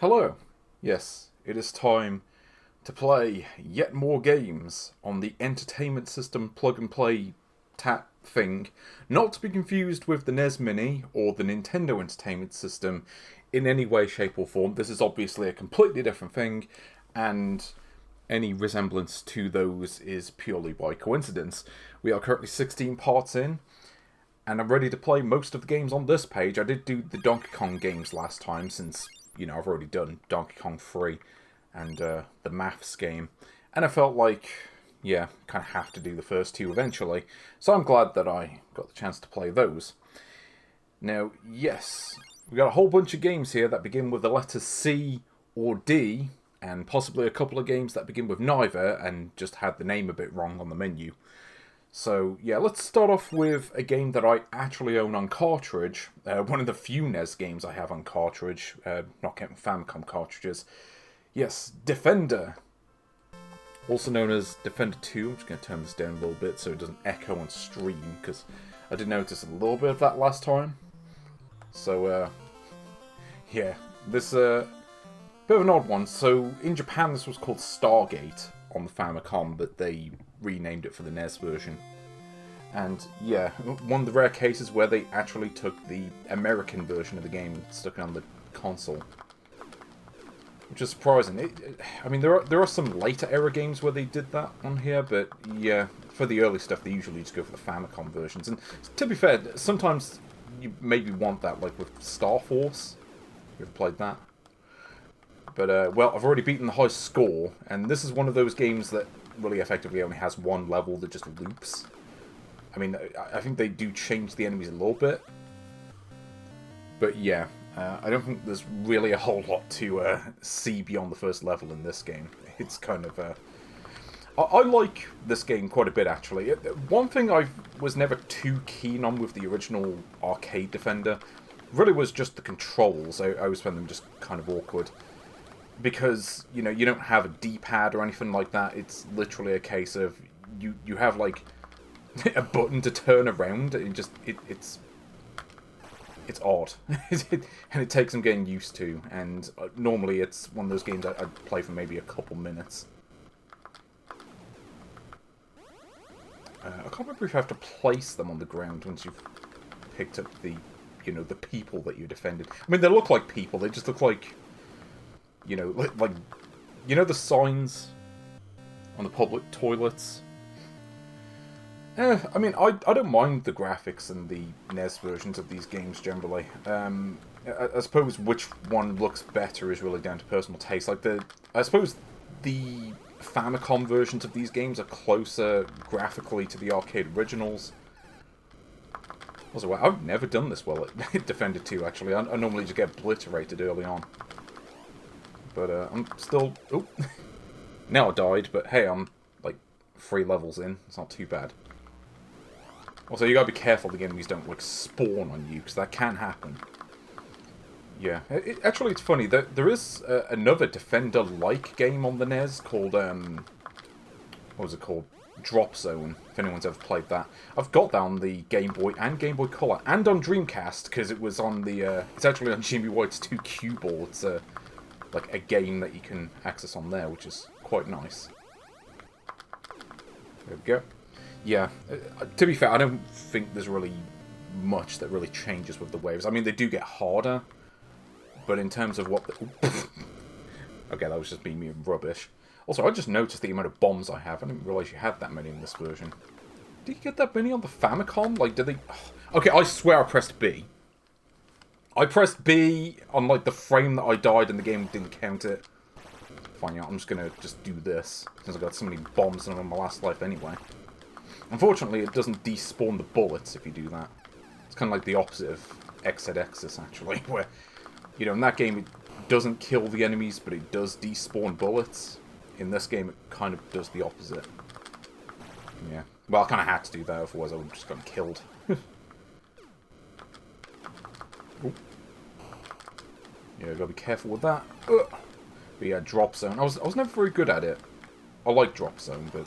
Hello. Yes, it is time to play yet more games on the entertainment system plug-and-play tap thing, not to be confused with the NES Mini or the Nintendo Entertainment System in any way, shape or form. This is obviously a completely different thing, and any resemblance to those is purely by coincidence. We are currently 16 parts in, and I'm ready to play most of the games on this page. I did do the Donkey Kong games last time, since, you know, I've already done Donkey Kong 3 and the Maths game. And I felt like, yeah, kind of have to do the first two eventually. So I'm glad that I got the chance to play those. Now, yes, we got a whole bunch of games here that begin with the letters C or D, and possibly a couple of games that begin with neither and just had the name a bit wrong on the menu. So, yeah, let's start off with a game that I actually own on cartridge. One of the few NES games I have on cartridge, not counting Famicom cartridges. Yes, Defender. Also known as Defender 2. I'm just going to turn this down a little bit so it doesn't echo on stream, because I did notice a little bit of that last time. So, yeah, this bit of an odd one. So, in Japan this was called Stargate on the Famicom, but they renamed it for the NES version. And yeah, one of the rare cases where they actually took the American version of the game and stuck it on the console, which is surprising. I mean, there are some later era games where they did that on here, but yeah, for the early stuff they usually just go for the Famicom versions. And to be fair, sometimes you maybe want that, like with Star Force. You ever played that? But well, I've already beaten the high score, and this is one of those games that really effectively only has one level that just loops. I mean, I think they do change the enemies a little bit. But yeah, I don't think there's really a whole lot to see beyond the first level in this game. It's kind of... I like this game quite a bit, actually. One thing I was never too keen on with the original arcade Defender really was just the controls. I always found them just kind of awkward. Because, you know, you don't have a D-pad or anything like that. It's literally a case of you have, like, a button to turn around, and just it's odd. And it takes some getting used to, and normally it's one of those games I'd play for maybe a couple minutes. I can't remember if you have to place them on the ground once you've picked up the, you know, the people that you defended. I mean, they look like people, they just look like, you know, like, you know the signs on the public toilets? I mean, I don't mind the graphics and the NES versions of these games generally. I suppose which one looks better is really down to personal taste. Like, I suppose the Famicom versions of these games are closer graphically to the arcade originals. Also, I've never done this well at Defender 2, actually. I normally just get obliterated early on. But I'm still... Oh! Now I died, but hey, I'm like 3 levels in. It's not too bad. Also, you gotta be careful the enemies don't like spawn on you, because that can happen. Yeah. Actually, it's funny. There is another Defender-like game on the NES called... what was it called? Drop Zone, if anyone's ever played that. I've got that on the Game Boy and Game Boy Color, and on Dreamcast, because it was on the... it's actually on Jimmy White's 2 cue ball. It's like a game that you can access on there, which is quite nice. There we go. Yeah, to be fair, I don't think there's really much that really changes with the waves. I mean, they do get harder, but in terms of what... Okay, that was just me being rubbish. Also, I just noticed the amount of bombs I have. I didn't realise you had that many in this version. Did you get that many on the Famicom? Like, did they... Okay, I swear I pressed B. I pressed B on, like, the frame that I died and the game didn't count it. Fine, yeah, I'm just gonna just do this, since I got so many bombs on my last life anyway. Unfortunately, it doesn't despawn the bullets if you do that. It's kind of like the opposite of Exodexis, actually, where, you know, in that game it doesn't kill the enemies, but it does despawn bullets. In this game, it kind of does the opposite. Yeah. Well, I kind of had to do that, otherwise I would have just gotten killed. Yeah, gotta be careful with that. But yeah, Drop Zone. I was never very good at it. I like Drop Zone, but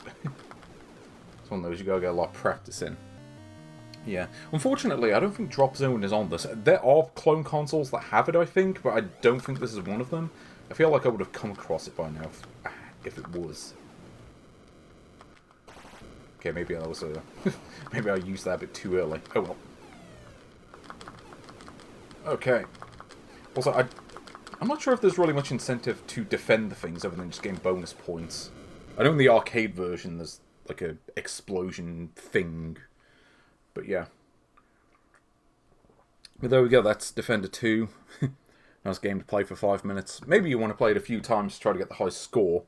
it's one of those you gotta get a lot of practice in. Yeah. Unfortunately, I don't think Drop Zone is on this. There are clone consoles that have it, I think, but I don't think this is one of them. I feel like I would have come across it by now if it was. Okay, maybe I was maybe I used that a bit too early. Oh well. Okay. Also, I'm not sure if there's really much incentive to defend the things other than just getting bonus points. I know in the arcade version there's like a explosion thing. But yeah. But there we go, that's Defender 2. Nice game to play for 5 minutes. Maybe you want to play it a few times to try to get the high score.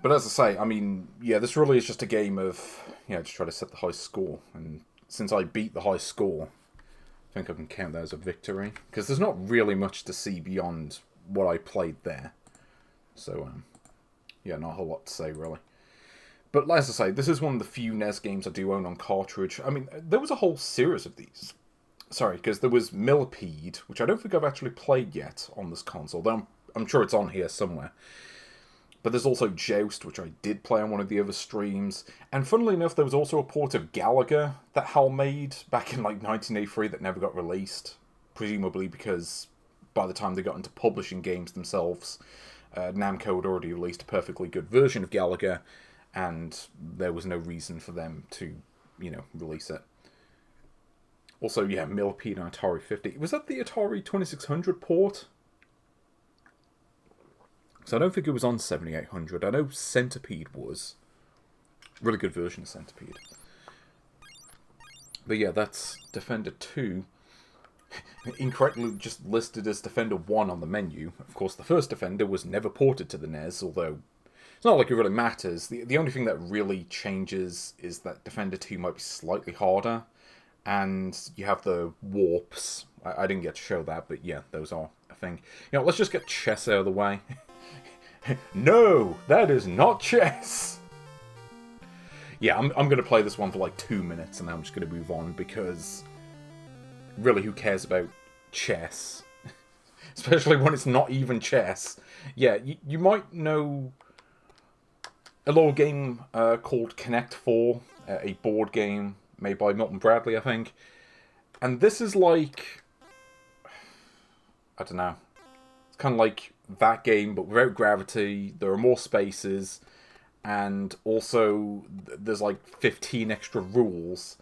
But as I say, I mean, yeah, this really is just a game of, just try to set the high score. And since I beat the high score, I think I can count that as a victory. Because there's not really much to see beyond what I played there. So, yeah, not a whole lot to say, really. But as I say, this is one of the few NES games I do own on cartridge. I mean, there was a whole series of these. Sorry, because there was Millipede, which I don't think I've actually played yet on this console, though I'm sure it's on here somewhere. But there's also Joust, which I did play on one of the other streams. And funnily enough, there was also a port of Galaga that HAL made back in like 1983 that never got released. Presumably because by the time they got into publishing games themselves, Namco had already released a perfectly good version of Galaga, and there was no reason for them to, release it. Also, yeah, Millipede on Atari 50. Was that the Atari 2600 port? So I don't think it was on 7800. I know Centipede was. Really good version of Centipede. But yeah, that's Defender 2. Incorrectly just listed as Defender 1 on the menu. Of course, the first Defender was never ported to the NES, although it's not like it really matters. The only thing that really changes is that Defender 2 might be slightly harder, and you have the warps. I didn't get to show that, but yeah, those are a thing. Let's just get chess out of the way. No, that is not chess! Yeah, I'm going to play this one for like 2 minutes, and then I'm just going to move on, because really, who cares about chess? Especially when it's not even chess. Yeah, you might know a little game called Connect 4, a board game made by Milton Bradley, I think. And this is like, I don't know, it's kind of like that game, but without gravity. There are more spaces, and also there's like 15 extra rules.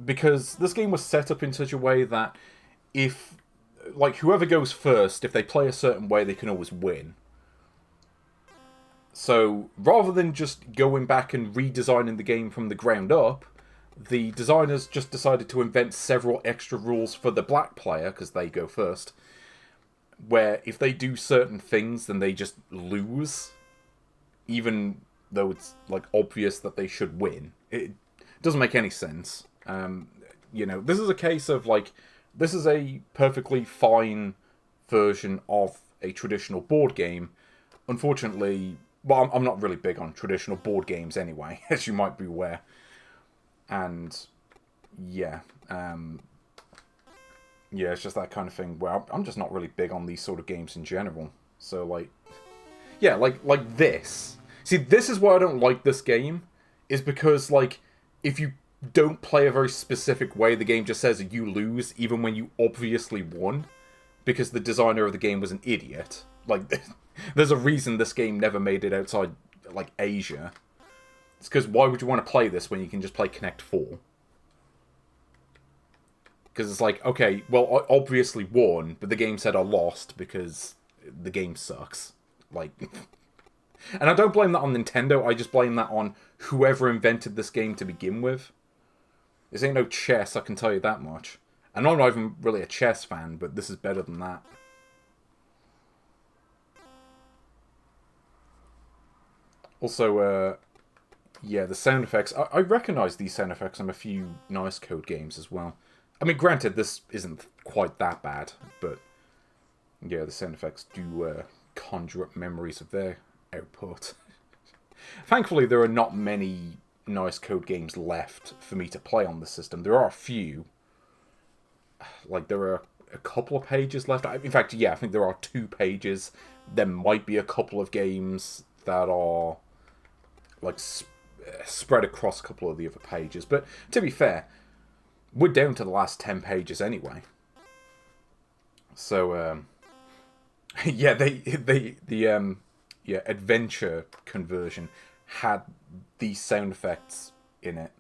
Because this game was set up in such a way that if, like, whoever goes first, if they play a certain way, they can always win. So, rather than just going back and redesigning the game from the ground up, the designers just decided to invent several extra rules for the black player, because they go first, where if they do certain things, then they just lose, even though it's, like, obvious that they should win. It doesn't make any sense. This is a case of, like, this is a perfectly fine version of a traditional board game. Unfortunately, well, I'm not really big on traditional board games anyway, as you might be aware. And, yeah, it's just that kind of thing where I'm just not really big on these sort of games in general. So, like, yeah, like this. See, this is why I don't like this game, is because, like, if you don't play a very specific way, the game just says you lose, even when you obviously won, because the designer of the game was an idiot. Like, there's a reason this game never made it outside, like, Asia. It's because why would you want to play this when you can just play Connect 4? Because it's like, okay, well, I obviously won, but the game said I lost because the game sucks. Like, and I don't blame that on Nintendo, I just blame that on whoever invented this game to begin with. This ain't no chess, I can tell you that much. And I'm not even really a chess fan, but this is better than that. Also, yeah, the sound effects. I recognise these sound effects from a few Nice Code games as well. I mean, granted, this isn't quite that bad, but yeah, the sound effects do conjure up memories of their output. Thankfully, there are not many Nice Code games left for me to play on the system. There are a few. Like, there are a couple of pages left. In fact, yeah, I think there are 2 pages. There might be a couple of games that are, like, spread across a couple of the other pages. But, to be fair, we're down to the last 10 pages anyway. So, yeah, the adventure conversion had these sound effects in it.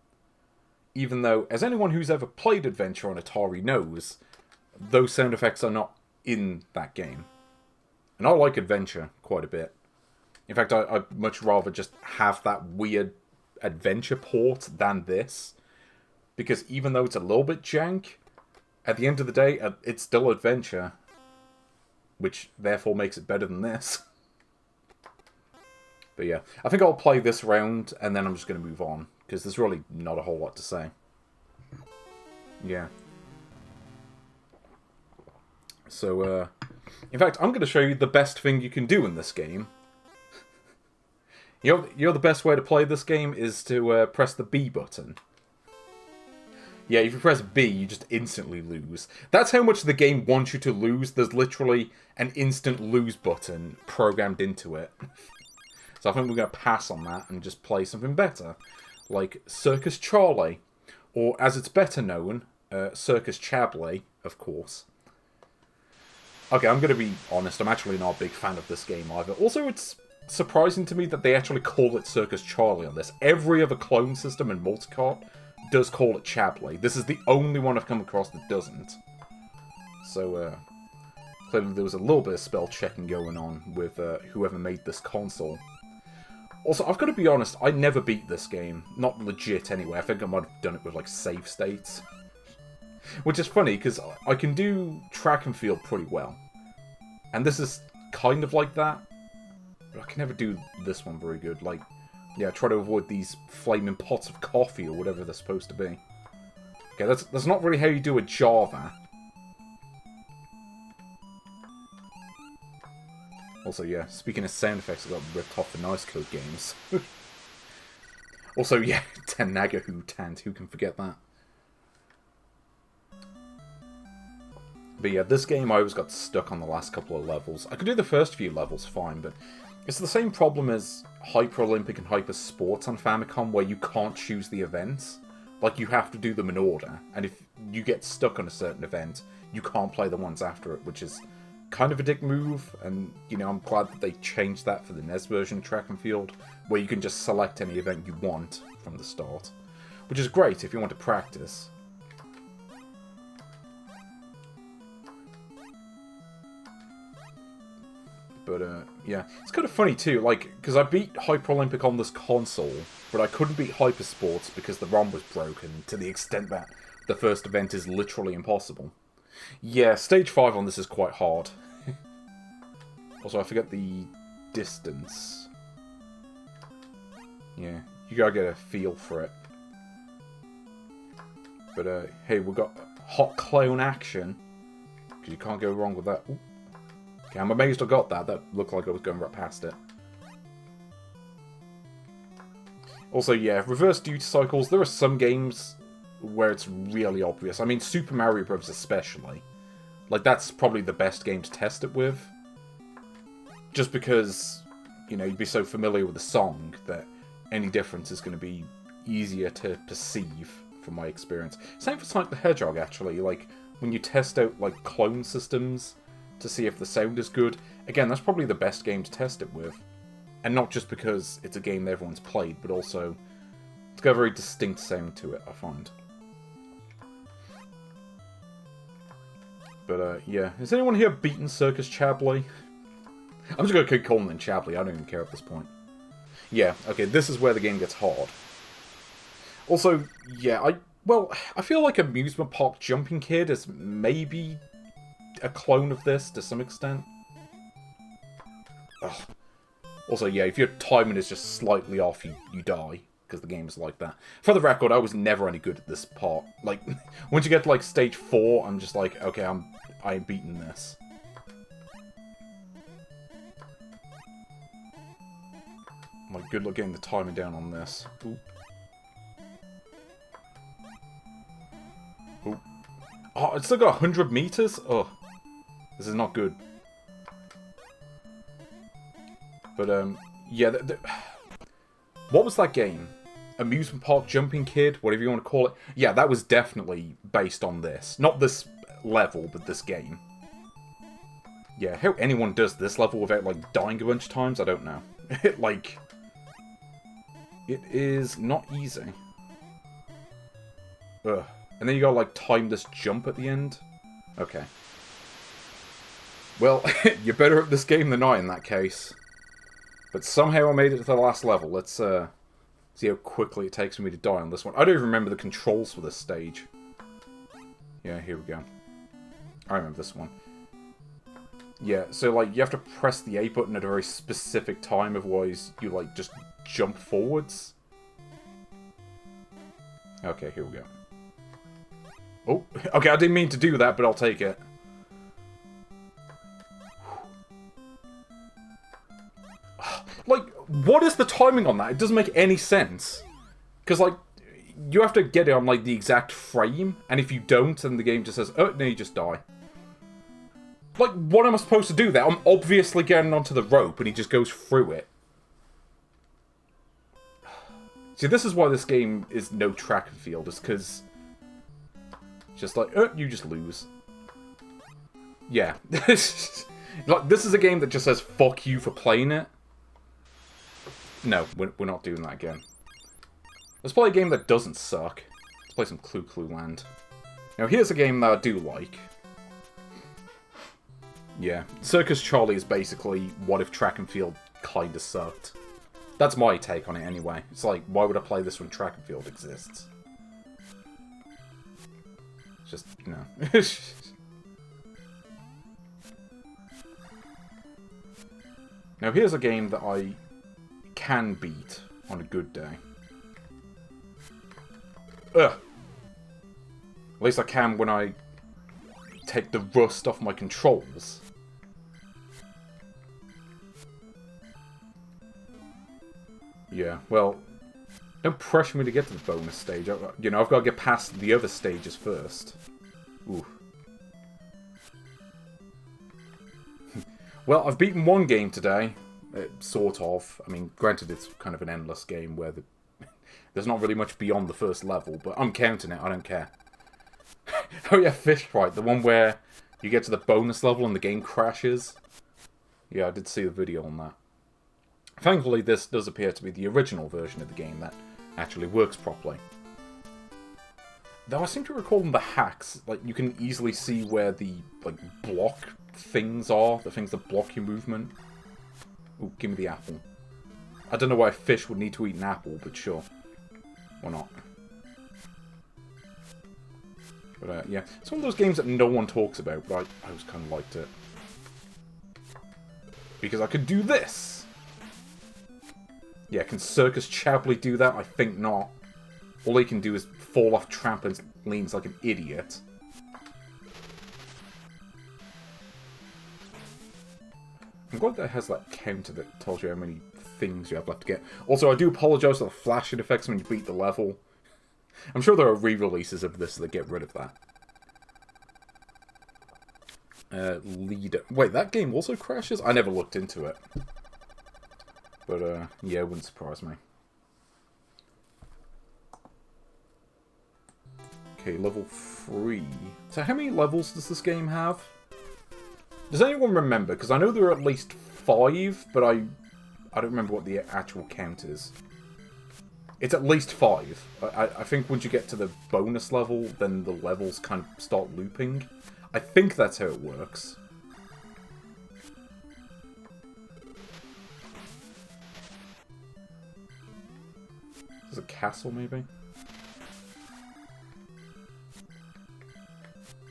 Even though, as anyone who's ever played Adventure on Atari knows, those sound effects are not in that game. And I like Adventure quite a bit. In fact, I'd much rather just have that weird Adventure port than this. Because even though it's a little bit jank, at the end of the day, it's still Adventure. Which therefore makes it better than this. But yeah, I think I'll play this round and then I'm just going to move on. Because there's really not a whole lot to say. Yeah. So, in fact, I'm going to show you the best thing you can do in this game. You know the best way to play this game is to press the B button. Yeah, if you press B, you just instantly lose. That's how much the game wants you to lose. There's literally an instant lose button programmed into it. So I think we're going to pass on that and just play something better. Like Circus Charlie. Or, as it's better known, Circus Charlie, of course. Okay, I'm going to be honest, I'm actually not a big fan of this game either. Also, it's surprising to me that they actually call it Circus Charlie on this. Every other clone system in Multicart does call it Charlie. This is the only one I've come across that doesn't. So, clearly there was a little bit of spell checking going on with whoever made this console. Also, I've got to be honest, I never beat this game. Not legit, anyway. I think I might have done it with, like, save states. Which is funny, because I can do track and field pretty well. And this is kind of like that. But I can never do this one very good. Like, yeah, try to avoid these flaming pots of coffee or whatever they're supposed to be. Okay, that's not really how you do a Java. Also, yeah, speaking of sound effects, I got ripped off the Nice Code games. Also, yeah, Tenaga Hootant, who can forget that? But yeah, this game I always got stuck on the last couple of levels. I could do the first few levels fine, but it's the same problem as Hyper Olympic and Hyper Sports on Famicom, where you can't choose the events. Like, you have to do them in order, and if you get stuck on a certain event, you can't play the ones after it, which is kind of a dick move, and, you know, I'm glad that they changed that for the NES version of Track and Field, where you can just select any event you want from the start. Which is great if you want to practice. But, yeah. It's kind of funny, too, like, because I beat Hyper Olympic on this console, but I couldn't beat Hyper Sports because the ROM was broken, to the extent that the first event is literally impossible. Yeah, Stage 5 on this is quite hard. Also, I forget the distance. Yeah, you gotta get a feel for it. But, hey, we've got hot clone action, because you can't go wrong with that. Ooh. Okay, I'm amazed I got that. That looked like I was going right past it. Also, yeah, reverse duty cycles. There are some games where it's really obvious. I mean, Super Mario Bros. Especially. Like, that's probably the best game to test it with. Just because, you know, you'd be so familiar with the song that any difference is going to be easier to perceive, from my experience. Same for Sonic the Hedgehog, actually. Like, when you test out, like, clone systems to see if the sound is good. Again, that's probably the best game to test it with. And not just because it's a game that everyone's played, but also it's got a very distinct sound to it, I find. But, yeah. Has anyone here beaten Circus Charlie? I'm just going to keep calling them Charlie, I don't even care at this point. Yeah, okay, this is where the game gets hard. Also, yeah, I feel like Amusement Park Jumping Kid is maybe a clone of this to some extent. Ugh. Also, yeah, if your timing is just slightly off, you die, because the game's like that. For the record, I was never any good at this part. Like, once you get to, like, stage 4, I'm just like, okay, I'm beating this. Like, good luck getting the timing down on this. Ooh. Ooh. Oh, it's still got 100 meters? Oh. This is not good. But, yeah, what was that game? amusement park jumping kid, whatever you want to call it. Yeah, that was definitely based on this. Not this level, but this game. Yeah, how anyone does this level without, like, dying a bunch of times, I don't know. Like, it is not easy. Ugh. And then you gotta, like, time this jump at the end. Okay. Well, you're better at this game than I in that case. But somehow I made it to the last level. Let's, see how quickly it takes me to die on this one. I don't even remember the controls for this stage. Yeah, here we go. I remember this one. Yeah, so, like, you have to press the A button at a very specific time, otherwise you, like, just jump forwards. Okay, here we go. Oh, okay, I didn't mean to do that, but I'll take it. Like, what is the timing on that? It doesn't make any sense. Because, like, you have to get it on, like, the exact frame, and if you don't, then the game just says, oh, no, you just die. Like, what am I supposed to do there? I'm obviously getting onto the rope, and he just goes through it. See, this is why this game is no track and field, is because... just like, oh, you just lose. Yeah. Like, this is a game that just says, fuck you for playing it. No, we're not doing that again. Let's play a game that doesn't suck. Let's play some Clue Clue Land. Now, here's a game that I do like. Yeah, Circus Charlie is basically what if track and field kinda sucked. That's my take on it anyway. It's like, why would I play this when track and field exists? It's just, no. Now, here's a game that I can beat on a good day. Ugh. At least I can when I take the rust off my controls. Yeah, well, don't pressure me to get to the bonus stage. You know, I've got to get past the other stages first. Ooh. Well, I've beaten one game today. Sort of. I mean, granted, it's kind of an endless game where there's not really much beyond the first level, but I'm counting it. I don't care. Oh yeah, Fish Fight, the one where you get to the bonus level and the game crashes. Yeah, I did see the video on that. Thankfully, this does appear to be the original version of the game that actually works properly. Though I seem to recall in the hacks, like, you can easily see where the, like, block things are, the things that block your movement. Ooh, give me the apple. I don't know why a fish would need to eat an apple, but sure. Or not. But, yeah. It's one of those games that no one talks about, but I always kind of liked it. Because I could do this! Yeah, can Circus Charlie do that? I think not. All he can do is fall off trampolines like an idiot. I'm glad that it has that counter that tells you how many things you have left to get. Also, I do apologise for the flashing effects when you beat the level. I'm sure there are re-releases of this that get rid of that. Leader. Wait, that game also crashes? I never looked into it. But, yeah, it wouldn't surprise me. Okay, level 3. So how many levels does this game have? Does anyone remember? Because I know there are at least 5, but I don't remember what the actual count is. It's at least 5. I think once you get to the bonus level, then the levels kind of start looping. I think that's how it works. There's a castle, maybe?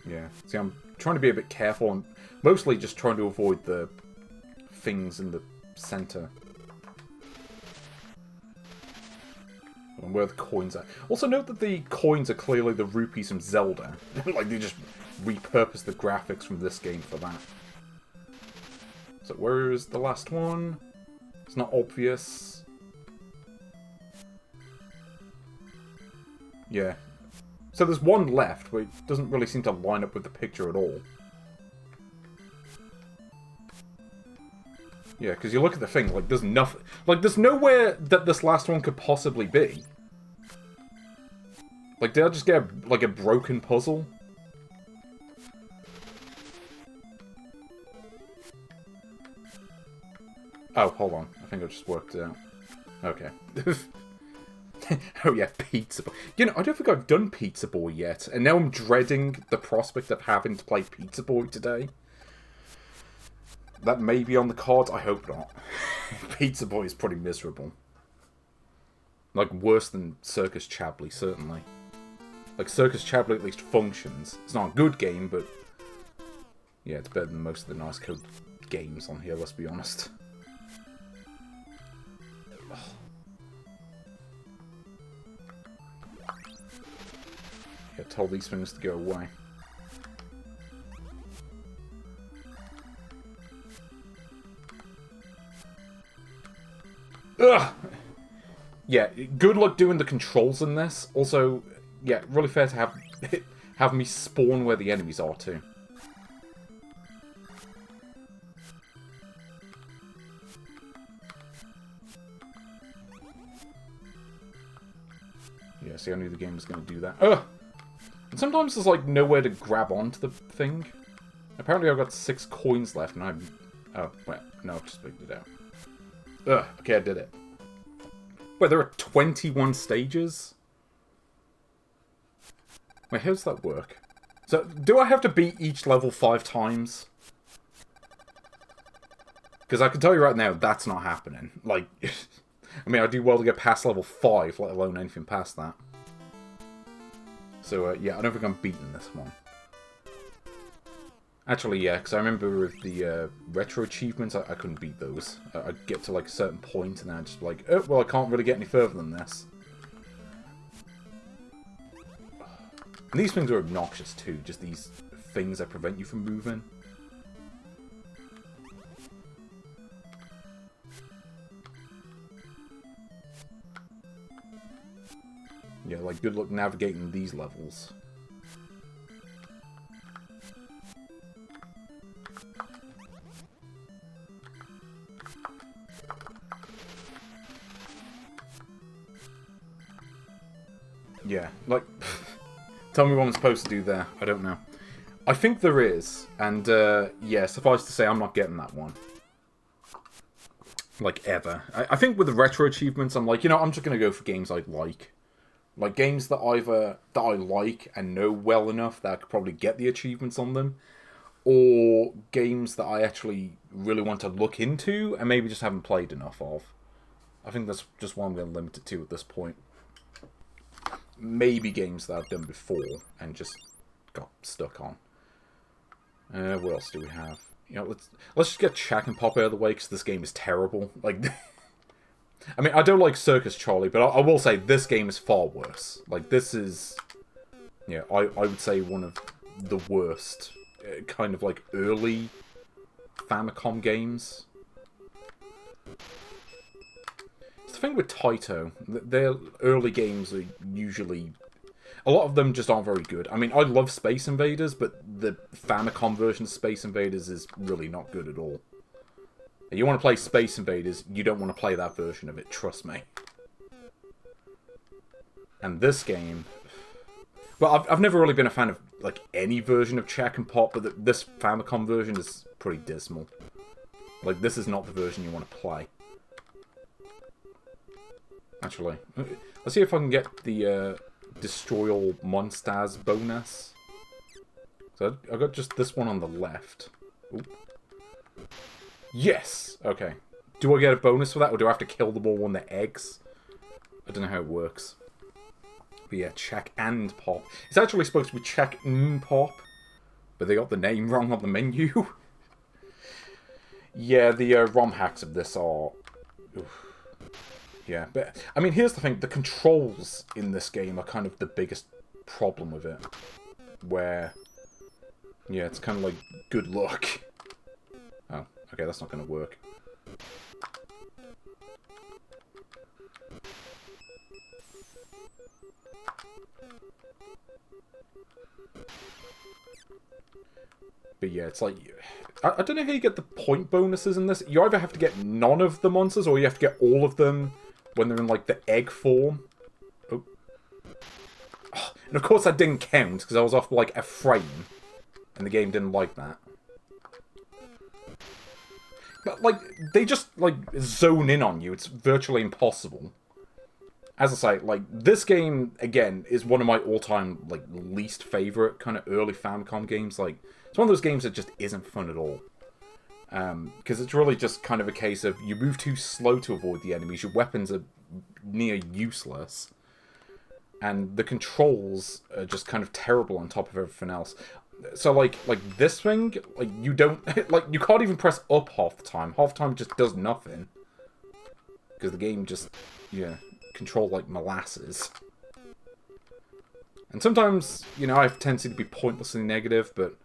Yeah. See, I'm trying to be a bit careful and mostly just trying to avoid the things in the center. And where the coins are. Also note that the coins are clearly the rupees from Zelda. Like, they just repurposed the graphics from this game for that. So where is the last one? It's not obvious. Yeah. So there's one left, but it doesn't really seem to line up with the picture at all. Yeah, because you look at the thing, like, there's nothing... Like, there's nowhere that this last one could possibly be. Like, did I just get, like, a broken puzzle? Oh, hold on. I think I just worked it out. Okay. Oh yeah, Pizza Boy. You know, I don't think I've done Pizza Boy yet, and now I'm dreading the prospect of having to play Pizza Boy today. That may be on the cards. I hope not. Pizza Boy is pretty miserable. Like, worse than Circus Charlie, certainly. Like, Circus Charlie at least functions. It's not a good game, but... yeah, it's better than most of the nice code games on here, let's be honest. Yeah, tell these things to go away. Ugh! Yeah, good luck doing the controls in this. Also, yeah, really fair to have me spawn where the enemies are too. Yeah, see, I knew the game was going to do that. Ugh! And sometimes there's, like, nowhere to grab onto the thing. Apparently I've got 6 coins left, and I'm... oh, wait, no, I've just figured it out. Ugh, okay, I did it. Wait, there are 21 stages? Wait, how does that work? So, do I have to beat each level 5 times? Because I can tell you right now, that's not happening. Like, I mean, I do well to get past level 5, let alone anything past that. So, yeah, I don't think I'm beating this one. Actually, yeah, because I remember with the retro achievements, I couldn't beat those. I'd get to, like, a certain point, and then I'd just be like, oh, well, I can't really get any further than this. And these things are obnoxious, too. Just these things that prevent you from moving. Yeah, like, good luck navigating these levels. Yeah, like, tell me what I'm supposed to do there. I don't know. I think there is, and, yeah, suffice to say, I'm not getting that one. Like, ever. I think with the retro achievements, I'm like, you know, I'm just gonna go for games I like. Like, games that either that I like and know well enough that I could probably get the achievements on them, or games that I actually really want to look into and maybe just haven't played enough of. I think that's just what I'm going to limit it to at this point. Maybe games that I've done before and just got stuck on. What else do we have? You know, let's just get Chack'n Pop out of the way, because this game is terrible. Like, I mean, I don't like Circus Charlie, but I will say this game is far worse. Like, this is, yeah, I would say one of the worst, kind of like early Famicom games. It's the thing with Taito, their early games are usually, a lot of them just aren't very good. I mean, I love Space Invaders, but the Famicom version of Space Invaders is really not good at all. You want to play Space Invaders, you don't want to play that version of it, trust me. And this game... well, I've never really been a fan of, like, any version of Chack'n Pop, but this Famicom version is pretty dismal. Like, this is not the version you want to play. Actually, let's see if I can get the Destroy All Monsters bonus. So I got just this one on the left. Oop. Yes! Okay. Do I get a bonus for that, or do I have to kill them all on their eggs? I don't know how it works. But yeah, Chack'n Pop. It's actually supposed to be Chack'n Pop, but they got the name wrong on the menu. Yeah, the ROM hacks of this are... oof. Yeah, but, I mean, here's the thing. The controls in this game are kind of the biggest problem with it. Where, yeah, it's kind of like, good luck. Oh, okay, that's not going to work. But yeah, it's like, I don't know how you get the point bonuses in this. You either have to get none of the monsters, or you have to get all of them when they're in, like, the egg form. Oh. Oh, And of course that didn't count, because I was off like a frame. And the game didn't like that. But, like, they just, like, zone in on you. It's virtually impossible. As I say, like, this game, again, is one of my all-time, like, least favourite kind of early Famicom games. Like, it's one of those games that just isn't fun at all. Because it's really just kind of a case of you move too slow to avoid the enemies, your weapons are near useless, and the controls are just kind of terrible on top of everything else. So, like this thing, like, you don't, like, you can't even press up half the time. Half the time it just does nothing. Because the game just, yeah, control like molasses. And sometimes, you know, I have a tendency to be pointlessly negative, but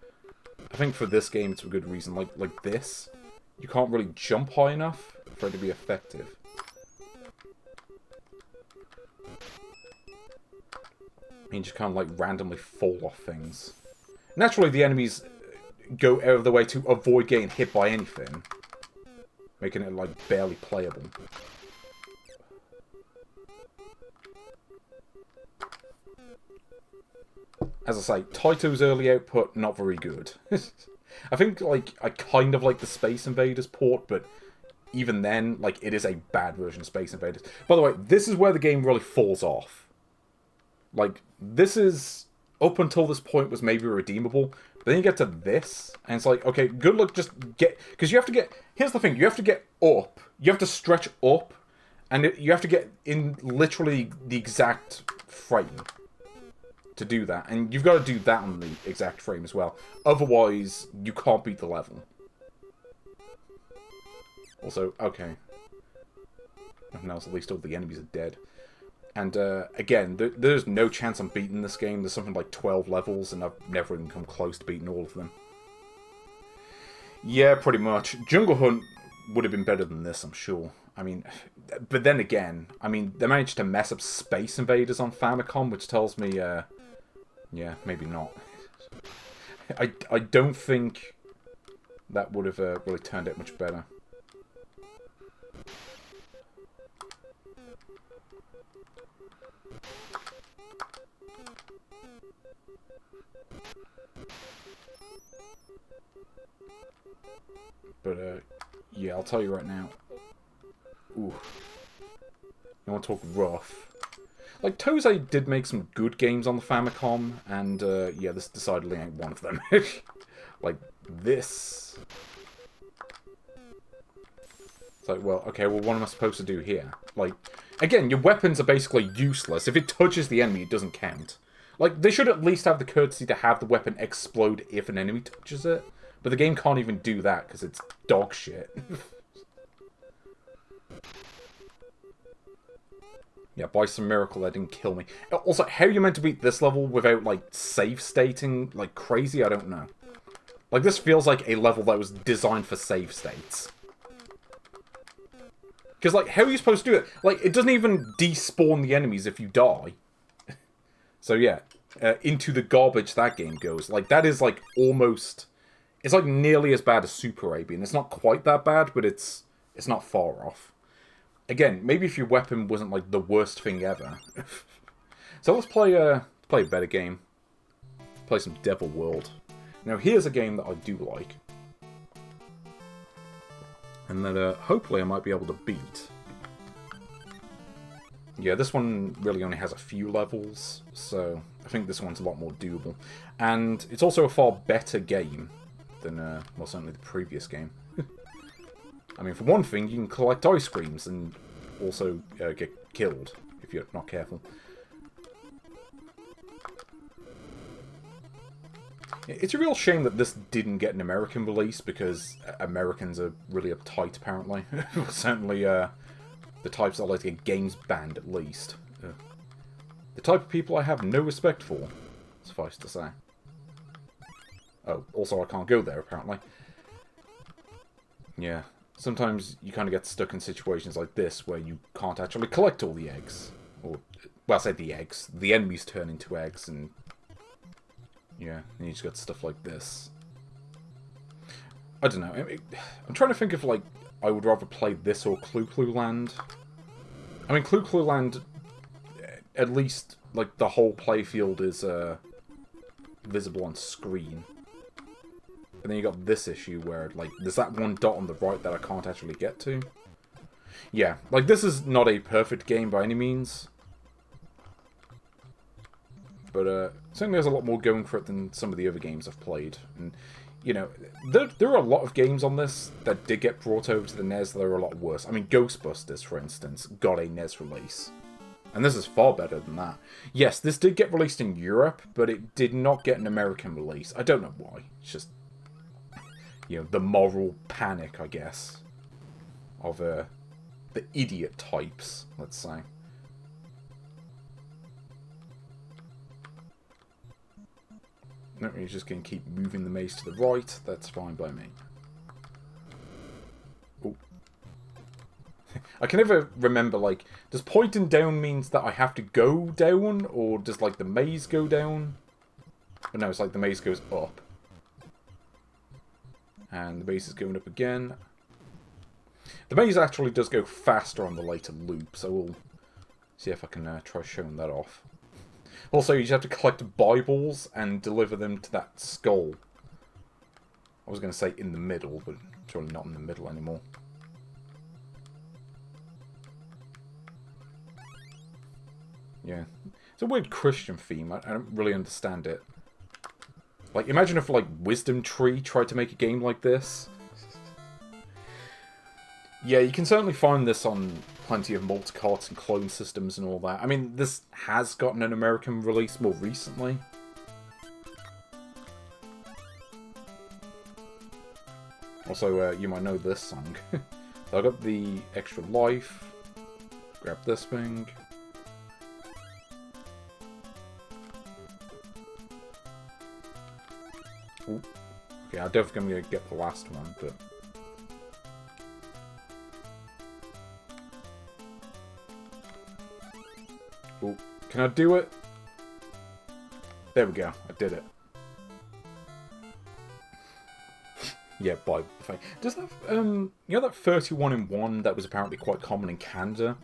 I think for this game it's a good reason. Like this, you can't really jump high enough for it to be effective. You just kind of, like, randomly fall off things. Naturally, the enemies go out of the way to avoid getting hit by anything, making it, like, barely playable. As I say, Taito's early output, not very good. I think, like, I kind of like the Space Invaders port, but even then, like, it is a bad version of Space Invaders. By the way, this is where the game really falls off. Like, this is, up until this point, was maybe redeemable. But then you get to this, and it's like, okay, good luck, just get... Because you have to get... Here's the thing, you have to get up. You have to stretch up. And you have to get in literally the exact frame to do that. And you've got to do that on the exact frame as well. Otherwise, you can't beat the level. Also, okay. Now at least all the enemies are dead. And, again, there's no chance I'm beating this game. There's something like 12 levels, and I've never even come close to beating all of them. Yeah, pretty much. Jungle Hunt would have been better than this, I'm sure. I mean, but then again, I mean, they managed to mess up Space Invaders on Famicom, which tells me, yeah, maybe not. I don't think that would have really turned out much better. But, yeah, I'll tell you right now. Ooh. You want to talk rough? Like, Tousei did make some good games on the Famicom, and, yeah, this decidedly ain't one of them. Like, this... It's like, well, okay, well, what am I supposed to do here? Like, again, your weapons are basically useless. If it touches the enemy, it doesn't count. Like, they should at least have the courtesy to have the weapon explode if an enemy touches it. But the game can't even do that, because it's dog shit. Yeah, by some miracle that didn't kill me. Also, how are you meant to beat this level without, like, save stating like crazy? I don't know. Like, this feels like a level that was designed for save states. Because, like, how are you supposed to do it? Like, it doesn't even despawn the enemies if you die. So, yeah. Into the garbage that game goes. Like, that is, like, almost... It's, like, nearly as bad as Super AB. And it's not quite that bad, but it's not far off. Again, maybe if your weapon wasn't, like, the worst thing ever. So let's play a better game. Play some Devil World. Now, here's a game that I do like. And that, hopefully I might be able to beat. Yeah, this one really only has a few levels, so I think this one's a lot more doable. And it's also a far better game than, well, certainly the previous game. I mean, for one thing, you can collect ice creams and also get killed if you're not careful. It's a real shame that this didn't get an American release, because Americans are really uptight, apparently. Certainly, the types that like to get games banned, at least. The type of people I have no respect for, suffice to say. Oh, also I can't go there, apparently. Yeah. Sometimes you kind of get stuck in situations like this, where you can't actually collect all the eggs. Or, well, I say the eggs. The enemies turn into eggs, and... yeah, and you just got stuff like this. I don't know. I'm trying to think if, like, I would rather play this or Clu Clu Land. I mean, Clu Clu Land, at least, like, the whole playfield is visible on screen. And then you got this issue where, like, there's that one dot on the right that I can't actually get to. Yeah, like, this is not a perfect game by any means. But, certainly there's a lot more going for it than some of the other games I've played. And, you know, there are a lot of games on this that did get brought over to the NES that are a lot worse. I mean, Ghostbusters, for instance, got a NES release. And this is far better than that. Yes, this did get released in Europe, but it did not get an American release. I don't know why. It's just, you know, the moral panic, I guess, of the idiot types, let's say. No, you're just going to keep moving the maze to the right. That's fine by me. Ooh. I can never remember, like, does pointing down means that I have to go down? Or does, like, the maze go down? But no, it's like the maze goes up. And the maze is going up again. The maze actually does go faster on the later loop, so we'll see if I can try showing that off. Also, you just have to collect Bibles and deliver them to that skull. I was going to say in the middle, but it's really not in the middle anymore. Yeah. It's a weird Christian theme. I don't really understand it. Like, imagine if, like, Wisdom Tree tried to make a game like this. Yeah, you can certainly find this on plenty of multicarts and clone systems and all that. I mean, this has gotten an American release more recently. Also, you might know this song. I got the extra life. Grab this thing. Ooh. Okay, I'm definitely going to get the last one, but... Ooh. Can I do it? There we go. I did it. Yeah, by the thing. Does that, you know that 31 in 1 that was apparently quite common in Canada?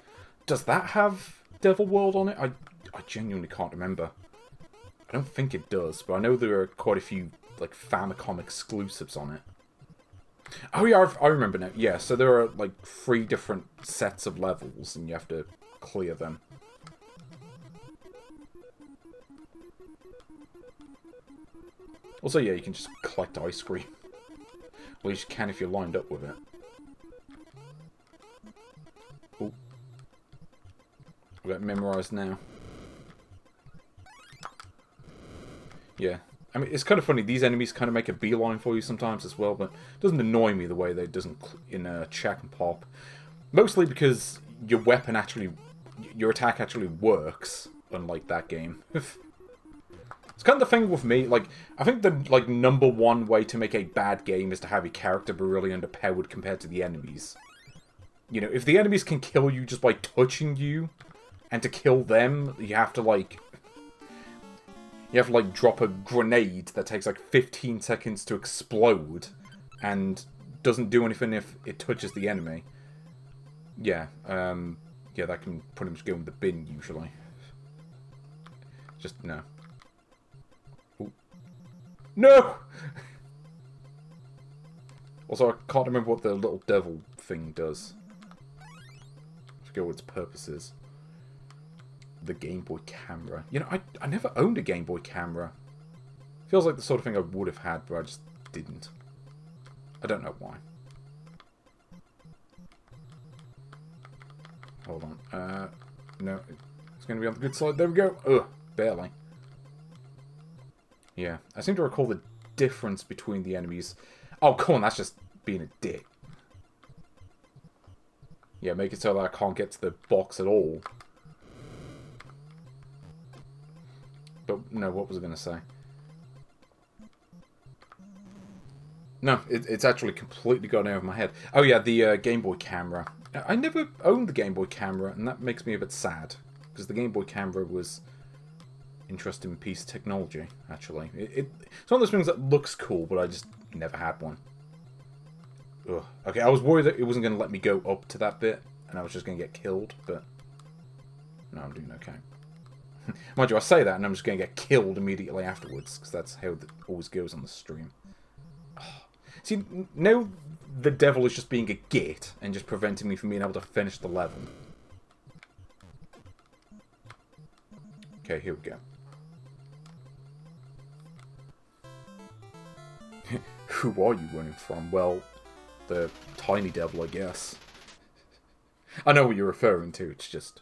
Does that have Devil World on it? I genuinely can't remember. I don't think it does, but I know there are quite a few, like, Famicom exclusives on it. Oh yeah, I remember now. Yeah, so there are, like, 3 different sets of levels, and you have to clear them. Also, yeah, you can just collect ice cream. Well, you can if you're lined up with it. Ooh. I've got it memorized now. Yeah. I mean, it's kind of funny. These enemies kind of make a beeline for you sometimes as well, but it doesn't annoy me the way that it doesn't in Chack'n Pop. Mostly because your weapon actually... your attack actually works, unlike that game. It's kind of the thing with me, like, I think the, like, #1 way to make a bad game is to have your character be really underpowered compared to the enemies. You know, if the enemies can kill you just by touching you, and to kill them, you have to, like, drop a grenade that takes, like, 15 seconds to explode, and doesn't do anything if it touches the enemy. Yeah, yeah, that can pretty much go in the bin, usually. Just, no. No! Also, I can't remember what the little devil thing does. I forget what its purpose is. The Game Boy camera. You know, I never owned a Game Boy camera. Feels like the sort of thing I would have had, but I just didn't. I don't know why. Hold on. No, it's going to be on the good side. There we go. Ugh, barely. Yeah, I seem to recall the difference between the enemies. Oh, come on, that's just being a dick. Yeah, make it so that I can't get to the box at all. But, no, what was I going to say? No, it's actually completely gone out of my head. Oh yeah, the Game Boy camera. I never owned the Game Boy camera, and that makes me a bit sad. Because the Game Boy camera was... interesting piece of technology, actually. It's one of those things that looks cool, but I just never had one. Ugh. Okay, I was worried that it wasn't going to let me go up to that bit, and I was just going to get killed, but... no, I'm doing okay. Mind you, I say that and I'm just going to get killed immediately afterwards, because that's how it always goes on the stream. See, now the devil is just being a git and just preventing me from being able to finish the level. Okay, here we go. Who are you running from? Well, the tiny devil, I guess. I know what you're referring to, it's just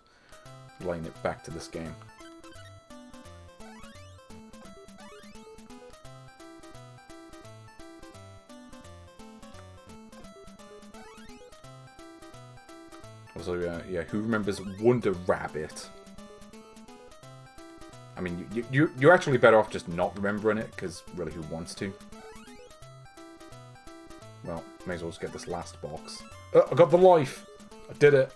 laying it back to this game. Also, yeah, who remembers Wonder Rabbit? I mean, you're actually better off just not remembering it, because really, who wants to? Well, may as well just get this last box. Oh, I got the life! I did it!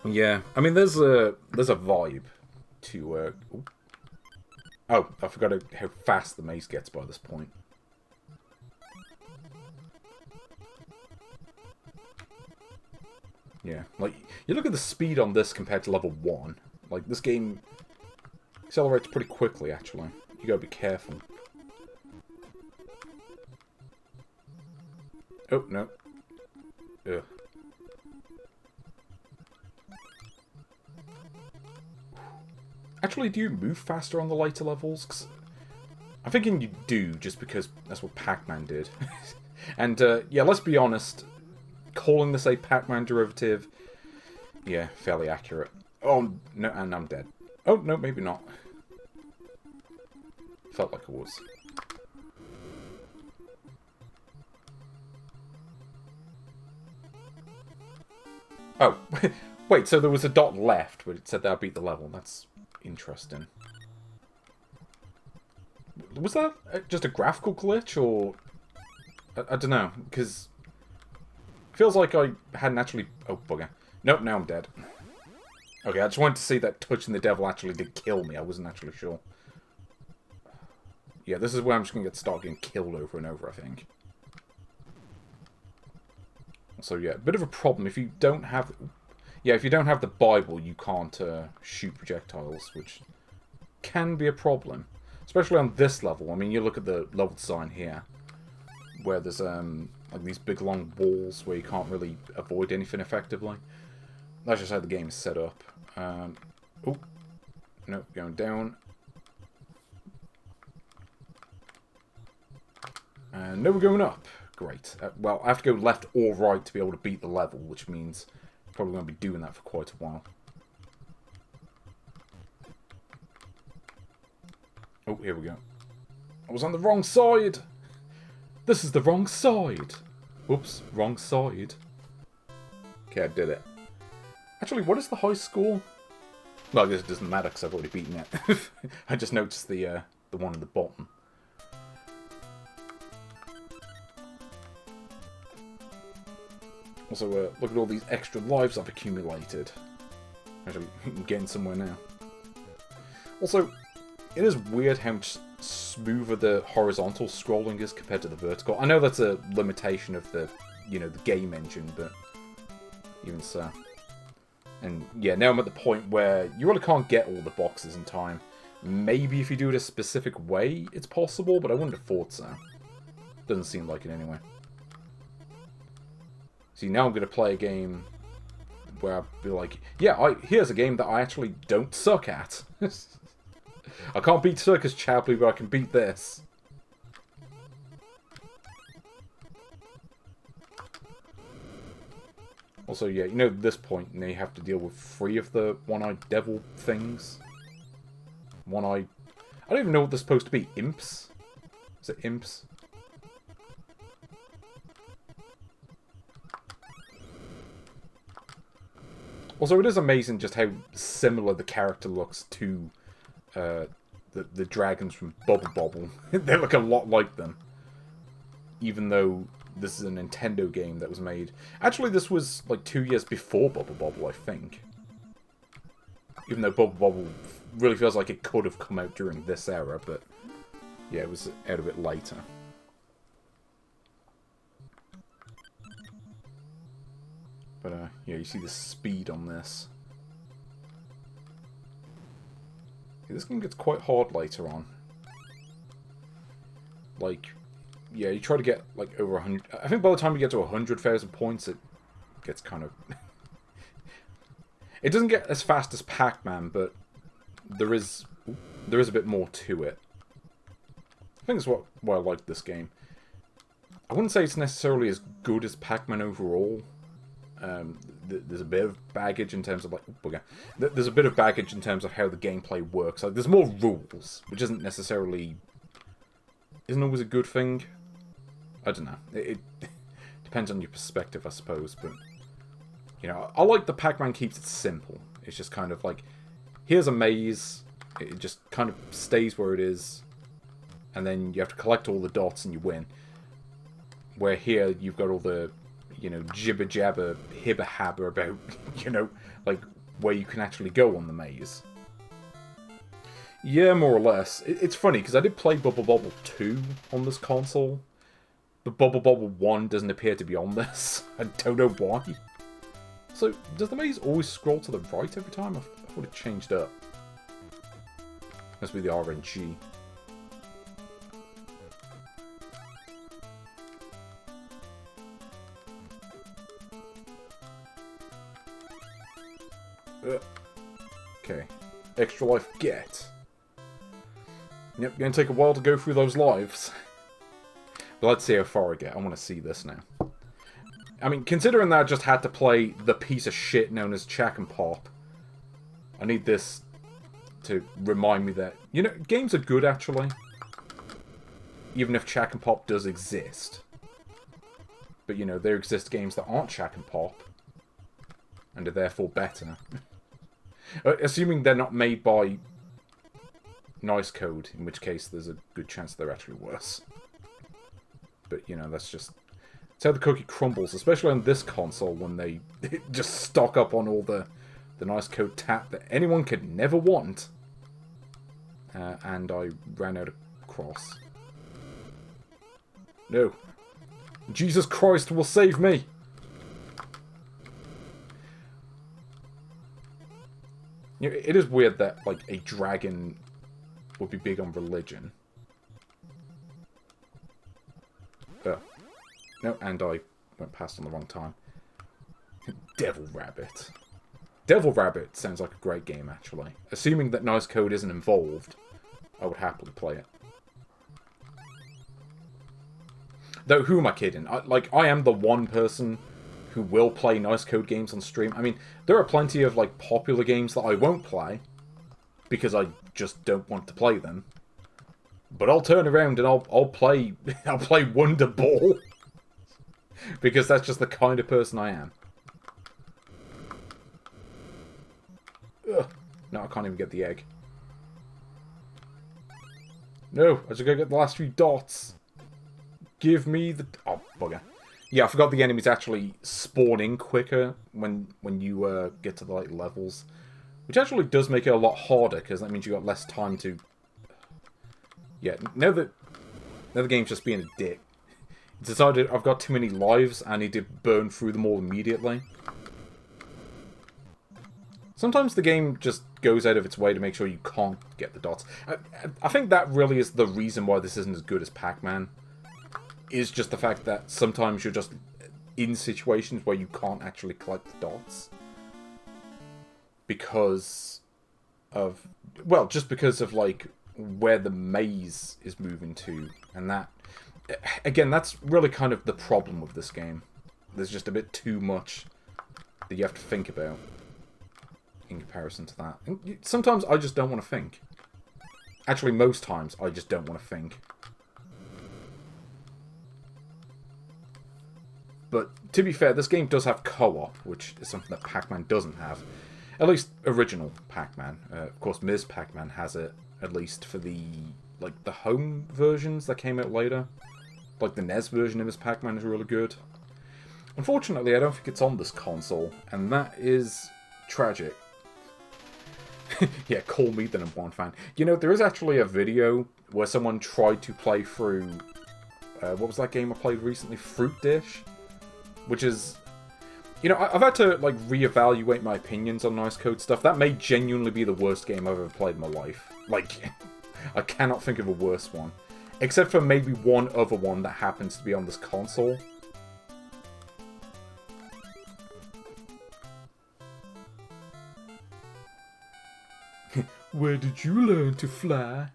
Yeah, I mean, there's a vibe to, oh, I forgot how fast the maze gets by this point. Yeah, like, you look at the speed on this compared to level 1. Like, this game accelerates pretty quickly, actually. You gotta be careful. Oh, no. Ugh. Actually, do you move faster on the later levels? 'Cause I'm thinking you do, just because that's what Pac-Man did. And, yeah, let's be honest. Calling this a Pac-Man derivative, yeah, fairly accurate. Oh, no, and I'm dead. Oh, no, maybe not. Felt like it was. Oh, wait, so there was a dot left where it said that I beat the level. That's interesting. Was that just a graphical glitch, or... I don't know, because... Feels like I hadn't actually... Oh, bugger. Nope, now I'm dead. Okay, I just wanted to see that touching the devil actually did kill me. I wasn't actually sure. Yeah, this is where I'm just going to start getting killed over and over, I think. So, yeah, a bit of a problem. If you don't have... Yeah, if you don't have the Bible, you can't shoot projectiles, which can be a problem. Especially on this level. I mean, you look at the level design here, where there's... like these big long walls where you can't really avoid anything effectively. That's just how the game is set up. Oh, no, going down. And now we're going up. Great. Well, I have to go left or right to be able to beat the level, which means I'm probably going to be doing that for quite a while. Oh, here we go. I was on the wrong side! This is the wrong side! Oops, wrong side. Okay, I did it. Actually, what is the high score? Well, I guess it doesn't matter because I've already beaten it. I just noticed the one at the bottom. Also, look at all these extra lives I've accumulated. Actually, I'm getting somewhere now. Also, it is weird how much smoother the horizontal scrolling is compared to the vertical. I know that's a limitation of the, you know, the game engine, but even so. And yeah, now I'm at the point where you really can't get all the boxes in time. Maybe if you do it a specific way, it's possible, but I wouldn't have thought so. Doesn't seem like it anyway. See, now I'm going to play a game where I'll be like, yeah, here's a game that I actually don't suck at. I can't beat Circus Charlie, but I can beat this. Also, yeah, you know, at this point, now you have to deal with 3 of the one-eyed devil things. One-eyed... I don't even know what they're supposed to be. Imps? Is it imps? Also, it is amazing just how similar the character looks to the dragons from Bubble Bobble. They look a lot like them. Even though this is a Nintendo game that was made... Actually, this was like 2 years before Bubble Bobble, I think. Even though Bubble Bobble really feels like it could have come out during this era, but... yeah, it was out a bit later. But, yeah, you see the speed on this. Yeah, this game gets quite hard later on. Like, yeah, you try to get, like, over 100... I think by the time you get to 100,000 points, it gets kind of... It doesn't get as fast as Pac-Man, but there is a bit more to it. I think that's why I like this game. I wouldn't say it's necessarily as good as Pac-Man overall. There's a bit of baggage in terms of, like... There's a bit of baggage in terms of how the gameplay works. Like, there's more rules, which isn't necessarily... Isn't always a good thing. I don't know. It depends on your perspective, I suppose, but... You know, I like the Pac-Man keeps it simple. It's just kind of like, here's a maze, it just kind of stays where it is, and then you have to collect all the dots and you win. Where here, you've got all the, you know, jibber-jabber, hibber-habber about, you know, like, where you can actually go on the maze. Yeah, more or less. It's funny, because I did play Bubble Bobble 2 on this console, but Bubble Bobble 1 doesn't appear to be on this. I don't know why. So, does the maze always scroll to the right every time? I thought it changed up. Must be the RNG. Okay. Extra life get. Yep, gonna take a while to go through those lives. But let's see how far I get. I want to see this now. I mean, considering that I just had to play the piece of shit known as Chack'n Pop, I need this to remind me that, you know, games are good, actually. Even if Chack'n Pop does exist. But, you know, there exist games that aren't Chack'n Pop, and are therefore better. Assuming they're not made by Nice Code, in which case there's a good chance they're actually worse. But, you know, that's just... It's how the cookie crumbles, especially on this console when they just stock up on all the nice code tap that anyone could never want. And I ran out of cross. No. Jesus Christ will save me! You know, it is weird that, like, a dragon would be big on religion. No, and I went past on the wrong time. Devil Rabbit. Devil Rabbit sounds like a great game, actually. Assuming that Nice Code isn't involved, I would happily play it. Though, who am I kidding? I am the one person who will play Nice Code games on stream. I mean, there are plenty of, like, popular games that I won't play, because I just don't want to play them. But I'll turn around and I'll play Wonder Ball. Because that's just the kind of person I am. Ugh. No, I can't even get the egg. No, I just gotta get the last few dots. Give me the... Oh, bugger. Yeah, I forgot the enemies actually spawn in quicker when you get to the like levels. Which actually does make it a lot harder, because that means you got less time to... Yeah, now the game's just being a dick. It's decided I've got too many lives, I need to burn through them all immediately. Sometimes the game just goes out of its way to make sure you can't get the dots. I think that really is the reason why this isn't as good as Pac-Man. Is just the fact that sometimes you're just in situations where you can't actually collect the dots. Because of... Well, just because of, like, where the maze is moving to. And that... Again, that's really kind of the problem with this game. There's just a bit too much that you have to think about in comparison to that. And sometimes I just don't want to think. Actually, most times I just don't want to think. But to be fair, this game does have co-op, which is something that Pac-Man doesn't have. At least original Pac-Man. Of course, Ms. Pac-Man has it, at least for the home versions that came out later. Like the NES version of Ms. Pac-Man is really good. Unfortunately, I don't think it's on this console, and that is tragic. Yeah, call me the #1 fan. You know, there is actually a video where someone tried to play through... what was that game I played recently? Fruit Dish? Which is... You know, I've had to, like, reevaluate my opinions on Nice Code stuff. That may genuinely be the worst game I've ever played in my life. Like, I cannot think of a worse one. Except for maybe one other one that happens to be on this console. Where did you learn to fly?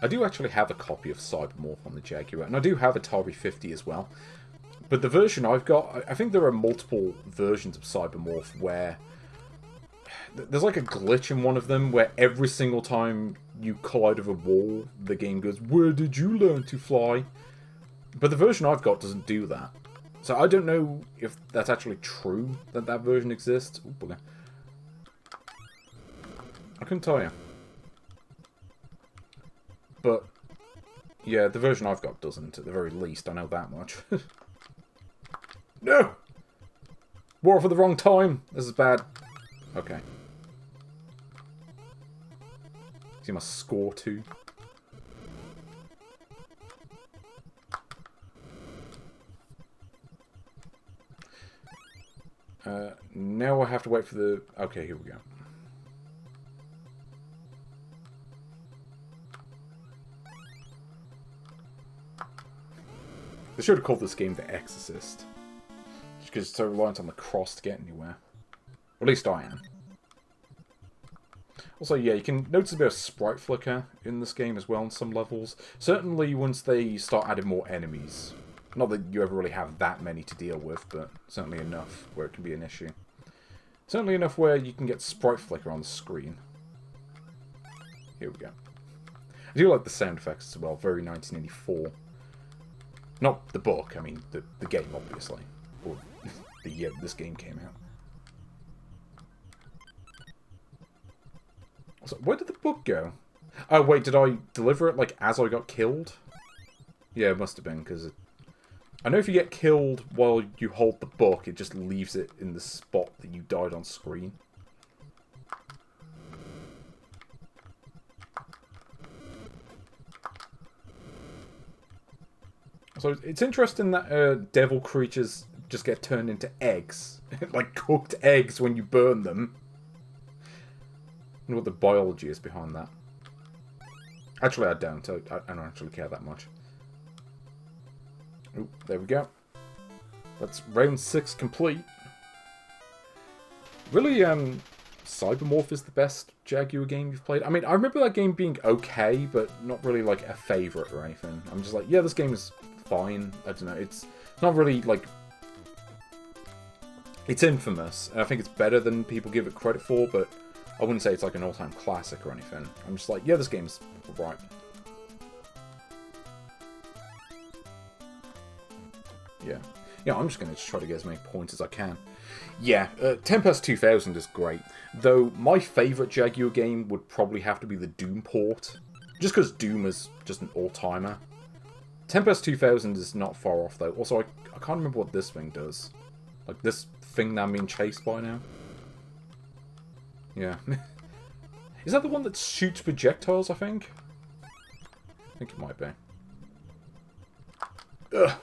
I do actually have a copy of Cybermorph on the Jaguar, and I do have Atari 50 as well. But the version I've got, I think there are multiple versions of Cybermorph where there's like a glitch in one of them where every single time you collide with a wall, the game goes, "Where did you learn to fly?" But the version I've got doesn't do that. So I don't know if that's actually true, that that version exists. Ooh, bugger. I couldn't tell you. But, yeah, the version I've got doesn't, at the very least. I know that much. No! War for the wrong time! This is bad. Okay. See my score too. Now I have to wait for the... Okay, here we go. They should have called this game The Exorcist. Just because it's so reliant on the cross to get anywhere. Or at least I am. Also, yeah, you can notice a bit of sprite flicker in this game as well on some levels. Certainly once they start adding more enemies. Not that you ever really have that many to deal with, but certainly enough where it can be an issue. Certainly enough where you can get sprite flicker on the screen. Here we go. I do like the sound effects as well, very 1984. Not the book, I mean the game, obviously. Or the year this game came out. So, where did the book go? Oh, wait, did I deliver it, like, as I got killed? Yeah, it must have been, because I know if you get killed while you hold the book, it just leaves it in the spot that you died on screen. So it's interesting that devil creatures just get turned into eggs. Like cooked eggs when you burn them. I wonder what the biology is behind that. Actually, I don't. I don't actually care that much. Oop, there we go. That's round 6 complete. Really, Cybermorph is the best Jaguar game you've played? I mean, I remember that game being okay, but not really, like, a favourite or anything. I'm just like, yeah, this game is fine. I don't know. It's not really, like... It's infamous, and I think it's better than people give it credit for, but I wouldn't say it's like an all-time classic or anything. I'm just like, yeah, this game's right. Yeah. Yeah, I'm just going to try to get as many points as I can. Yeah, Tempest 2000 is great. Though, my favourite Jaguar game would probably have to be the Doom port. Just because Doom is just an all-timer. Tempest 2000 is not far off, though. Also, I can't remember what this thing does. Like, this thing that I'm being chased by now. Yeah. Is that the one that shoots projectiles, I think? I think it might be. Ugh.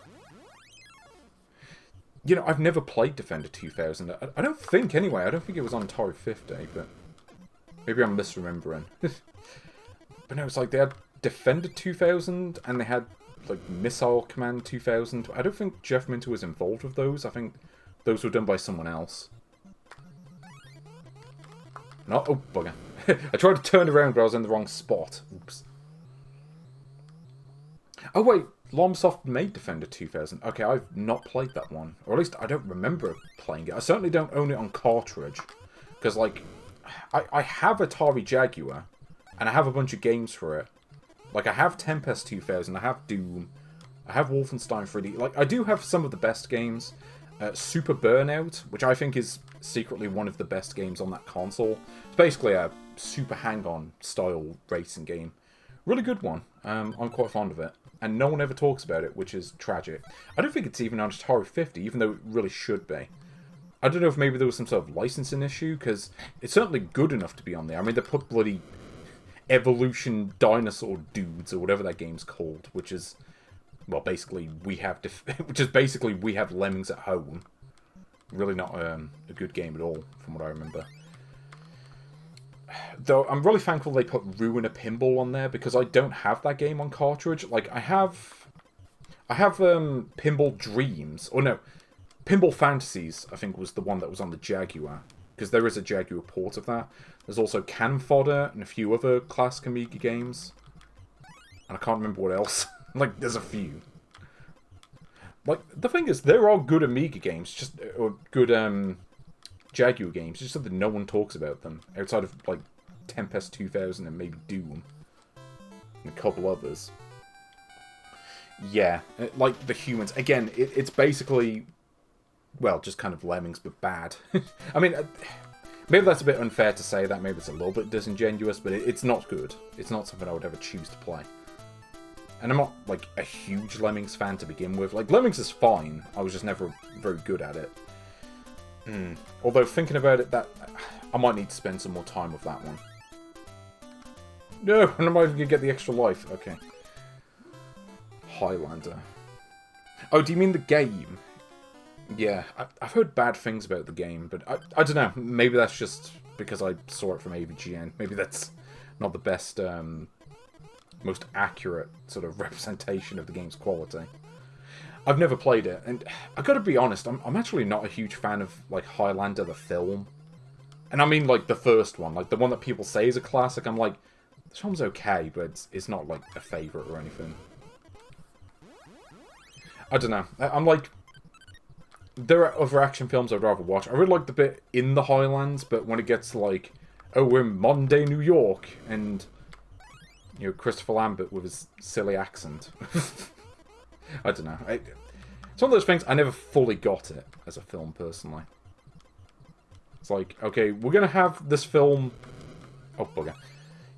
You know, I've never played Defender 2000. I don't think, anyway. I don't think it was on Atari 50, but... Maybe I'm misremembering. But no, it's like they had Defender 2000, and they had, like, Missile Command 2000. I don't think Jeff Minter was involved with those. I think those were done by someone else. No, oh, bugger. I tried to turn around, but I was in the wrong spot. Oops. Oh, wait. Lomsoft made Defender 2000. Okay, I've not played that one. Or at least I don't remember playing it. I certainly don't own it on cartridge. Because, like, I have Atari Jaguar, and I have a bunch of games for it. Like, I have Tempest 2000, I have Doom, I have Wolfenstein 3D. Like, I do have some of the best games. Super Burnout, which I think is secretly one of the best games on that console. It's basically a super hang-on style racing game. Really good one. I'm quite fond of it. And no one ever talks about it, which is tragic. I don't think it's even on Atari 50, even though it really should be. I don't know if maybe there was some sort of licensing issue, because it's certainly good enough to be on there. I mean, they put bloody Evolution Dinosaur Dudes, or whatever that game's called, which is well, basically we have, which is basically we have Lemmings at home. Really not a good game at all, from what I remember. Though I'm really thankful they put Ruin a Pinball on there, because I don't have that game on cartridge. Like, I have Pinball Dreams, or no, Pinball Fantasies, I think was the one that was on the Jaguar, because there is a Jaguar port of that. There's also Cannon Fodder and a few other classic Amiga games. And I can't remember what else. Like, there's a few. Like, the thing is, there are good Amiga games, or good, Jaguar games, just so that no one talks about them, outside of, like, Tempest 2000 and maybe Doom. And a couple others. Yeah, like the Humans. Again, it's basically, well, just kind of Lemmings, but bad. I mean, maybe that's a bit unfair to say that, maybe it's a little bit disingenuous, but it's not good. It's not something I would ever choose to play. And I'm not, like, a huge Lemmings fan to begin with. Like, Lemmings is fine, I was just never very good at it. Although, thinking about it, that I might need to spend some more time with that one. No, I'm not even going to get the extra life. Okay. Highlander. Oh, do you mean the game? Yeah, I've heard bad things about the game, but I don't know. Maybe that's just because I saw it from AVGN. Maybe that's not the best, most accurate sort of representation of the game's quality. I've never played it, and I gotta be honest, I'm actually not a huge fan of, like, Highlander the film. And I mean, like, the first one, like, the one that people say is a classic. I'm like, this film's okay, but it's not, like, a favourite or anything. I don't know. I'm like, there are other action films I'd rather watch. I really like the bit in the Highlands, but when it gets to, like, oh, we're in modern-day New York, and, you know, Christopher Lambert with his silly accent. I don't know. It's one of those things, I never fully got it as a film, personally. It's like, okay, we're going to have this film... Oh, bugger.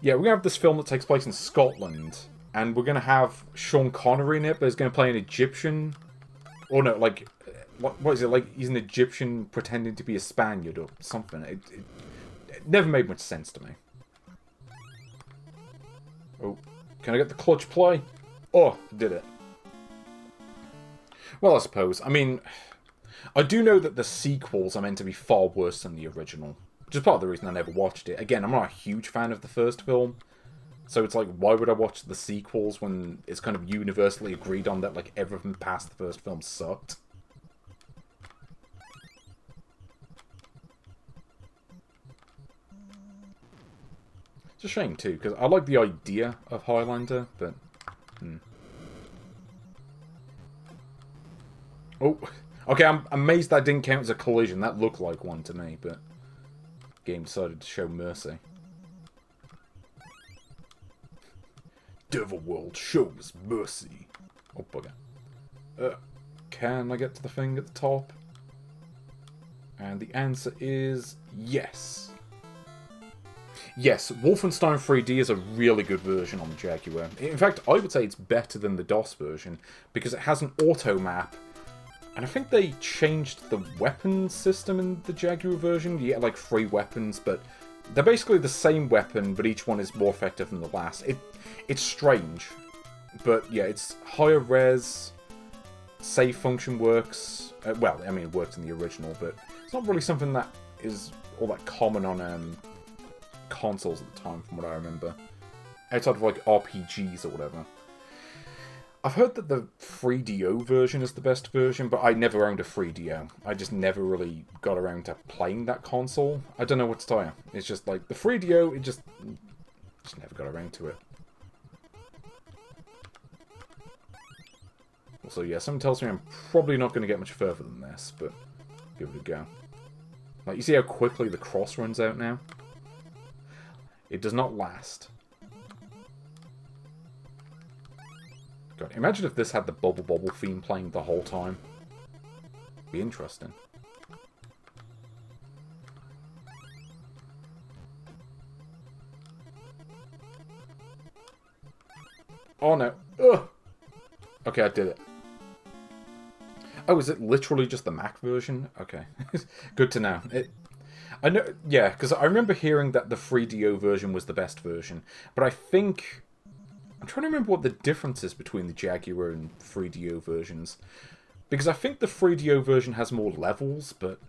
Yeah, we're going to have this film that takes place in Scotland, and we're going to have Sean Connery in it, but he's going to play an Egyptian... Or no, like... What is it? Like, he's an Egyptian pretending to be a Spaniard or something. It never made much sense to me. Oh, can I get the clutch play? Oh, did it. Well, I suppose. I mean, I do know that the sequels are meant to be far worse than the original. Which is part of the reason I never watched it. Again, I'm not a huge fan of the first film. So it's like, why would I watch the sequels when it's kind of universally agreed on that, like, everything past the first film sucked? It's a shame, too, because I like the idea of Highlander, but... Oh, okay, I'm amazed that didn't count as a collision. That looked like one to me, but... the game decided to show mercy. Devil World shows mercy. Oh, bugger. Can I get to the thing at the top? And the answer is yes. Yes, Wolfenstein 3D is a really good version on the Jaguar. In fact, I would say it's better than the DOS version, because it has an auto map, and I think they changed the weapon system in the Jaguar version. You get, like, 3 weapons, but they're basically the same weapon, but each one is more effective than the last. It's strange, but yeah, it's higher res, save function works, well, I mean, it worked in the original, but it's not really something that is all that common on, consoles at the time, from what I remember. Outside of, like, RPGs or whatever. I've heard that the 3DO version is the best version, but I never owned a 3DO. I just never really got around to playing that console. I don't know what to tell you. It's just, like, the 3DO, it just never got around to it. Also, yeah, something tells me I'm probably not going to get much further than this, but give it a go. Like, you see how quickly the cross runs out now? It does not last. God, imagine if this had the Bubble Bobble theme playing the whole time. Be interesting. Oh no. Ugh. Okay, I did it. Oh, is it literally just the Mac version? Okay. Good to know. I know, yeah, because I remember hearing that the 3DO version was the best version, but I think I'm trying to remember what the difference is between the Jaguar and 3DO versions. Because I think the 3DO version has more levels, but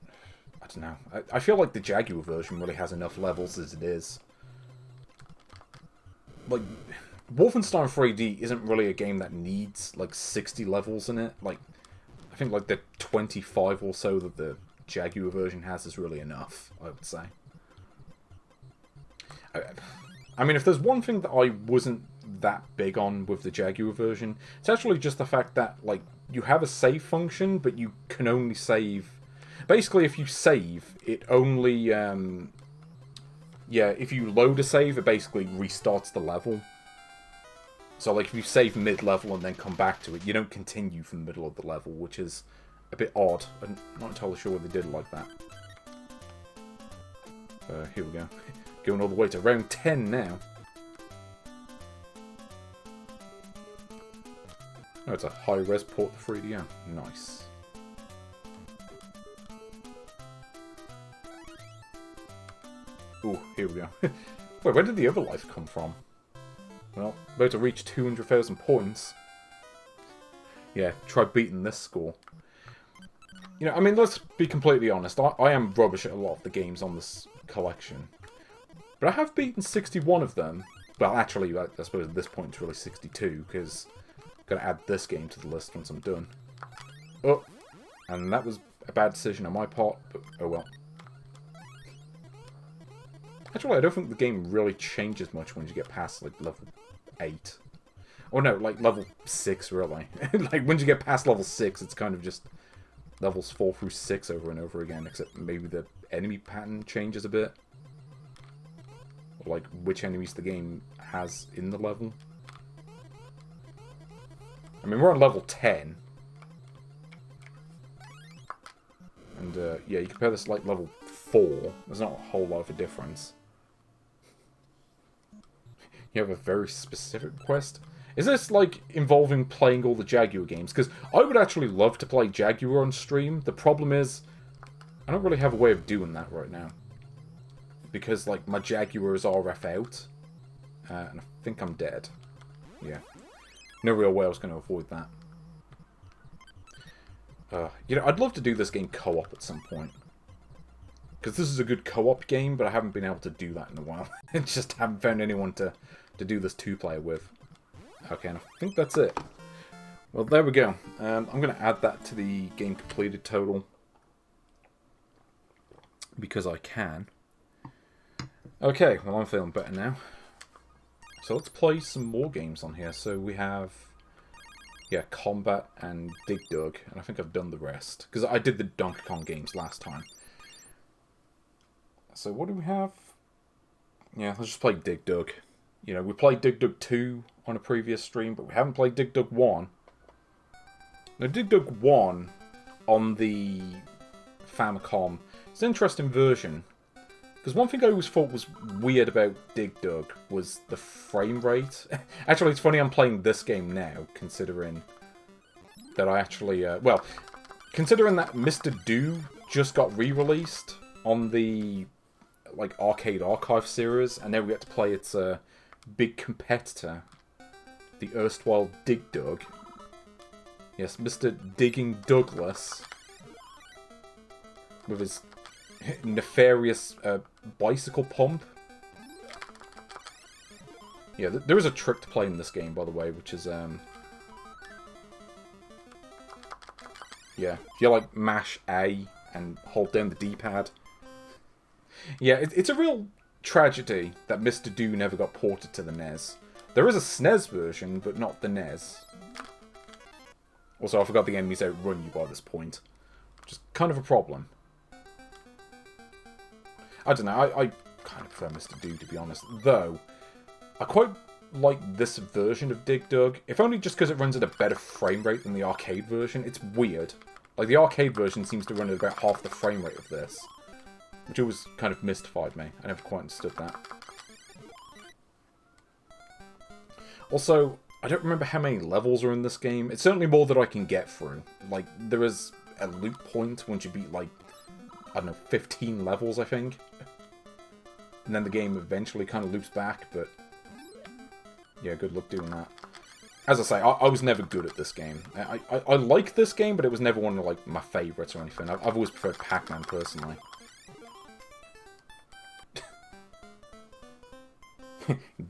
I don't know. I feel like the Jaguar version really has enough levels as it is. Like, Wolfenstein 3D isn't really a game that needs, like, 60 levels in it. Like, I think, like, the 25 or so that the Jaguar version has is really enough, I would say. I mean, if there's one thing that I wasn't that big on with the Jaguar version, it's actually just the fact that, like, you have a save function, but you can only save... Basically, if you save, it only, yeah, if you load a save, it basically restarts the level. So, like, if you save mid-level and then come back to it, you don't continue from the middle of the level, which is a bit odd. I'm not entirely sure why they did it like that. Here we go. Going all the way to round 10 now. Oh, it's a high-res port for 3DO. Nice. Ooh, here we go. Wait, where did the other life come from? Well, about to reach 200,000 points. Yeah, try beating this score. You know, I mean, let's be completely honest. I am rubbish at a lot of the games on this collection. But I have beaten 61 of them. Well, actually, I suppose at this point it's really 62, because I've got to add this game to the list once I'm done. Oh, and that was a bad decision on my part, but oh well. Actually, I don't think the game really changes much once you get past, like, level 8. Or no, like, level 6, really. Like, once you get past level 6, it's kind of just levels 4 through 6 over and over again, except maybe the enemy pattern changes a bit. Or, like, which enemies the game has in the level. I mean, we're on level 10. And, yeah, you compare this to, like, level 4. There's not a whole lot of a difference. You have a very specific quest. Is this, like, involving playing all the Jaguar games? Because I would actually love to play Jaguar on stream. The problem is, I don't really have a way of doing that right now. Because, like, my Jaguar is RF out. And I think I'm dead. Yeah. No real way I was going to avoid that. You know, I'd love to do this game co-op at some point. Because this is a good co-op game, but I haven't been able to do that in a while. I just haven't found anyone to do this two-player with. Okay, and I think that's it. Well, there we go. I'm going to add that to the game completed total. Because I can. Okay, well, I'm feeling better now. So let's play some more games on here. So we have... yeah, Combat and Dig Dug. And I think I've done the rest. Because I did the Donkey Kong games last time. So what do we have? Yeah, let's just play Dig Dug. You know, we played Dig Dug 2 on a previous stream, but we haven't played Dig Dug 1. Now, Dig Dug 1 on the Famicom is an interesting version. Because one thing I always thought was weird about Dig Dug was the frame rate. Actually, it's funny I'm playing this game now, considering that I actually... well, considering that Mr. Do just got re-released on the... like, Arcade Archive series, and now we get to play its big competitor, the erstwhile Dig Dug. Yes, Mr. Digging Douglas, with his nefarious bicycle pump. Yeah, there is a trick to playing this game, by the way, which is, yeah, if you, like, mash A and hold down the D-pad. Yeah, it's a real tragedy that Mr. Do never got ported to the NES. There is a SNES version, but not the NES. Also, I forgot the enemies outrun you by this point, which is kind of a problem. I don't know, I kind of prefer Mr. Do, to be honest. Though, I quite like this version of Dig Dug, if only just because it runs at a better frame rate than the arcade version. It's weird. Like, the arcade version seems to run at about half the frame rate of this. Which always kind of mystified me. I never quite understood that. Also, I don't remember how many levels are in this game. It's certainly more than I can get through. Like, there is a loop point once you beat, like, I don't know, 15 levels, I think. And then the game eventually kind of loops back, but... Yeah, good luck doing that. As I say, I was never good at this game. I like this game, but it was never one of like my favourites or anything. I've always preferred Pac-Man personally.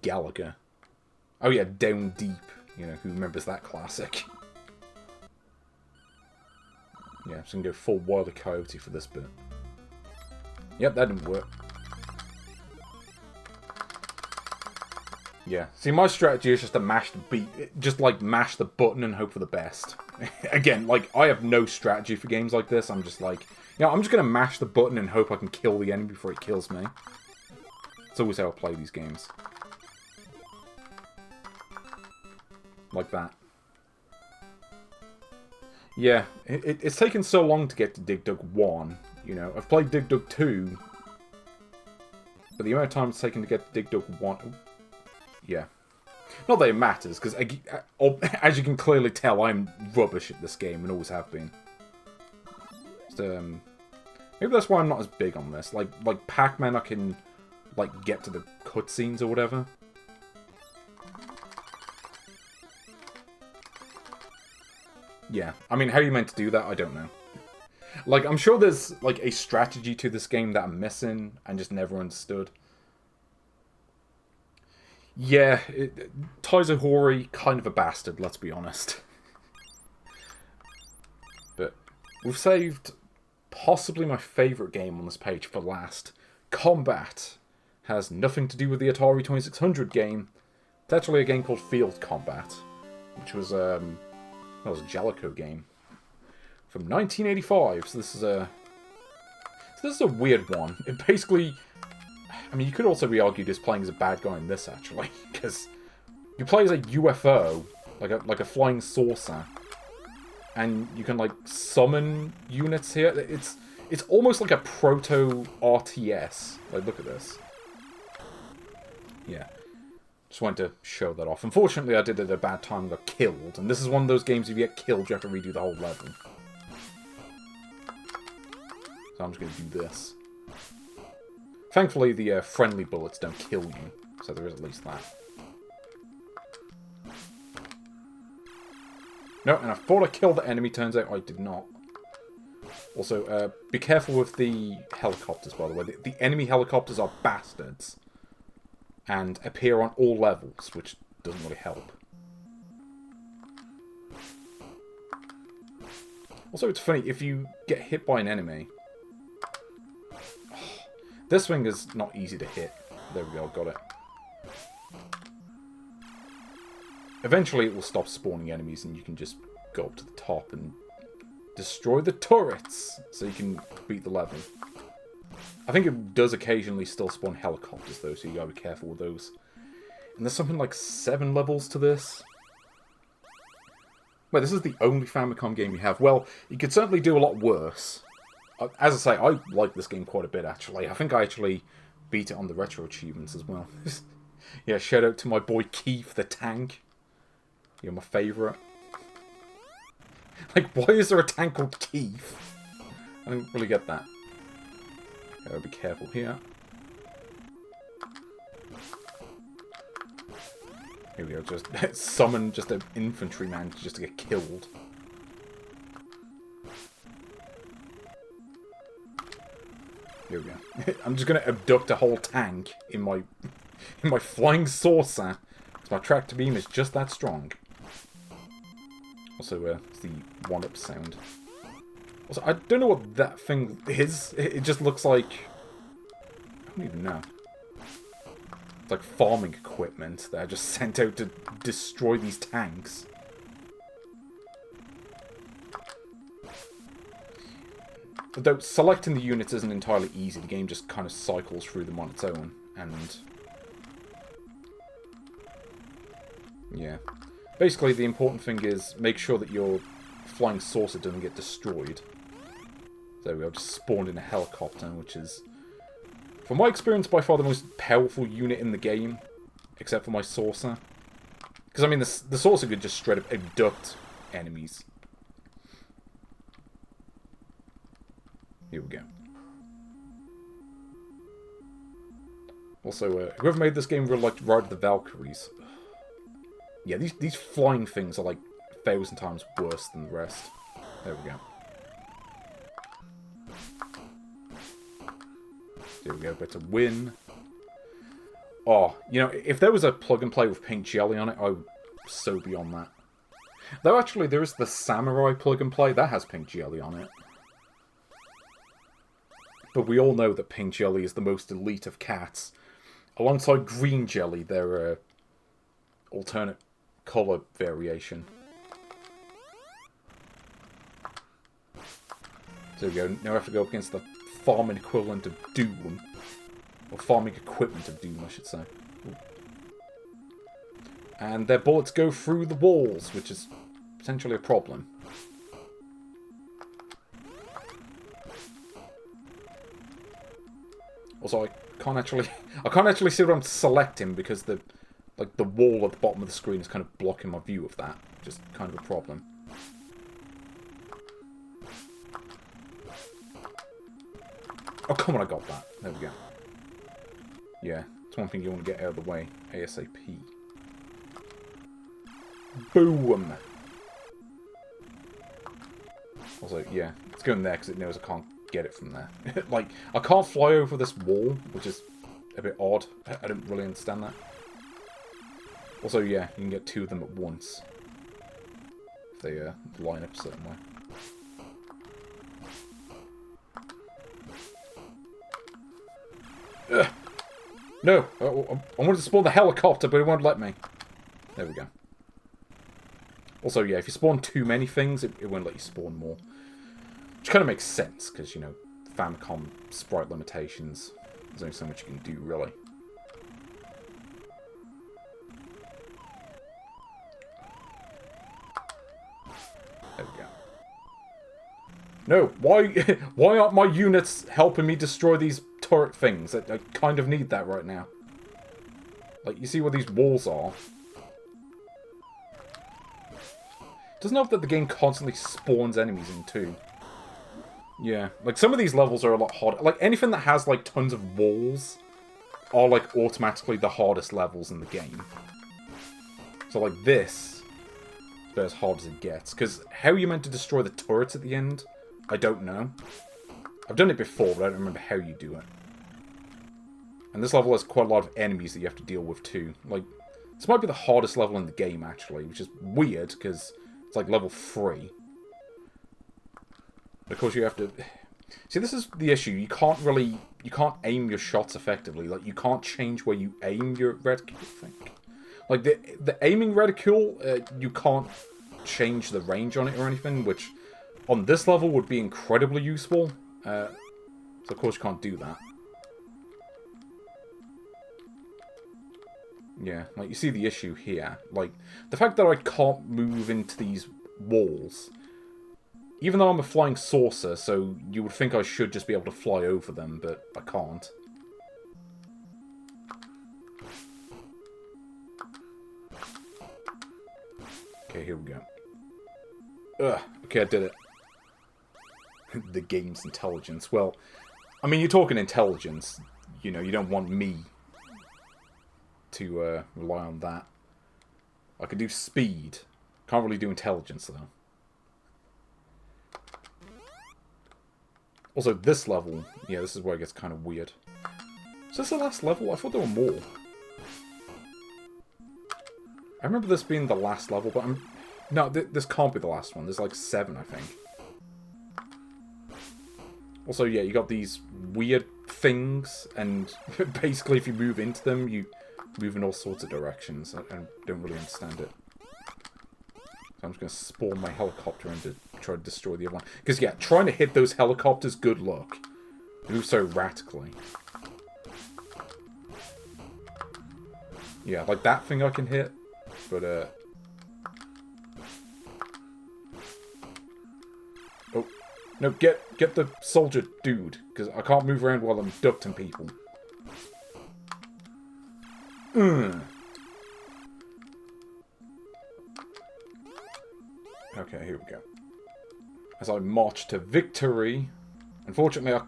Gallagher. Oh yeah, Down Deep. You know, who remembers that classic? Yeah, so I can go full Wile E. Coyote for this bit. Yep, that didn't work. Yeah, see, my strategy is just to mash mash the button and hope for the best. Again, like, I have no strategy for games like this. I'm just like, you know, I'm just gonna mash the button and hope I can kill the enemy before it kills me. That's always how I play these games. Like that. Yeah, it's taken so long to get to Dig Dug 1, you know. I've played Dig Dug 2, but the amount of time it's taken to get to Dig Dug 1... Yeah. Not that it matters, because as you can clearly tell, I'm rubbish at this game, and always have been. Just, maybe that's why I'm not as big on this. Like Pac-Man, I can, like, get to the cutscenes or whatever. Yeah, I mean, how are you meant to do that? I don't know. Like, I'm sure there's, like, a strategy to this game that I'm missing and just never understood. Yeah, Taizo Hori, kind of a bastard, let's be honest. But we've saved possibly my favourite game on this page for last. Combat has nothing to do with the Atari 2600 game. It's actually a game called Field Combat, which was, that was a Jellicoe game from 1985. So this is a weird one. It basically, I mean, you could also be argued as playing as a bad guy in this actually, because you play as a UFO, like a flying saucer, and you can like summon units here. It's almost like a proto RTS. Like, look at this. Yeah. Just wanted to show that off. Unfortunately, I did it at a bad time and got killed. And this is one of those games, if you get killed, you have to redo the whole level. So I'm just going to do this. Thankfully, the friendly bullets don't kill you. So there is at least that. No, and I thought I killed the enemy. Turns out I did not. Also, be careful with the helicopters, by the way. The enemy helicopters are bastards. And appear on all levels, which doesn't really help. Also, it's funny, if you get hit by an enemy... This thing is not easy to hit. There we go, got it. Eventually it will stop spawning enemies and you can just go up to the top and destroy the turrets, so you can beat the level. I think it does occasionally still spawn helicopters though, so you gotta be careful with those. And there's something like 7 levels to this. Wait, this is the only Famicom game you have. Well, you could certainly do a lot worse. As I say, I like this game quite a bit actually. I think I actually beat it on the retro achievements as well. Yeah, shout out to my boy Keith the Tank. You're my favourite. Like, why is there a tank called Keith? I don't really get that. Gotta be careful here. Here we go, just summon just an infantryman just to get killed. Here we go. I'm just gonna abduct a whole tank in my flying saucer. So my tractor beam is just that strong. Also, it's the one-up sound. Also, I don't know what that thing is. It just looks like... I don't even know. It's like farming equipment that are just sent out to destroy these tanks. Though selecting the units isn't entirely easy. The game just kind of cycles through them on its own. And... yeah. Basically, the important thing is make sure that your flying saucer doesn't get destroyed. There we go, just spawned in a helicopter, which is, from my experience, by far the most powerful unit in the game, except for my saucer. Because, I mean, the saucer could just straight up abduct enemies. Here we go. Also, whoever made this game really liked Ride of the Valkyries. Yeah, these flying things are like 1,000 times worse than the rest. There we go. There we go, better win. Oh, you know, if there was a plug and play with pink jelly on it, I would so be on that. Though actually, there is the samurai plug and play, that has pink jelly on it. But we all know that pink jelly is the most elite of cats. Alongside green jelly, they're alternate colour variation. So there we go, now I have to go up against the farming equivalent of Doom. Or farming equipment of Doom, I should say. Ooh. And their bullets go through the walls, which is potentially a problem. Also, I can't actually see what I'm selecting because the wall at the bottom of the screen is kind of blocking my view of that. Just kind of a problem. Oh, come on, I got that. There we go. Yeah, it's one thing you want to get out of the way ASAP. Boom! Also, yeah, it's going there because it knows I can't get it from there. Like, I can't fly over this wall, which is a bit odd. I don't really understand that. Also, yeah, you can get two of them at once. If they line up a certain way. Ugh. No! I wanted to spawn the helicopter, but it won't let me. There we go. Also, yeah, if you spawn too many things, it won't let you spawn more. Which kind of makes sense, because, you know, Famicom sprite limitations. There's only so much you can do, really. There we go. No, why aren't my units helping me destroy these turret things? I kind of need that right now. Like, you see where these walls are? Doesn't help that the game constantly spawns enemies in too. Yeah, like some of these levels are a lot harder. Like anything that has like tons of walls are like automatically the hardest levels in the game. So like this is about as hard as it gets. Because how are you meant to destroy the turrets at the end? I don't know. I've done it before, but I don't remember how you do it. And this level has quite a lot of enemies that you have to deal with too. Like, this might be the hardest level in the game actually, which is weird because it's like level 3. But of course you have to... See, this is the issue. You can't aim your shots effectively. Like, you can't change where you aim your reticule, I think. Like, the aiming reticule, you can't change the range on it or anything, which on this level would be incredibly useful. So of course you can't do that. Yeah, like, you see the issue here. Like, the fact that I can't move into these walls... Even though I'm a flying saucer, so you would think I should just be able to fly over them, but I can't. Okay, here we go. Ugh, okay, I did it. The game's intelligence. Well, I mean, you're talking intelligence. You know, you don't want me to rely on that. I can do speed. Can't really do intelligence, though. Also, this level, yeah, this is where it gets kind of weird. Is this the last level? I thought there were more. I remember this being the last level, but I'm... No, this can't be the last one. There's like 7, I think. Also, yeah, you got these weird things, and basically if you move into them, you move in all sorts of directions. I don't really understand it. So I'm just going to spawn my helicopter in to try to destroy the other one. Because, yeah, trying to hit those helicopters, good luck. They move so erratically. Yeah, like that thing I can hit. But, oh. No, get the soldier dude. Because I can't move around while I'm ducting people. Okay, here we go. As I march to victory. Unfortunately, I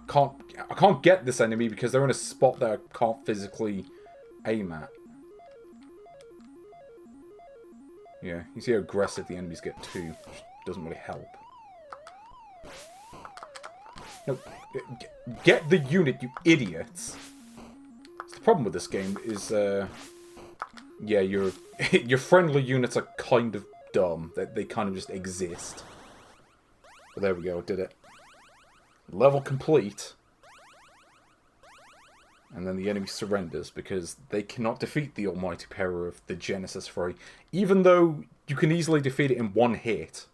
can't get this enemy because they're in a spot that I can't physically aim at. Yeah, you see how aggressive the enemies get too, which doesn't really help. No, get the unit, you idiots! The problem with this game is, yeah, your friendly units are kind of dumb. They kind of just exist. But there we go, did it. Level complete. And then the enemy surrenders because they cannot defeat the almighty power of the Genesis 3, even though you can easily defeat it in one hit.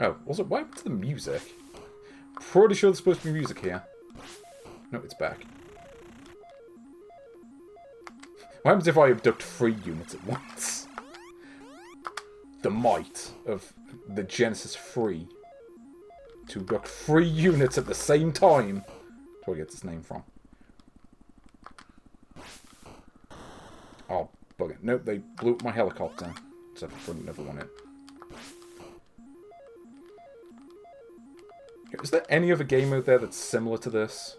Oh, also, what happened to the music? Pretty sure there's supposed to be music here. No, it's back. What happens if I abduct 3 units at once? The might of the Genesis 3. To abduct 3 units at the same time. That's where I get its name from. Oh, bugger. Nope, they blew up my helicopter. Except for another one in. Is there any other game out there that's similar to this?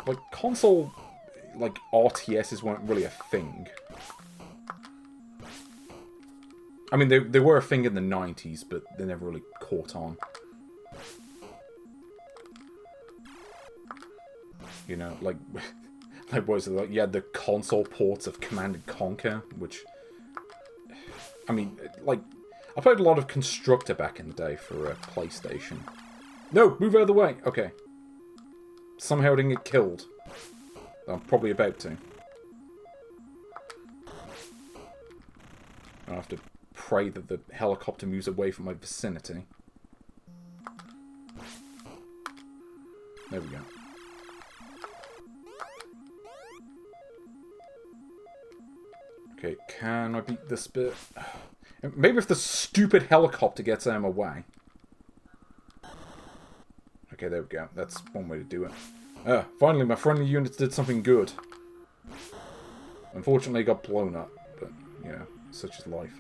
Like, console, like, RTSs weren't really a thing. I mean, they were a thing in the 90s, but they never really caught on. You know, like what was it, like, you had the console ports of Command & Conquer, which, I mean, like, I played a lot of Constructor back in the day for PlayStation. No, move out of the way. Okay. Somehow I didn't get killed. I'm probably about to. I have to pray that the helicopter moves away from my vicinity. There we go. Okay, can I beat this bit? Maybe if the stupid helicopter gets out of my way. Okay, there we go. That's one way to do it. Finally, my friendly units did something good. Unfortunately, it got blown up, but, you know, such is life.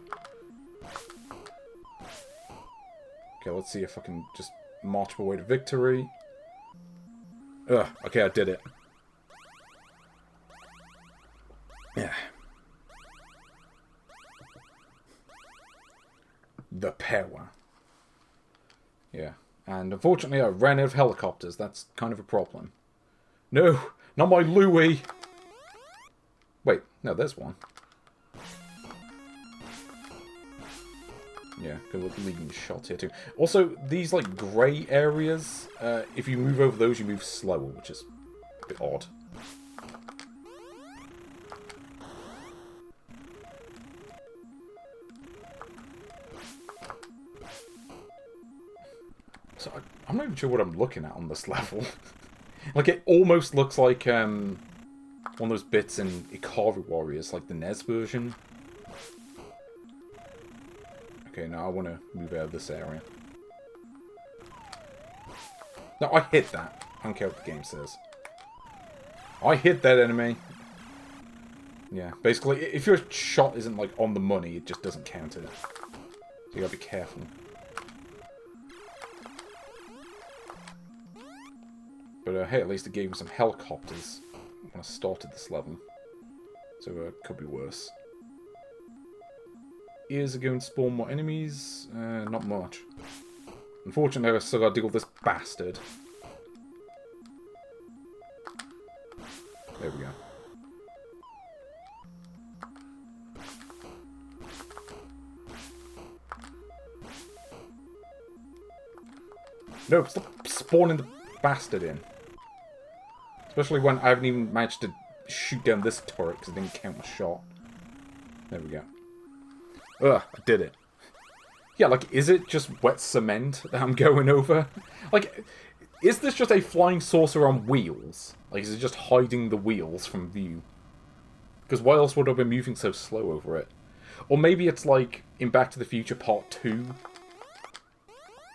Okay, let's see if I can just march my way to victory. Okay, I did it. Yeah. The power. Yeah. And unfortunately, I ran out of helicopters. That's kind of a problem. No! Not my Louis! Wait, no, there's one. Yeah, good luck leaving the shots here too. Also, these, like, grey areas, if you move over those, you move slower, which is a bit odd. So I'm not even sure what I'm looking at on this level. Like, it almost looks like one of those bits in Ikari Warriors, like the NES version. Okay, now I want to move out of this area. No, I hit that. I don't care what the game says. I hit that enemy. Yeah, basically, if your shot isn't, like, on the money, it just doesn't count it. So you gotta be careful. But, hey, at least it gave me some helicopters when I started this level. So, it could be worse. Is it going to spawn more enemies? Not much. Unfortunately, I still gotta deal with this bastard. There we go. No, stop spawning the bastard in. Especially when I haven't even managed to shoot down this turret because I didn't count my shot. There we go. Ugh, I did it. Yeah, like, is it just wet cement that I'm going over? Like, is this just a flying saucer on wheels? Like, is it just hiding the wheels from view? Because why else would I be moving so slow over it? Or maybe it's like in Back to the Future Part 2,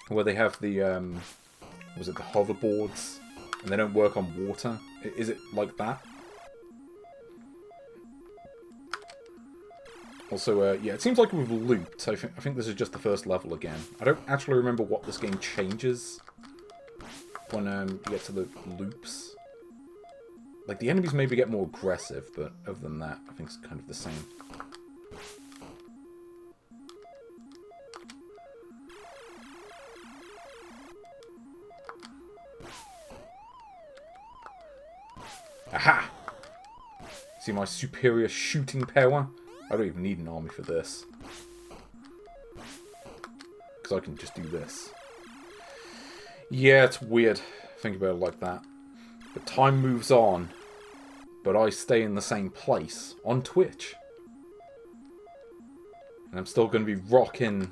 where they have the, was it the hoverboards? And they don't work on water? Is it like that? Also, yeah, it seems like we've looped. I think this is just the first level again. I don't actually remember what this game changes when you get to the loops. Like, the enemies maybe get more aggressive, but other than that, I think it's kind of the same. Aha! See my superior shooting power? I don't even need an army for this. Because I can just do this. Yeah, it's weird. Think about it like that. The time moves on, but I stay in the same place on Twitch. And I'm still going to be rocking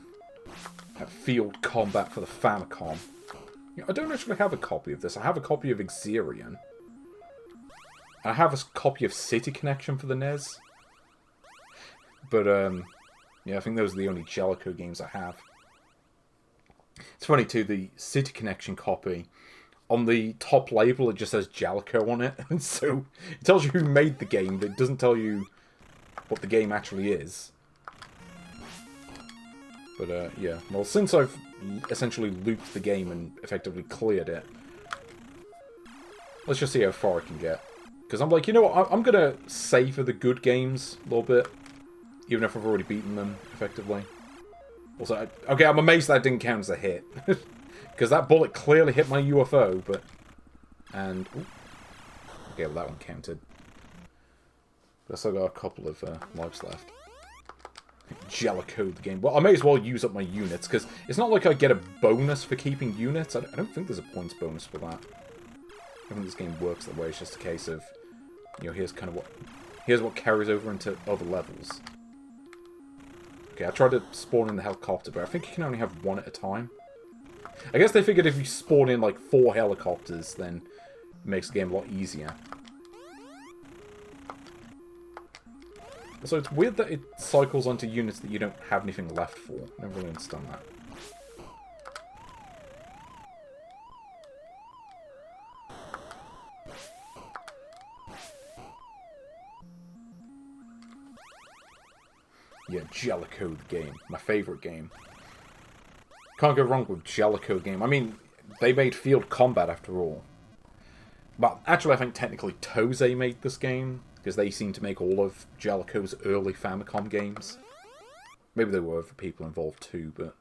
at field combat for the Famicom. You know, I don't actually have a copy of this. I have a copy of Exerion. I have a copy of City Connection for the NES. But, yeah, I think those are the only Jellicoe games I have. It's funny, too, the City Connection copy, on the top label, it just says Jellicoe on it. And so, it tells you who made the game, but it doesn't tell you what the game actually is. But, yeah. Well, since I've essentially looped the game and effectively cleared it, let's just see how far I can get. Because I'm like, you know what, I'm going to savor the good games a little bit. Even if I've already beaten them, effectively. Also, okay, I'm amazed that didn't count as a hit. Because that bullet clearly hit my UFO, but... And... Ooh. Okay, well, that one counted. But I still got a couple of lives left. Jellicoe the game. Well, I may as well use up my units, because it's not like I get a bonus for keeping units. I don't think there's a points bonus for that. I think this game works that way. It's just a case of, you know, here's kind of what... Here's what carries over into other levels. Okay, I tried to spawn in the helicopter, but I think you can only have one at a time. I guess they figured if you spawn in, like, 4 helicopters, then it makes the game a lot easier. So it's weird that it cycles onto units that you don't have anything left for. I never really understand that. Yeah, Jellicoe the game. My favourite game. Can't go wrong with Jellicoe game. I mean, they made Field Combat after all. But actually, I think technically Toze made this game, because they seem to make all of Jellicoe's early Famicom games. Maybe there were other people involved too, but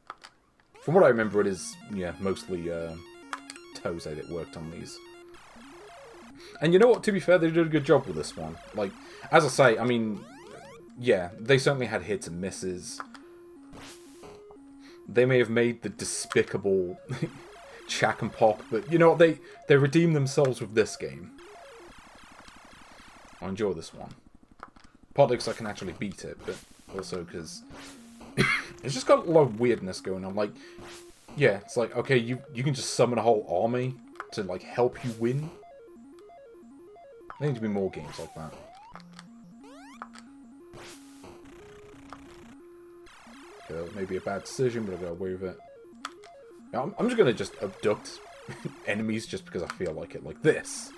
from what I remember, it is, yeah, mostly Toze that worked on these. And you know what, to be fair, they did a good job with this one. Like, as I say, I mean... Yeah, they certainly had hits and misses. They may have made the despicable Chack'n Pop, but you know what? They redeemed themselves with this game. I enjoy this one. Partly because I can actually beat it, but also because it's just got a lot of weirdness going on. Like, yeah, it's like, okay, you can just summon a whole army to, like, help you win. There need to be more games like that. Okay, that may be a bad decision, but I'll go away with it. Now, I'm just going to just abduct enemies just because I feel like it, like this.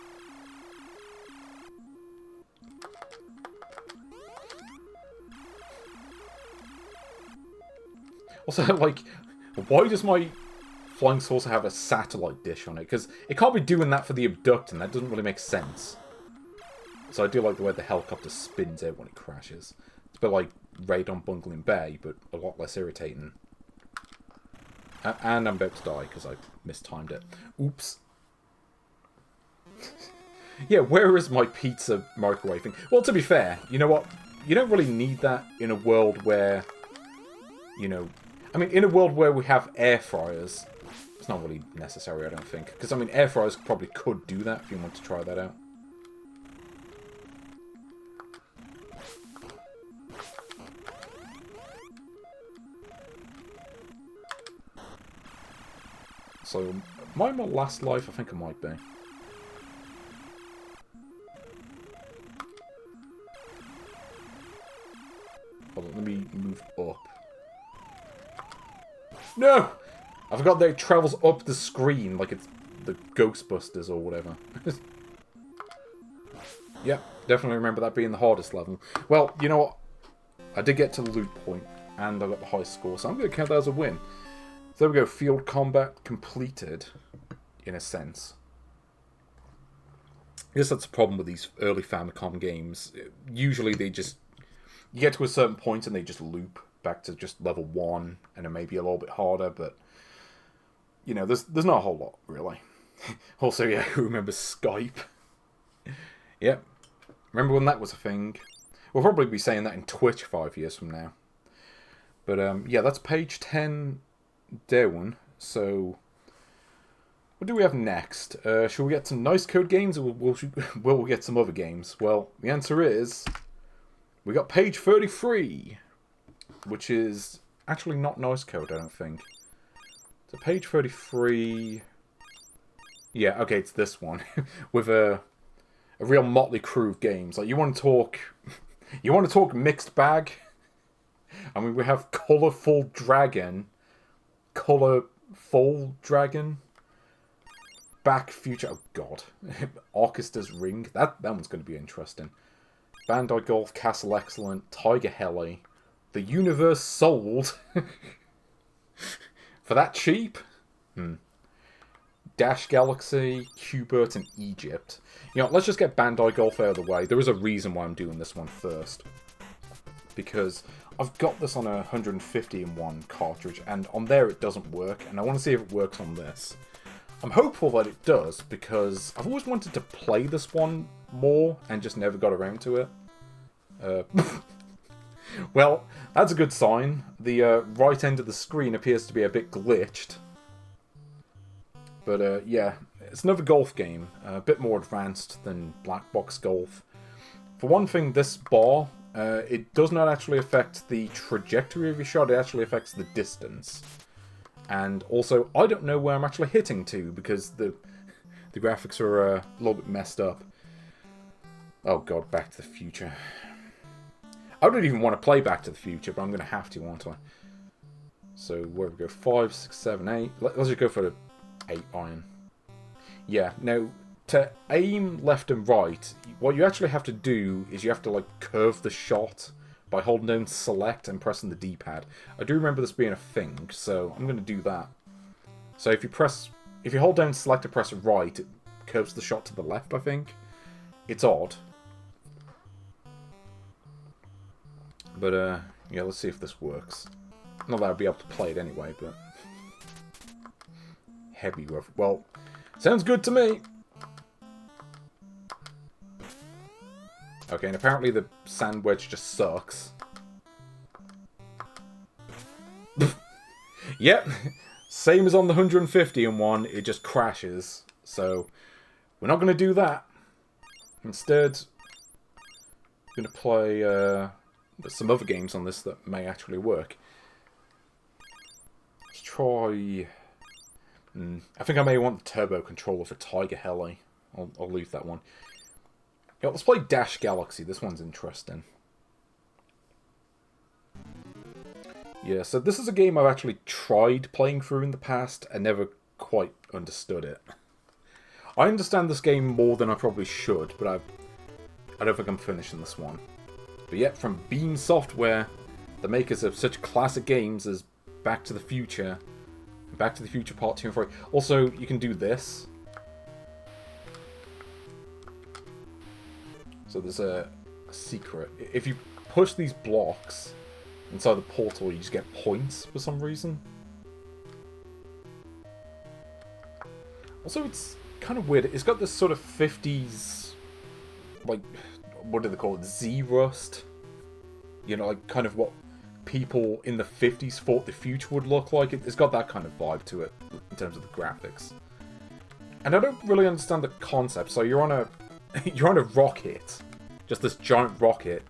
Also, like, why does my flying saucer have a satellite dish on it? Because it can't be doing that for the abducting. That doesn't really make sense. So I do like the way the helicopter spins out when it crashes. It's a bit like Raid on Bungling Bay, but a lot less irritating. And I'm about to die because I mistimed it. Oops. Yeah, where is my pizza microwaving? Well, to be fair, you know what? You don't really need that in a world where, you know... I mean, in a world where we have air fryers, it's not really necessary, I don't think. Because, I mean, air fryers probably could do that if you want to try that out. So, am I in my last life? I think I might be. Hold on, let me move up. No! I forgot that it travels up the screen like it's the Ghostbusters or whatever. Yep, definitely remember that being the hardest level. Well, you know what? I did get to the loot point, and I got the high score, so I'm going to count that as a win. So there we go, field combat completed, in a sense. guess that's the problem with these early Famicom games. Usually they just... You get to a certain point and they just loop back to just level 1, and it may be a little bit harder, but... You know, there's not a whole lot, really. Also, yeah, who remembers Skype? Yep. Remember when that was a thing? We'll probably be saying that in Twitch 5 years from now. But, yeah, that's page 10 down. So, what do we have next? Shall we get some nice code games, or will we get some other games? Well, the answer is... We got page 33, which is actually not nice code, I don't think. So, page 33... Yeah, okay, it's this one. With a real motley crew of games. Like, you want to talk mixed bag? I mean, we have Colorful Dragon, Colorful Dragon, Back Future, oh god, Arkista's Ring, that one's going to be interesting. Bandai Golf, Castle Excellent, Tiger Heli, The Universe Sold, for that cheap? Dash Galaxy, Q-Bert, and Egypt. You know, let's just get Bandai Golf out of the way. There is a reason why I'm doing this one first. Because I've got this on a 150-in-1 cartridge, and on there it doesn't work, and I want to see if it works on this. I'm hopeful that it does, because I've always wanted to play this one more, and just never got around to it. Well, that's a good sign. The right end of the screen appears to be a bit glitched. But yeah, it's another golf game, a bit more advanced than Black Box Golf. For one thing, this bar, it does not actually affect the trajectory of your shot, it actually affects the distance. And also, I don't know where I'm actually hitting to, because the graphics are a little bit messed up. Oh god, Back to the Future. I don't even want to play Back to the Future, but I'm going to have to, won't I? So, where we go? 5, 6, 7, 8. Let's just go for the 8 iron. Yeah, now, to aim left and right, what you actually have to do is you have to, like, curve the shot by holding down select and pressing the D-pad. I do remember this being a thing, so I'm going to do that. So if you hold down select and press right, it curves the shot to the left, I think. It's odd. But, yeah, let's see if this works. Not that I'd be able to play it anyway, but... Heavy rough. Well, sounds good to me. Okay, and apparently the sand wedge just sucks. Yep, same as on the 150-in-1, it just crashes. So, we're not going to do that. Instead, I'm going to play some other games on this that may actually work. Let's try... I think I may want the turbo controller for Tiger Heli. I'll leave that one. Yeah, let's play Dash Galaxy. This one's interesting. Yeah, so this is a game I've actually tried playing through in the past and never quite understood it. I understand this game more than I probably should, but I don't think I'm finishing this one. But yet, from Beam Software, the makers of such classic games as Back to the Future, Back to the Future Part 2 and 3. Also, you can do this. So there's a secret. If you push these blocks inside the portal, you just get points for some reason. Also, it's kind of weird. It's got this sort of 50s, like, what do they call it? Z-rust? You know, like, kind of what people in the 50s thought the future would look like. It's got that kind of vibe to it in terms of the graphics. And I don't really understand the concept. So you're on a rocket, just this giant rocket,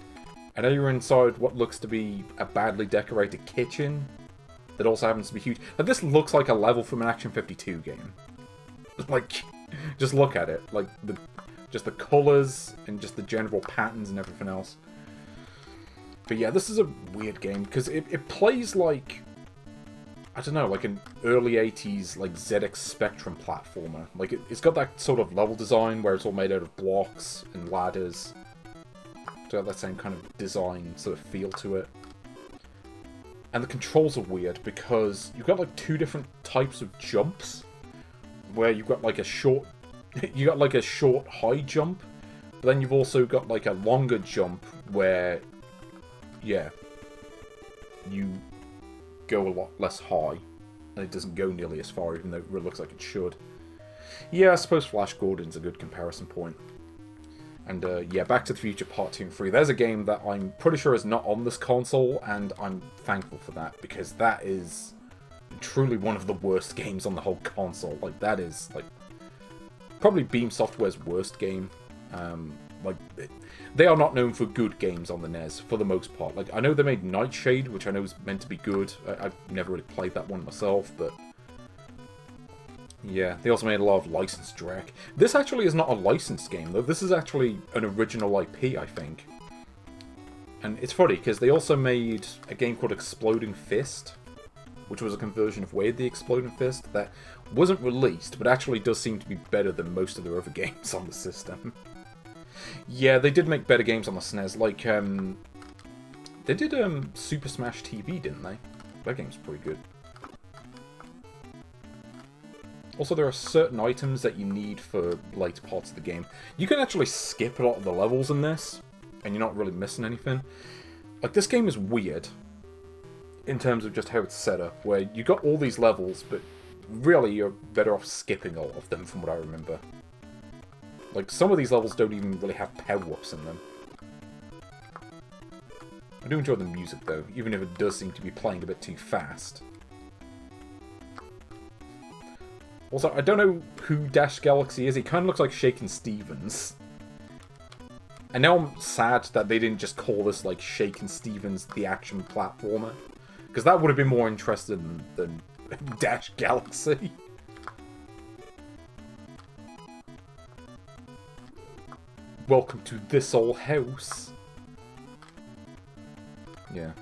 and now you're inside what looks to be a badly decorated kitchen that also happens to be huge. Like, this looks like a level from an Action 52 game. Like, just look at it. Like, just the colours and just the general patterns and everything else. But yeah, this is a weird game, because it plays like, I don't know, like an early 80s, like, ZX Spectrum platformer. Like, it's got that sort of level design where it's all made out of blocks and ladders. It's got that same kind of design sort of feel to it. And the controls are weird, because you've got, like, two different types of jumps, where you've got, like, a short you got like a short high jump, but then you've also got like a longer jump where, yeah, you go a lot less high, and it doesn't go nearly as far, even though it looks like it should. Yeah, I suppose Flash Gordon's a good comparison point. And yeah, Back to the Future Part 2 and 3. There's a game that I'm pretty sure is not on this console, and I'm thankful for that, because that is truly one of the worst games on the whole console. Like, that is, like, probably Beam Software's worst game. Like, they are not known for good games on the NES, for the most part. Like, I know they made Nightshade, which I know is meant to be good. I've never really played that one myself, but yeah, they also made a lot of licensed Drek. This actually is not a licensed game, though. This is actually an original IP, I think. And it's funny, because they also made a game called Exploding Fist, which was a conversion of Wade the Exploding Fist, that wasn't released, but actually does seem to be better than most of their other games on the system. Yeah, they did make better games on the SNES, like, they did, Super Smash TV, didn't they? That game's pretty good. Also, there are certain items that you need for later parts of the game. You can actually skip a lot of the levels in this, and you're not really missing anything. Like, this game is weird, in terms of just how it's set up, where you got all these levels, but really you're better off skipping all of them, from what I remember. Like, some of these levels don't even really have power-ups in them. I do enjoy the music, though, even if it does seem to be playing a bit too fast. Also, I don't know who Dash Galaxy is. He kind of looks like Shakin' Stevens. And now I'm sad that they didn't just call this, like, Shakin' Stevens the action platformer. Because that would have been more interesting than Dash Galaxy. Welcome to this old house. Yeah.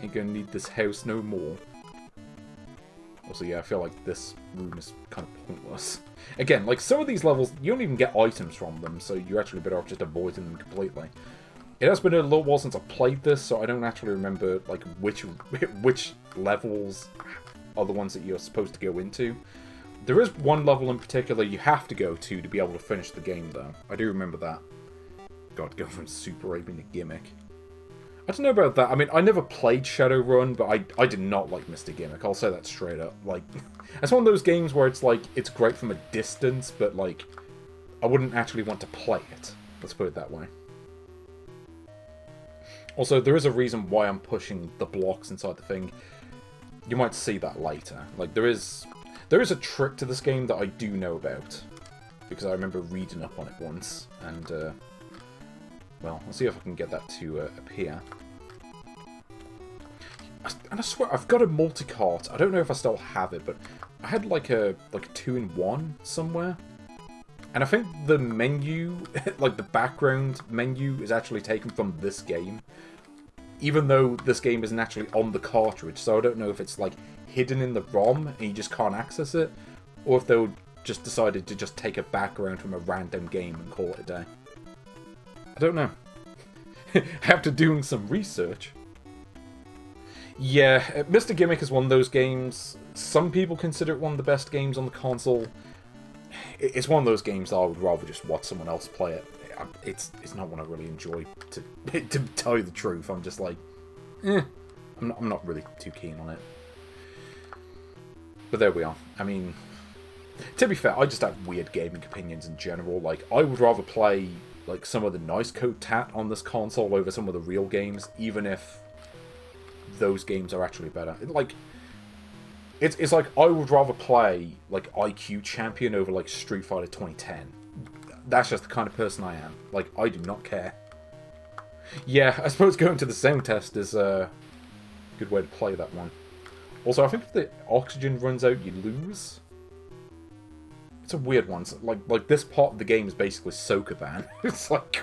Ain't gonna need this house no more. Also, yeah, I feel like this room is kind of pointless. Again, like, some of these levels, you don't even get items from them, so you're actually better off just avoiding them completely. It has been a little while since I played this, so I don't actually remember, like, which levels are the ones that you're supposed to go into. There is one level in particular you have to go to be able to finish the game, though. I do remember that. God, going from Super Raping to Gimmick. I don't know about that. I mean, I never played Shadowrun, but I did not like Mr. Gimmick. I'll say that straight up. Like, it's one of those games where it's like, it's great from a distance, but like, I wouldn't actually want to play it. Let's put it that way. Also, there is a reason why I'm pushing the blocks inside the thing. You might see that later. Like, there is a trick to this game that I do know about, because I remember reading up on it once, and, well, let's see if I can get that to appear. And I swear, I've got a multi-cart. I don't know if I still have it, but I had like a 2-in-1 somewhere. And I think the menu, like the background menu, is actually taken from this game. Even though this game isn't actually on the cartridge, so I don't know if it's like hidden in the ROM and you just can't access it, or if they just decided to just take a background from a random game and call it a day. I don't know. After doing some research. Yeah, Mr. Gimmick is one of those games. Some people consider it one of the best games on the console. It's one of those games that I would rather just watch someone else play it. It's not one I really enjoy, to tell you the truth. I'm just like, I'm not really too keen on it. But there we are. I mean, to be fair, I just have weird gaming opinions in general. Like, I would rather play like some of the nice code tat on this console over some of the real games, even if those games are actually better. Like, it's like I would rather play like IQ Champion over like Street Fighter 2010. That's just the kind of person I am. Like, I do not care. Yeah, I suppose going to the sound test is a good way to play that one. Also, I think if the oxygen runs out, you lose. It's a weird one. So, like this part of the game is basically Sokoban. It's like,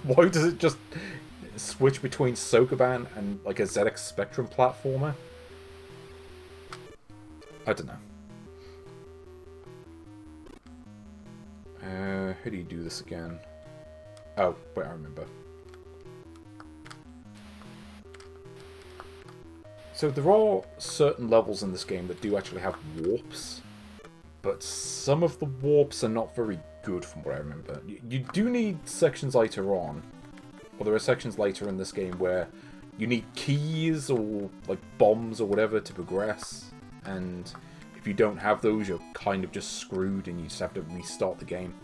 why does it just switch between Sokoban and like a ZX Spectrum platformer? I don't know. How do you do this again? Oh, wait, I remember. So there are certain levels in this game that do actually have warps. but some of the warps are not very good from what I remember. You do need sections later on, or there are sections later in this game where you need keys or like bombs or whatever to progress, and if you don't have those, you're kind of just screwed and you just have to restart the game.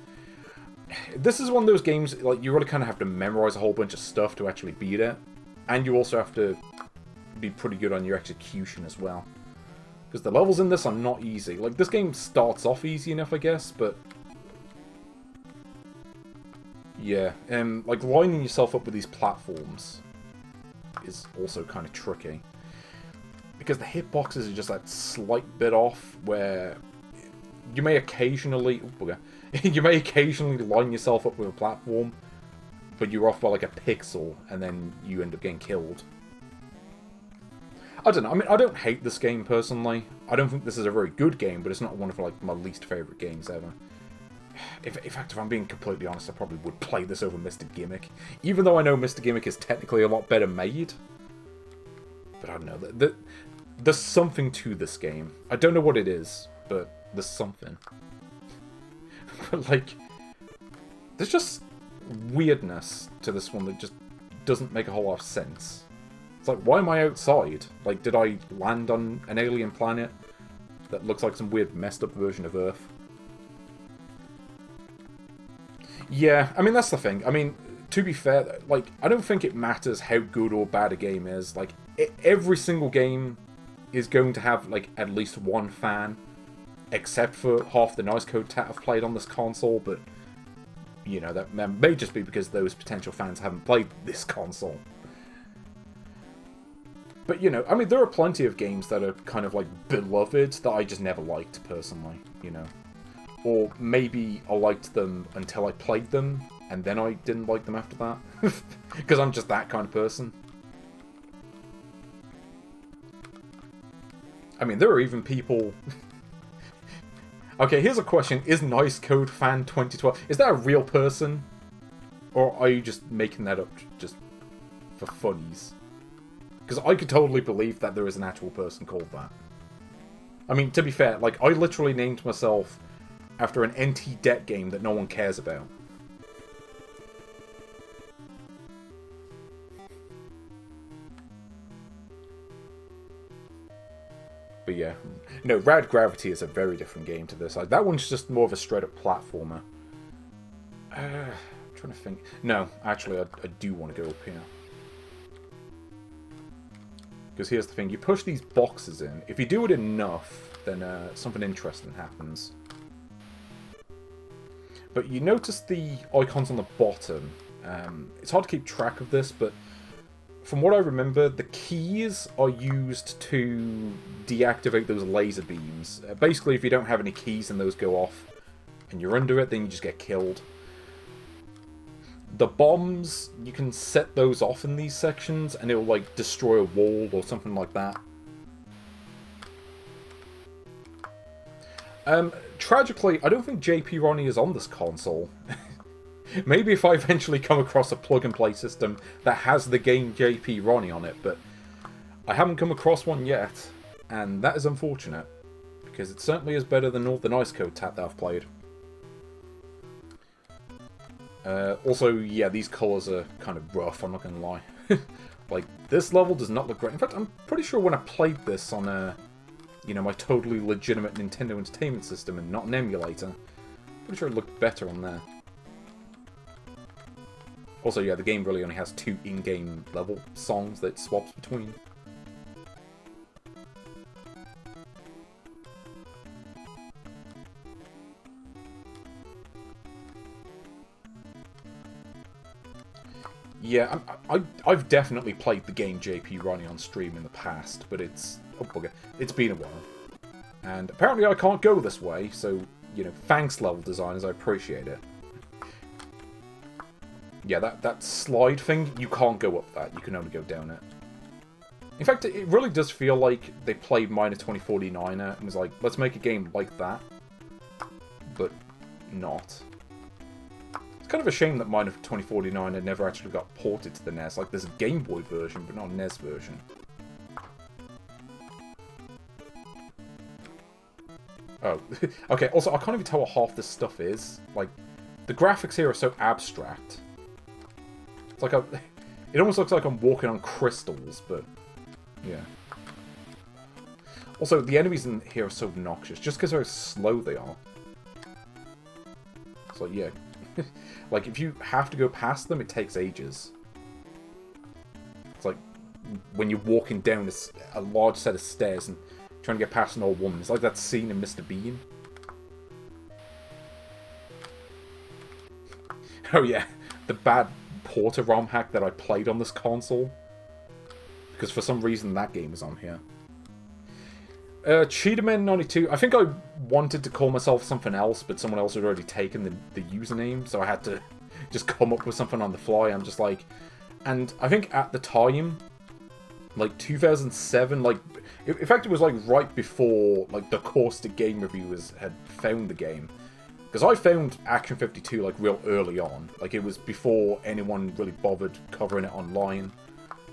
This is one of those games, like, you really kind of have to memorize a whole bunch of stuff to actually beat it, and you also have to be pretty good on your execution as well. Because the levels in this are not easy. Like, this game starts off easy enough, I guess, but yeah, like, lining yourself up with these platforms is also kind of tricky. Because the hitboxes are just that slight bit off, where you may occasionally... you may occasionally line yourself up with a platform, but you're off by like a pixel, and then you end up getting killed. I don't know, I mean, I don't hate this game personally. I don't think this is a very good game, but it's not one of like my least favourite games ever. In fact, if I'm being completely honest, I probably would play this over Mr. Gimmick. Even though I know Mr. Gimmick is technically a lot better made. But I don't know, there's something to this game. I don't know what it is, but there's something. But like, there's just weirdness to this one that just doesn't make a whole lot of sense. It's like, why am I outside? Like, did I land on an alien planet that looks like some weird messed up version of Earth? Yeah, I mean, that's the thing. I mean, to be fair, like, I don't think it matters how good or bad a game is. Like, every single game is going to have, like, at least one fan. Except for half the nice code tat I've played on this console, but, you know, that may just be because those potential fans haven't played this console. But, you know, I mean, there are plenty of games that are kind of, like, beloved that I just never liked, personally, you know. Or maybe I liked them until I played them, and then I didn't like them after that. Because I'm just that kind of person. I mean, there are even people... Okay, here's a question. Is Nice Code Fan 2012... Is that a real person? Or are you just making that up just for funnies? Because I could totally believe that there is an actual person called that. I mean, to be fair, like, I literally named myself after an NT Det game that no one cares about. But yeah, no, Rad Gravity is a very different game to this. Like, that one's just more of a straight-up platformer. I'm trying to think. No, actually, I do want to go up here. Because here's the thing, you push these boxes in. If you do it enough, then something interesting happens. But you notice the icons on the bottom. It's hard to keep track of this, but from what I remember, the keys are used to deactivate those laser beams. Basically, if you don't have any keys and those go off, and you're under it, then you just get killed. The bombs, you can set those off in these sections, and it'll, like, destroy a wall or something like that. Tragically, I don't think JP Ronnie is on this console. Maybe if I eventually come across a plug-and-play system that has the game JP Ronnie on it, but I haven't come across one yet, and that is unfortunate, because it certainly is better than all the nice code tat that I've played. Also, yeah, these colours are kind of rough, I'm not going to lie. Like, this level does not look great. In fact, I'm pretty sure when I played this on you know, my totally legitimate Nintendo Entertainment System and not an emulator, pretty sure it looked better on there. Also, yeah, the game really only has 2 in-game level songs that it swaps between. Yeah, I've definitely played the game JP Ronnie on stream in the past, but it's... Oh, bugger. It's been a while. And apparently I can't go this way, so, you know, thanks, level designers, I appreciate it. Yeah, that slide thing, you can't go up that, you can only go down it. In fact, it really does feel like they played Miner 2049er and was like, let's make a game like that, but not. It's kind of a shame that Miner 2049er never actually got ported to the NES. Like, there's a Game Boy version, but not a NES version. Oh, okay. Also, I can't even tell what half this stuff is. Like, the graphics here are so abstract. It's like it almost looks like I'm walking on crystals, but yeah. Also, the enemies in here are so obnoxious, just because how slow they are. It's like, yeah. Like, if you have to go past them, it takes ages. It's like when you're walking down a large set of stairs and trying to get past an old woman. It's like that scene in Mr. Bean. Oh yeah, the bad Porter ROM hack that I played on this console. Because for some reason that game is on here. Cheetahman92, I think I wanted to call myself something else, but someone else had already taken the username, so I had to just come up with something on the fly. I'm just like... And I think at the time, like 2007, like... In fact, it was like right before like the caustic game reviewers had found the game. Because I found Action 52 like real early on. Like it was before anyone really bothered covering it online.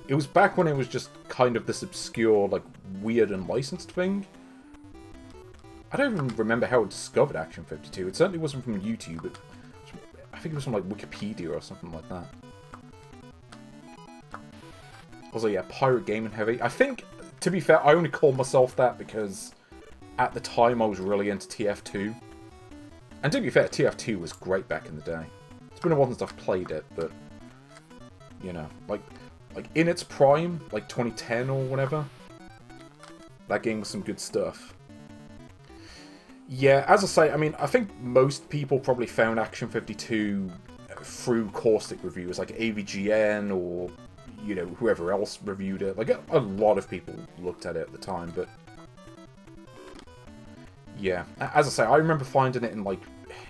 It was back when it was just kind of this obscure, like, weird and licensed thing. I don't even remember how I discovered Action 52. It certainly wasn't from YouTube. I think it was from, like, Wikipedia or something like that. Also, yeah, Pirate Gaming Heavy. I think, to be fair, I only called myself that because at the time I was really into TF2. And to be fair, TF2 was great back in the day. It's been a while since I've played it, but, you know, like in its prime, like 2010 or whatever, that game was some good stuff. Yeah, as I say, I mean, I think most people probably found Action 52 through caustic reviewers, like AVGN or, you know, whoever else reviewed it. Like, a lot of people looked at it at the time, but... Yeah, as I say, I remember finding it in, like...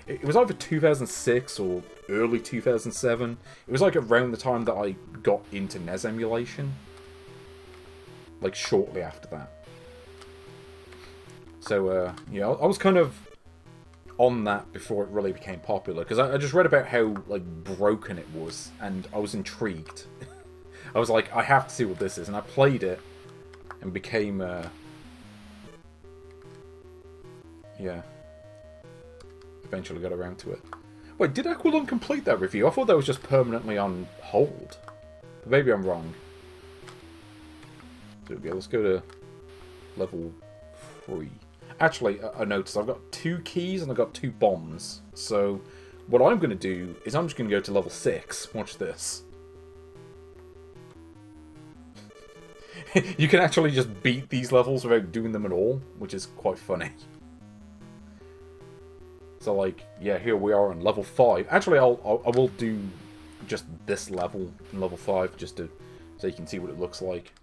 It was either 2006 or early 2007. It was like around the time that I got into NES emulation. Like shortly after that. So, yeah, I was kind of on that before it really became popular. Because I just read about how, like, broken it was. And I was intrigued. I was like, I have to see what this is. And I played it. And became, yeah. Eventually got around to it. Wait, did Aqualung complete that review? I thought that was just permanently on hold. But maybe I'm wrong. There we go, let's go to level 3. Actually, I noticed I've got 2 keys and I've got 2 bombs. So, what I'm going to do is I'm just going to go to level 6. Watch this. You can actually just beat these levels without doing them at all, which is quite funny. So, like, yeah, here we are on level 5. Actually, I will do just this level in level 5, just to so you can see what it looks like.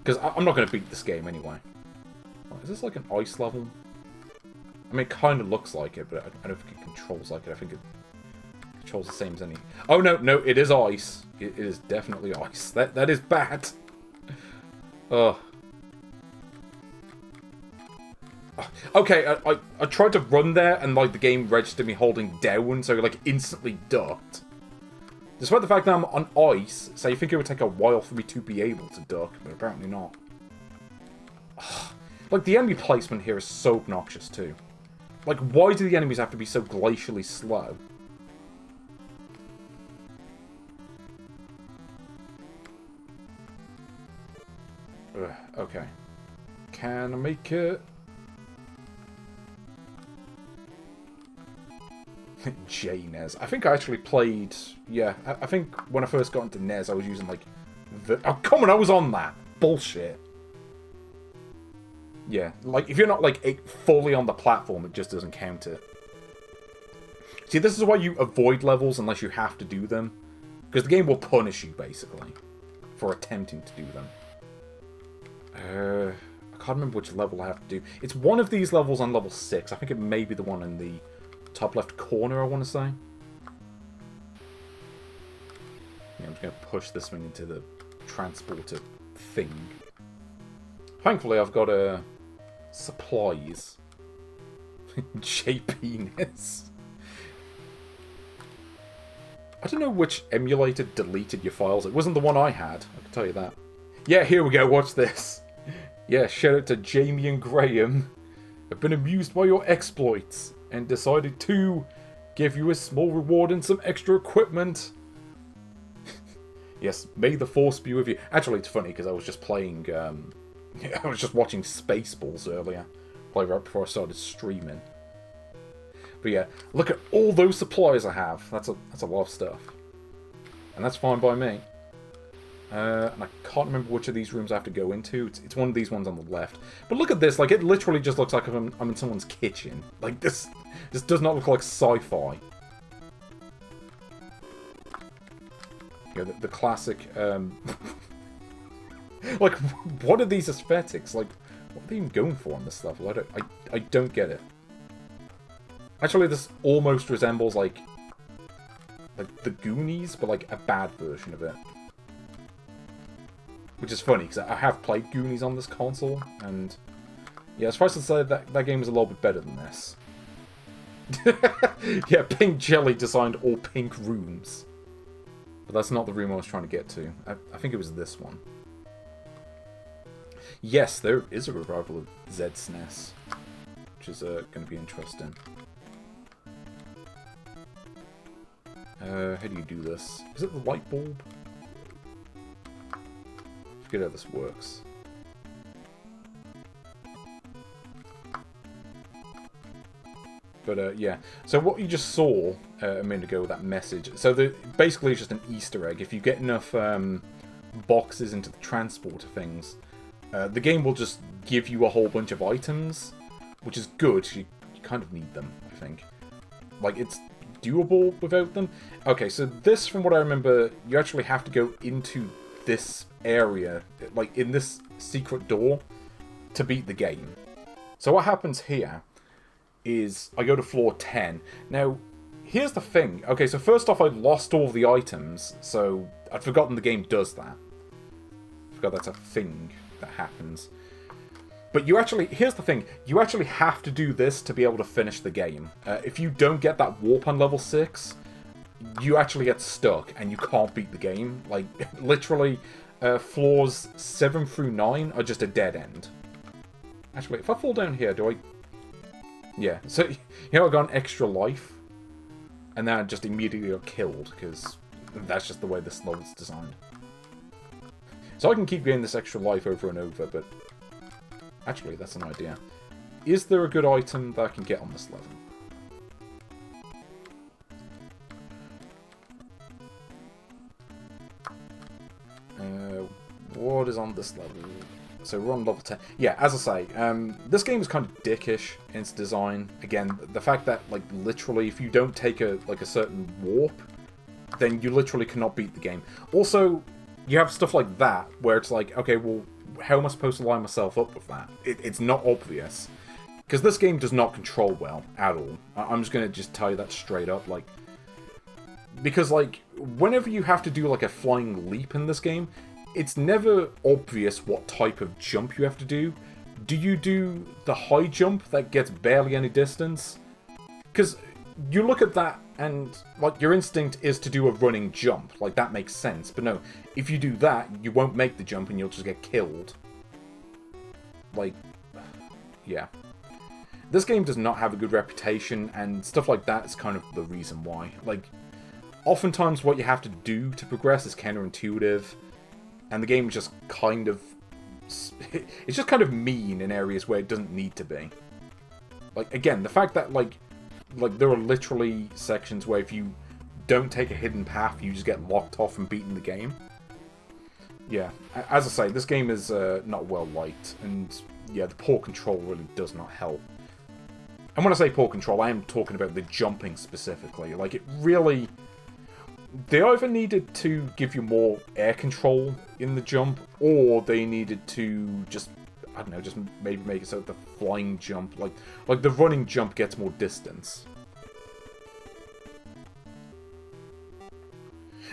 Because I'm not going to beat this game anyway. Is this like an ice level? I mean, it kind of looks like it, but I don't think it controls like it. I think it controls the same as any... Oh, no, it is ice. It is definitely ice. That is bad. Ugh. Okay, I tried to run there, and, like, the game registered me holding down, so, like, instantly ducked. Despite the fact that I'm on ice, so you think it would take a while for me to be able to duck, but apparently not. Like, the enemy placement here is so obnoxious, too. Like, why do the enemies have to be so glacially slow? Okay. Can I make it? JNES. I think I actually played... Yeah, I think when I first got into NES, I was using, like... Oh, come on, I was on that! Bullshit. Yeah, like, if you're not, like, fully on the platform, it just doesn't count it. See, this is why you avoid levels unless you have to do them. Because the game will punish you, basically, for attempting to do them. I can't remember which level I have to do. It's one of these levels on level 6. I think it may be the one in the top left corner, I want to say. Yeah, I'm just going to push this thing into the transporter thing. Thankfully, I've got supplies. JPness. I don't know which emulator deleted your files. It wasn't the one I had, I can tell you that. Yeah, here we go, watch this. Yeah, shout out to Jamie and Graham. I've been amused by your exploits and decided to give you a small reward and some extra equipment. Yes, may the force be with you. Actually, it's funny because I was just playing, I was just watching Spaceballs earlier. Probably right before I started streaming. But yeah, look at all those supplies I have. That's a lot of stuff. And that's fine by me. And I can't remember which of these rooms I have to go into. It's one of these ones on the left. But look at this, like, it literally just looks like I'm in someone's kitchen. Like, this does not look like sci-fi. You know, the classic, like, what are these aesthetics? Like, what are they even going for on this level? I don't get it. Actually, this almost resembles, like the Goonies, but, like, a bad version of it. Which is funny, because I have played Goonies on this console, and yeah, as far as I say, that game is a little bit better than this. Yeah, Pink Jelly designed all pink rooms. But that's not the room I was trying to get to. I think it was this one. Yes, there is a revival of Zed's SNES, which is going to be interesting. How do you do this? Is it the light bulb? I forget how this works. But yeah, so what you just saw a minute ago with that message, so basically it's just an Easter egg. If you get enough boxes into the transporter things, the game will just give you a whole bunch of items, which is good. You kind of need them, I think. Like, it's doable without them. Okay, so this, from what I remember, you actually have to go into this area, like in this secret door, to beat the game. So what happens here is I go to floor 10. Now, here's the thing. Okay, so first off, I lost all the items, so I'd forgotten the game does that. I forgot that's a thing that happens. But you actually, here's the thing, you actually have to do this to be able to finish the game. If you don't get that warp on level 6, you actually get stuck and you can't beat the game. Like, literally, floors 7 through 9 are just a dead end. Actually, if I fall down here, do I... Yeah, so, you know, I got an extra life, and then I just immediately got killed, because that's just the way this level's designed. So I can keep getting this extra life over and over, but... Actually, that's an idea. Is there a good item that I can get on this level? What is on this level? So we're on level 10. Yeah, as I say, this game is kind of dickish in its design. Again, the fact that, like, literally, if you don't take a certain warp, then you literally cannot beat the game. Also, you have stuff like that, where it's like, okay, well, how am I supposed to line myself up with that? It's not obvious. Because this game does not control well, at all. I'm just going to just tell you that straight up, like... Because, like, whenever you have to do, like, a flying leap in this game, it's never obvious what type of jump you have to do. Do you do the high jump that gets barely any distance? Because you look at that and, like, your instinct is to do a running jump. Like, that makes sense. But no, if you do that, you won't make the jump and you'll just get killed. Like, yeah. This game does not have a good reputation, and stuff like that is kind of the reason why. Like, oftentimes what you have to do to progress is counterintuitive, and the game is just kind of... It's just kind of mean in areas where it doesn't need to be. Like, again, the fact that, like there are literally sections where if you don't take a hidden path, you just get locked off from beating the game. Yeah, as I say, this game is not well liked, and yeah, the poor control really does not help. And when I say poor control, I am talking about the jumping specifically. Like, it really... They either needed to give you more air control in the jump, or they needed to just, I don't know, just maybe make it so that the flying jump, like the running jump gets more distance.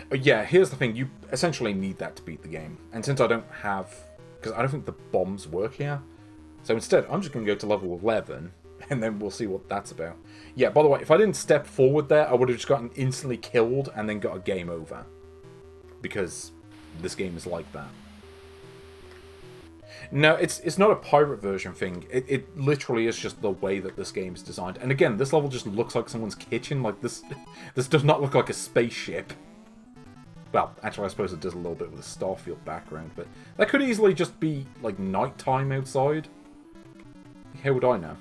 But yeah, here's the thing, you essentially need that to beat the game. And since I don't have, because I don't think the bombs work here, so instead I'm just going to go to level 11, and then we'll see what that's about. Yeah, by the way, if I didn't step forward there, I would have just gotten instantly killed and then got a game over. Because this game is like that. No, it's not a pirate version thing. It literally is just the way that this game is designed. And again, this level just looks like someone's kitchen. Like, this does not look like a spaceship. Well, actually, I suppose it does a little bit with a Starfield background, but that could easily just be, like, nighttime outside. How would I know?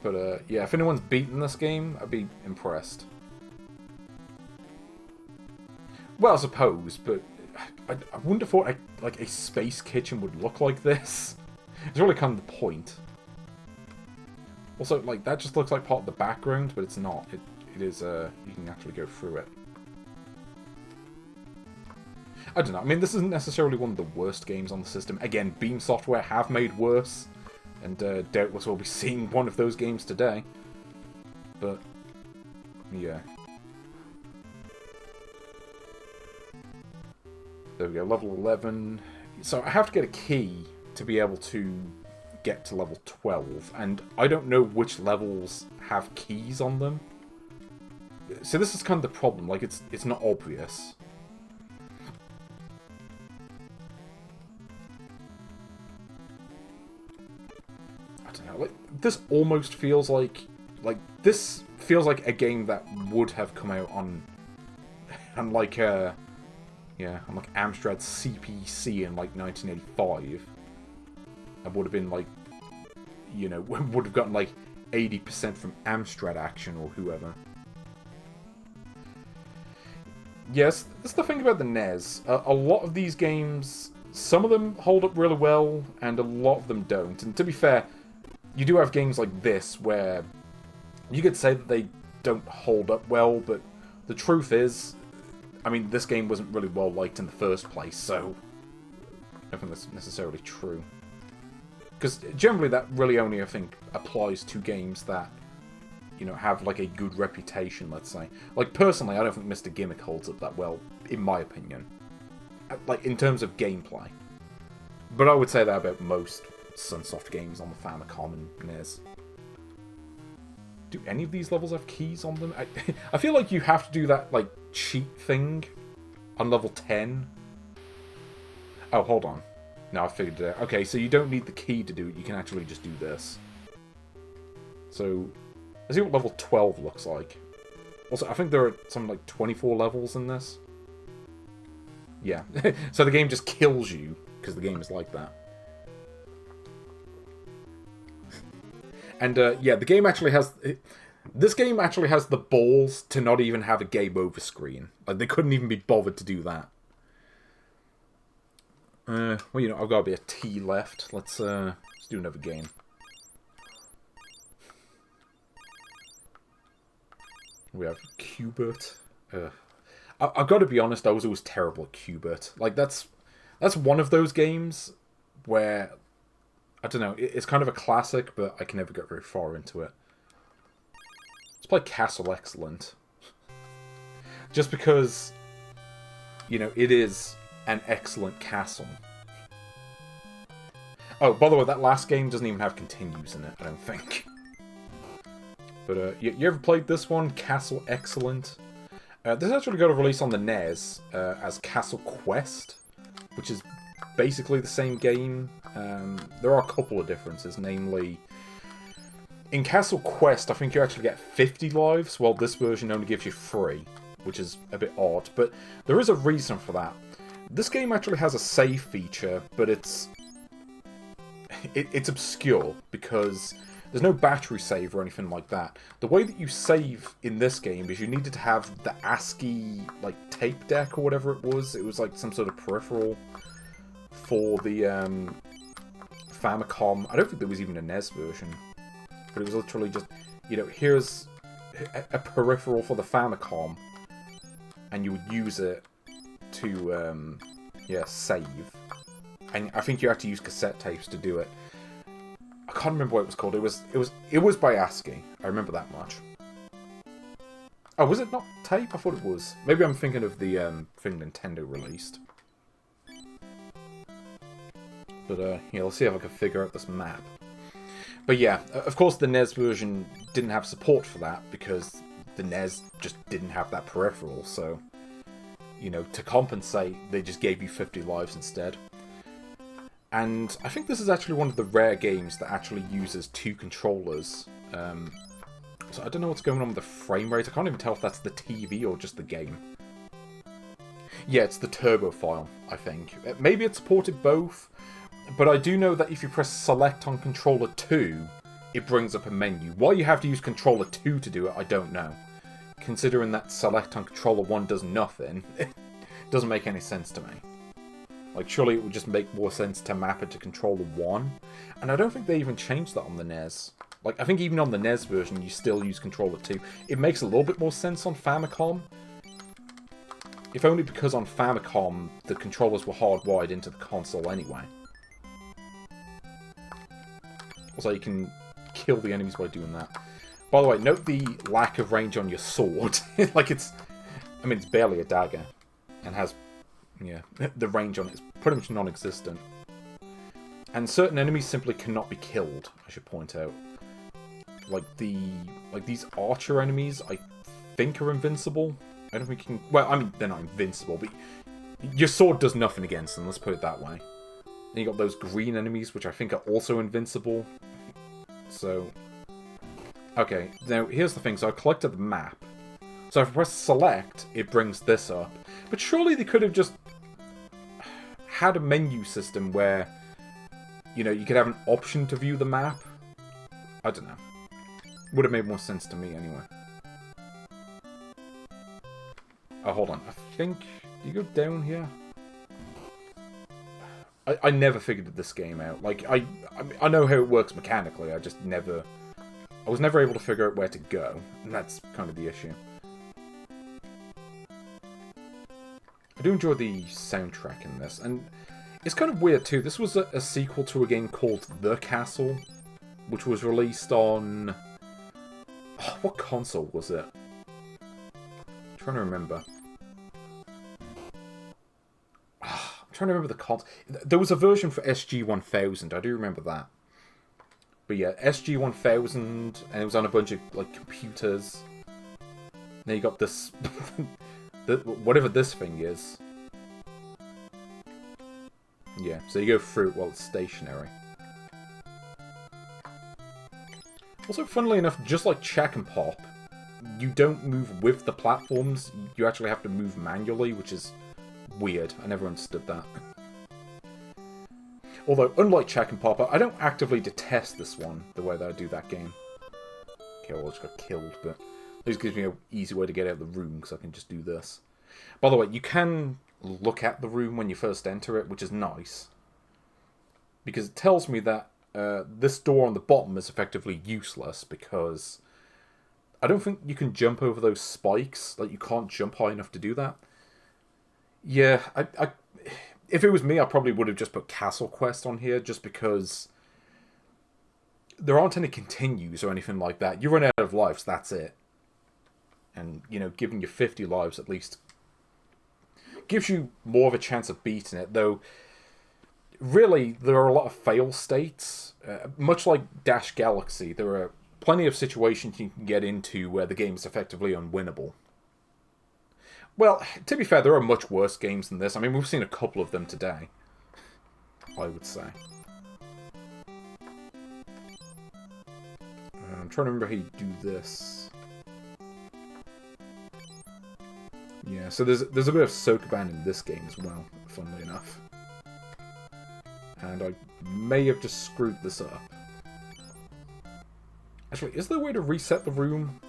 But, yeah, if anyone's beaten this game, I'd be impressed. Well, I suppose, but I wouldn't have thought like a space kitchen would look like this. It's really kind of the point. Also, like, that just looks like part of the background, but it's not. It is, you can actually go through it. I don't know. I mean, this isn't necessarily one of the worst games on the system. Again, Beam Software have made worse, and doubtless we'll be seeing one of those games today. But, yeah. There we go, level 11. So I have to get a key to be able to get to level 12, and I don't know which levels have keys on them. So this is kind of the problem, like, it's not obvious. I don't know, like, this almost feels like this feels like a game that would have come out on like yeah, on like Amstrad's CPC in like 1985. I would have been like, you know, would have gotten like 80% from Amstrad Action or whoever. Yes, that's the thing about the NES. A lot of these games, some of them hold up really well, and a lot of them don't. And to be fair, you do have games like this where you could say that they don't hold up well, but the truth is, I mean, this game wasn't really well liked in the first place, so I don't think that's necessarily true. Because generally that really only, I think, applies to games that, you know, have like a good reputation, let's say. Like, personally, I don't think Mr. Gimmick holds up that well, in my opinion. Like, in terms of gameplay. But I would say that about most Sunsoft games on the Famicom and NES. Do any of these levels have keys on them? I feel like you have to do that, like, cheat thing on level 10. Oh, hold on. No, I figured it out. Okay, so you don't need the key to do it. You can actually just do this. So, let's see what level 12 looks like. Also, I think there are something like 24 levels in this. Yeah. So the game just kills you, because the game is like that. And, yeah, the game actually has... This game actually has the balls to not even have a game over screen. Like, they couldn't even be bothered to do that. Well, you know, I've got a bit of tea left. Let's do another game. We have Q*bert. I've got to be honest, I was always terrible at Q*bert. Like, that's one of those games where... I don't know, it's kind of a classic, but I can never get very far into it. Let's play Castle Excellent. Just because, you know, it is an excellent castle. Oh, by the way, that last game doesn't even have continues in it, I don't think. But, you ever played this one, Castle Excellent? This actually got a release on the NES as Castle Quest, which is basically the same game. There are a couple of differences, namely, in Castle Quest, I think you actually get 50 lives, while this version only gives you 3, which is a bit odd, but there is a reason for that. This game actually has a save feature, but it's obscure, because there's no battery save or anything like that. The way that you save in this game is you needed to have the ASCII, like, tape deck or whatever it was. It was like some sort of peripheral for the Famicom. I don't think there was even a NES version, but it was literally just, you know, here's a peripheral for the Famicom, and you would use it to, yeah, save. And I think you had to use cassette tapes to do it. I can't remember what it was called. It was by ASCII. I remember that much. Oh, was it not tape? I thought it was. Maybe I'm thinking of the thing Nintendo released. But, yeah, let's see if I can figure out this map. But yeah, of course the NES version didn't have support for that, because the NES just didn't have that peripheral, so, you know, to compensate, they just gave you 50 lives instead. And I think this is actually one of the rare games that actually uses 2 controllers. So I don't know what's going on with the frame rate. I can't even tell if that's the TV or just the game. Yeah, it's the turbo file, I think. Maybe it supported both, but I do know that if you press select on controller 2, it brings up a menu. Why you have to use controller 2 to do it, I don't know. Considering that select on controller 1 does nothing, it doesn't make any sense to me. Like, surely it would just make more sense to map it to controller 1. And I don't think they even changed that on the NES. Like, I think even on the NES version, you still use controller 2. It makes a little bit more sense on Famicom. If only because on Famicom, the controllers were hardwired into the console anyway. Also, you can kill the enemies by doing that. By the way, note the lack of range on your sword. Like, it's... I mean, it's barely a dagger. And has... yeah, the range on it is pretty much non-existent. And certain enemies simply cannot be killed, I should point out. Like these archer enemies, I think are invincible. I don't think you can... well, I mean, they're not invincible, but your sword does nothing against them, let's put it that way. Then you got those green enemies, which I think are also invincible. So... okay, now here's the thing. So I collected the map. So if I press select, it brings this up. But surely they could have just had a menu system where, you know, you could have an option to view the map. I don't know. Would have made more sense to me anyway. Oh, hold on. I think... do you go down here? I never figured this game out. Like, I know how it works mechanically. I just never... I was never able to figure out where to go. And that's kind of the issue. I do enjoy the soundtrack in this. And it's kind of weird, too. This was a sequel to a game called The Castle, which was released on... oh, what console was it? I'm trying to remember. I'm trying to remember the console. There was a version for SG-1000. I do remember that. But yeah, SG-1000, and it was on a bunch of like computers. Then you got this, whatever this thing is. Yeah, so you go through it while it's stationary. Also, funnily enough, just like Chack'n Pop, you don't move with the platforms. You actually have to move manually, which is weird. I never understood that. Although, unlike Chack'n Pop, I don't actively detest this one, the way that I do that game. Okay, well, I just got killed, but this gives me an easy way to get out of the room, because I can just do this. By the way, you can look at the room when you first enter it, which is nice. Because it tells me that this door on the bottom is effectively useless, because I don't think you can jump over those spikes. Like, you can't jump high enough to do that. Yeah, if it was me, I probably would have just put Castle Quest on here, just because there aren't any continues or anything like that. You run out of lives, that's it. And, you know, giving you 50 lives at least gives you more of a chance of beating it, though really there are a lot of fail states. Much like Dash Galaxy, there are plenty of situations you can get into where the game is effectively unwinnable. Well, to be fair, there are much worse games than this. I mean, we've seen a couple of them today, I would say. I'm trying to remember how you do this. Yeah, so there's a bit of Sokoban in this game as well, funnily enough. And I may have just screwed this up. Actually, is there a way to reset the room?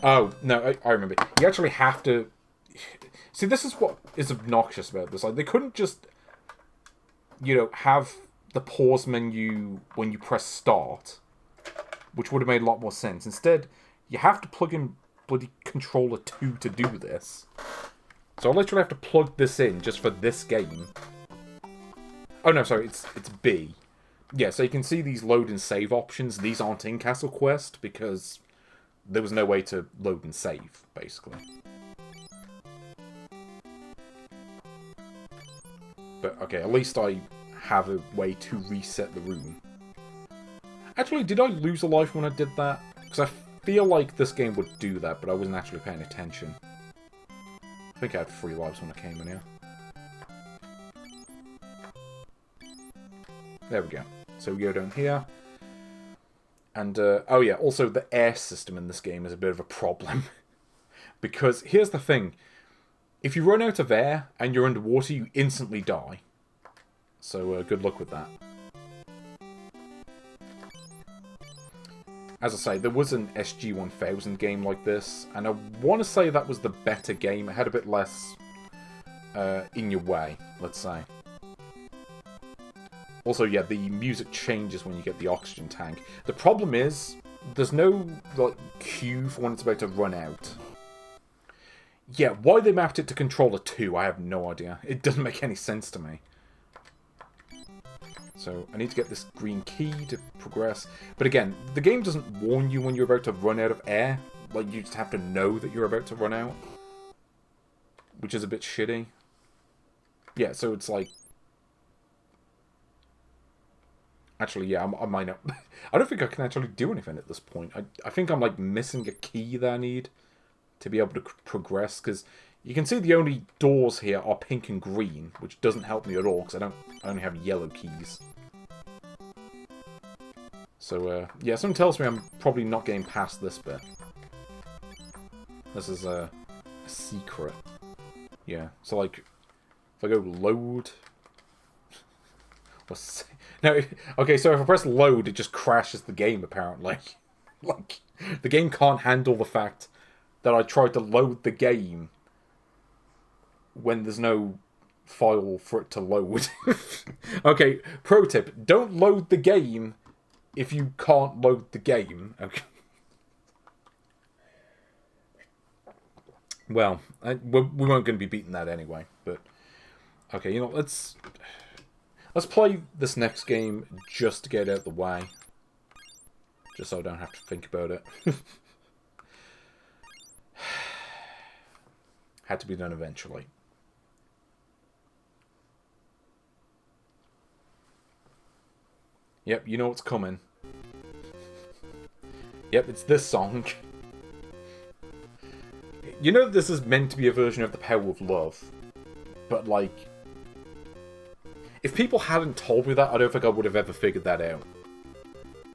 Oh, no, I remember. You actually have to... see, this is what is obnoxious about this. Like, they couldn't just, you know, have the pause menu when you press start, which would have made a lot more sense. Instead, you have to plug in bloody controller 2 to do this. So I literally have to plug this in just for this game. Oh no, sorry, it's B. Yeah, so you can see these load and save options. These aren't in Castle Quest because there was no way to load and save, basically. But, okay, at least I have a way to reset the room. Actually, did I lose a life when I did that? Because I feel like this game would do that, but I wasn't actually paying attention. I think I had 3 lives when I came in here. There we go. So we go down here. And, oh yeah, also the air system in this game is a bit of a problem. Because, here's the thing. If you run out of air and you're underwater, you instantly die. So, good luck with that. As I say, there was an SG-1000 game like this, and I want to say that was the better game. It had a bit less in your way, let's say. Also, yeah, the music changes when you get the oxygen tank. The problem is, there's no like cue for when it's about to run out. Yeah, why they mapped it to controller 2, I have no idea. It doesn't make any sense to me. So, I need to get this green key to progress. But again, the game doesn't warn you when you're about to run out of air. Like, you just have to know that you're about to run out. Which is a bit shitty. Yeah, so it's like... Actually, yeah, I might not... I don't think I can actually do anything at this point. I think I'm, like, missing a key that I need to be able to progress, because you can see the only doors here are pink and green, which doesn't help me at all, because I only have yellow keys. So, yeah, something tells me I'm probably not getting past this bit. This is a secret. Yeah, so, like, if I go load... No, okay, so if I press load, it just crashes the game, apparently. Like, the game can't handle the fact that I tried to load the game when there's no file for it to load. Okay, pro tip, don't load the game if you can't load the game. Okay. Well, we weren't going to be beating that anyway, but... Okay, you know, let's play this next game just to get it out of the way. Just so I don't have to think about it. Had to be done eventually. Yep, you know what's coming. Yep, it's this song. You know this is meant to be a version of The Power of Love. But, like... If people hadn't told me that, I don't think I would have ever figured that out.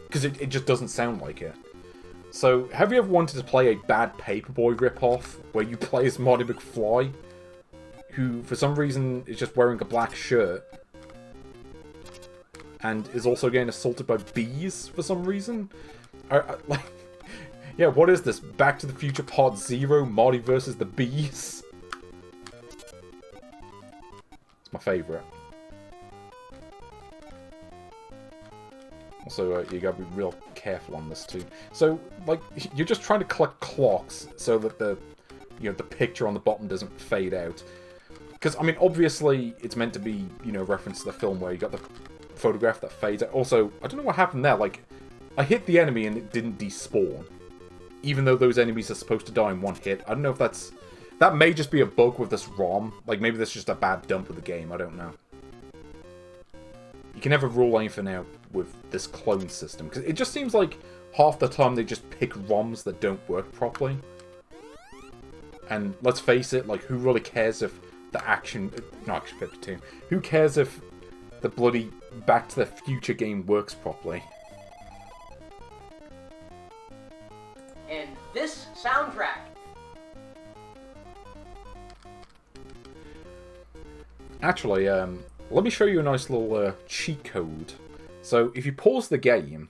Because it just doesn't sound like it. So, have you ever wanted to play a bad Paperboy ripoff, where you play as Marty McFly, who, for some reason, is just wearing a black shirt, and is also getting assaulted by bees, for some reason? Like, yeah, what is this? Back to the Future Part 0, Marty versus the Bees? It's my favourite. Also, you gotta be real careful on this too. So, like, you're just trying to collect clocks so that the picture on the bottom doesn't fade out. Because, I mean, obviously, it's meant to be, reference to the film where you got the photograph that fades out. Also, I don't know what happened there. Like, I hit the enemy and it didn't despawn. Even though those enemies are supposed to die in one hit. I don't know if that's... That may just be a bug with this ROM. Like, maybe that's just a bad dump of the game. I don't know. You can never rule anything out with this clone system, because it just seems like half the time they just pick ROMs that don't work properly. And let's face it, like, who really cares if the not Action 52, who cares if the bloody Back to the Future game works properly? And this soundtrack. Actually, let me show you a nice little cheat code. So, if you pause the game,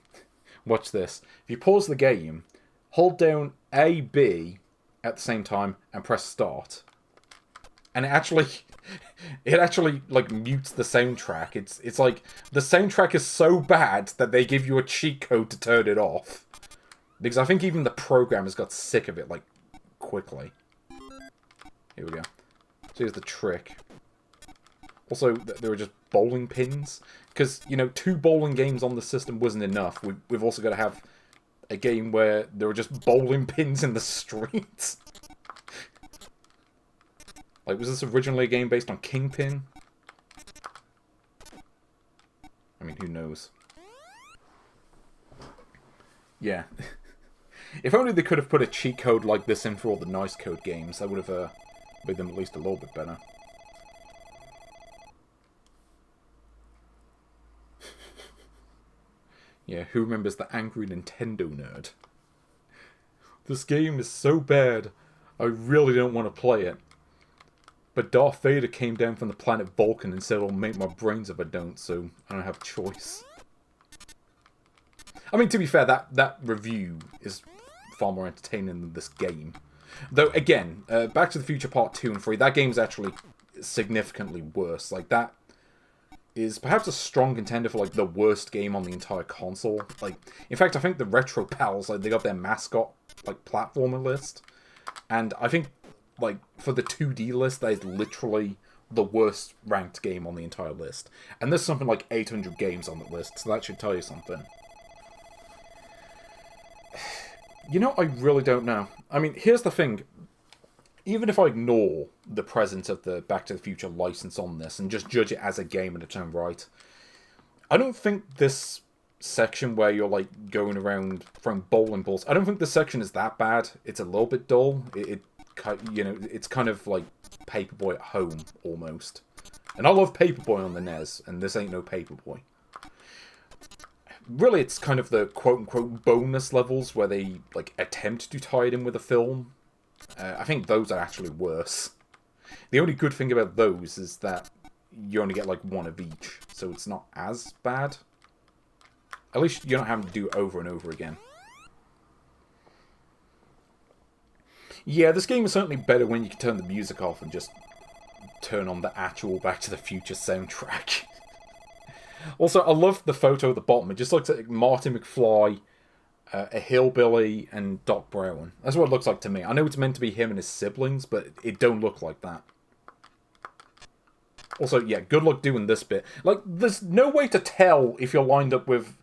watch this. If you pause the game, hold down A, B at the same time, and press start. And it actually, like, mutes the soundtrack. It's like, the soundtrack is so bad that they give you a cheat code to turn it off. Because I think even the programmers got sick of it, like, quickly. Here we go. So here's the trick. Also, there were just bowling pins. Because, 2 bowling games on the system wasn't enough. We've also got to have a game where there were just bowling pins in the streets. Like, was this originally a game based on Kingpin? I mean, who knows? Yeah. If only they could have put a cheat code like this in for all the nice code games, that would have made them at least a little bit better. Yeah, who remembers the angry Nintendo nerd? This game is so bad, I really don't want to play it. But Darth Vader came down from the planet Vulcan and said it'll make my brains if I don't, so I don't have a choice. I mean, to be fair, that review is far more entertaining than this game. Though, again, Back to the Future Part 2 and 3, that game's actually significantly worse. Like, that is perhaps a strong contender for, like, the worst game on the entire console. Like, in fact, I think the Retro Pals, like, they got their mascot, like, platformer list. And I think, like, for the 2D list, that is literally the worst ranked game on the entire list. And there's something like 800 games on the list, so that should tell you something. You know, I really don't know. I mean, here's the thing. Even if I ignore the presence of the Back to the Future license on this and just judge it as a game in its own right, I don't think this section where you're, like, going around throwing bowling balls, I don't think this section is that bad. It's a little bit dull. You know, it's kind of like Paperboy at home, almost. And I love Paperboy on the NES, and this ain't no Paperboy. Really, it's kind of the quote-unquote bonus levels where they, like, attempt to tie it in with a film. I think those are actually worse. The only good thing about those is that you only get, like, one of each, so it's not as bad. At least you're not having to do it over and over again. Yeah, this game is certainly better when you can turn the music off and just turn on the actual Back to the Future soundtrack. Also, I love the photo at the bottom. It just looks like Marty McFly, a hillbilly, and Doc Brown. That's what it looks like to me. I know it's meant to be him and his siblings, but it don't look like that. Also, yeah, good luck doing this bit. Like, there's no way to tell if you're lined up with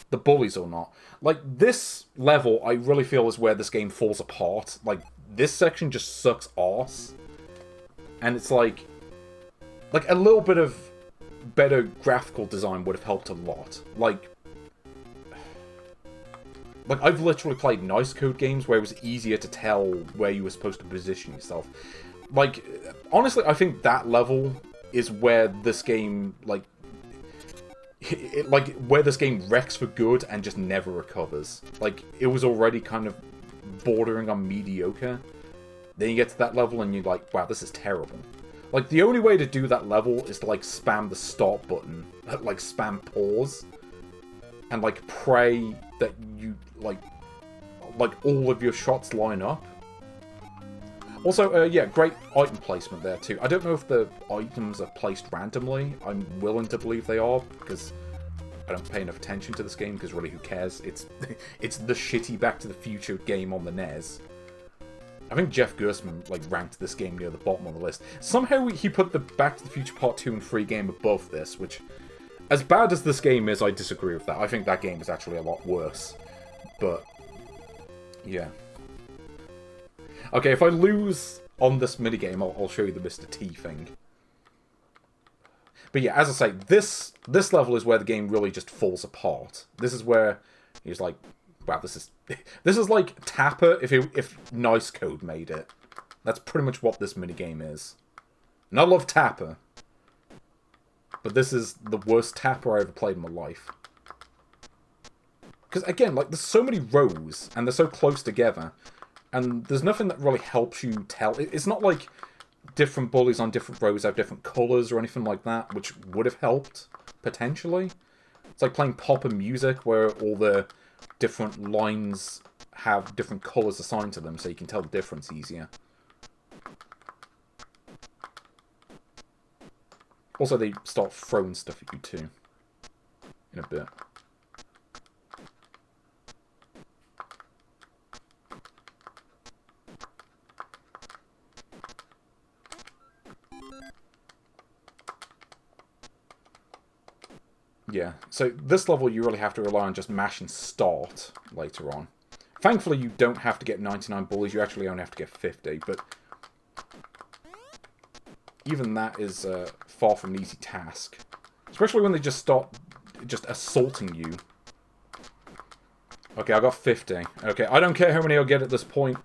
the bullies or not. Like, this level, I really feel, is where this game falls apart. Like, this section just sucks arse. And it's like a little bit of better graphical design would have helped a lot. Like, I've literally played nice code games where it was easier to tell where you were supposed to position yourself. Like, honestly, I think that level is where this game, like, where this game wrecks for good and just never recovers. Like, it was already kind of bordering on mediocre. Then you get to that level and you're like, wow, this is terrible. Like, the only way to do that level is to, like, spam the start button. Like, spam pause. And, like, pray that you, like all of your shots line up. Also, yeah, great item placement there, too. I don't know if the items are placed randomly. I'm willing to believe they are, because I don't pay enough attention to this game, because really, who cares? It's the shitty Back to the Future game on the NES. I think Jeff Gerstmann, like, ranked this game near the bottom on the list. Somehow he put the Back to the Future Part 2 and 3 game above this, which, as bad as this game is, I disagree with that. I think that game is actually a lot worse. But, yeah. Okay, if I lose on this minigame, I'll show you the Mr. T thing. But yeah, as I say, this level is where the game really just falls apart. This is where he's like, wow, this is like Tapper if Nice Code made it. That's pretty much what this minigame is. And I love Tapper. But this is the worst Tapper I ever played in my life. Because again, like, there's so many rows, and they're so close together, and there's nothing that really helps you tell. It's not like different bullies on different rows have different colours or anything like that, which would have helped, potentially. It's like playing pop and music, where all the different lines have different colours assigned to them, so you can tell the difference easier. Also, they start throwing stuff at you, too. In a bit. Yeah, so this level you really have to rely on just mashing start later on. Thankfully, you don't have to get 99 bullies, you actually only have to get 50, but even that is far from an easy task. Especially when they just start just assaulting you. Okay, I got 50. Okay, I don't care how many I'll get at this point.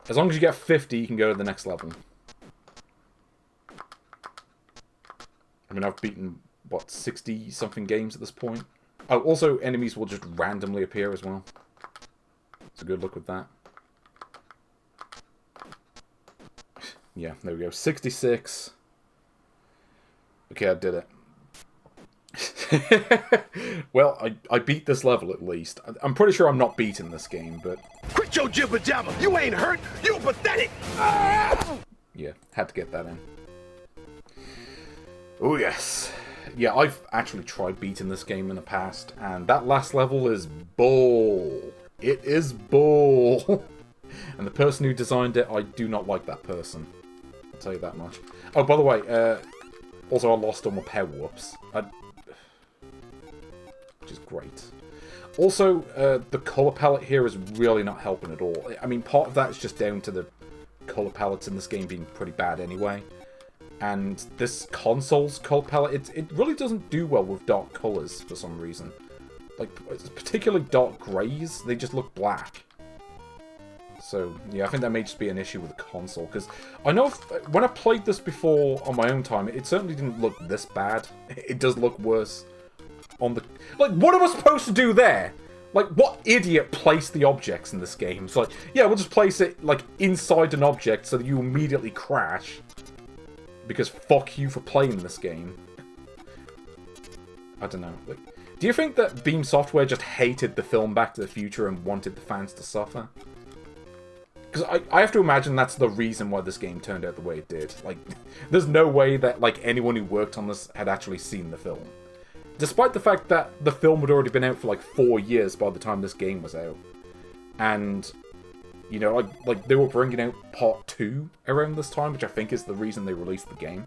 As long as you get 50, you can go to the next level. I mean, I've beaten, what, 60-something games at this point? Oh, also, enemies will just randomly appear as well. It's a good look with that. Yeah, there we go. 66. Okay, I did it. Well, I beat this level at least. I'm pretty sure I'm not beating this game, but... Quit your jibber jabber! You ain't hurt! You pathetic! Ah! Yeah, had to get that in. Oh yes. Yeah, I've actually tried beating this game in the past, and that last level is bull. It is bull. And the person who designed it, I do not like that person. I'll tell you that much. Oh, by the way, also I lost all my power-ups. Which is great. Also, the colour palette here is really not helping at all. I mean, part of that is just down to the colour palettes in this game being pretty bad anyway. And this console's colour palette, it really doesn't do well with dark colours for some reason. Like, particularly dark greys, they just look black. So, yeah, I think that may just be an issue with the console. Because I know when I played this before on my own time, it certainly didn't look this bad. It does look worse on the... Like, what am I supposed to do there? Like, what idiot placed the objects in this game? It's like, yeah, we'll just place it, like, inside an object so that you immediately crash. Because fuck you for playing this game. I don't know. Like, do you think that Beam Software just hated the film Back to the Future and wanted the fans to suffer? Because I have to imagine that's the reason why this game turned out the way it did. Like, there's no way that, like, anyone who worked on this had actually seen the film. Despite the fact that the film had already been out for, like, 4 years by the time this game was out. And... you know, like they were bringing out Part 2 around this time, which I think is the reason they released the game.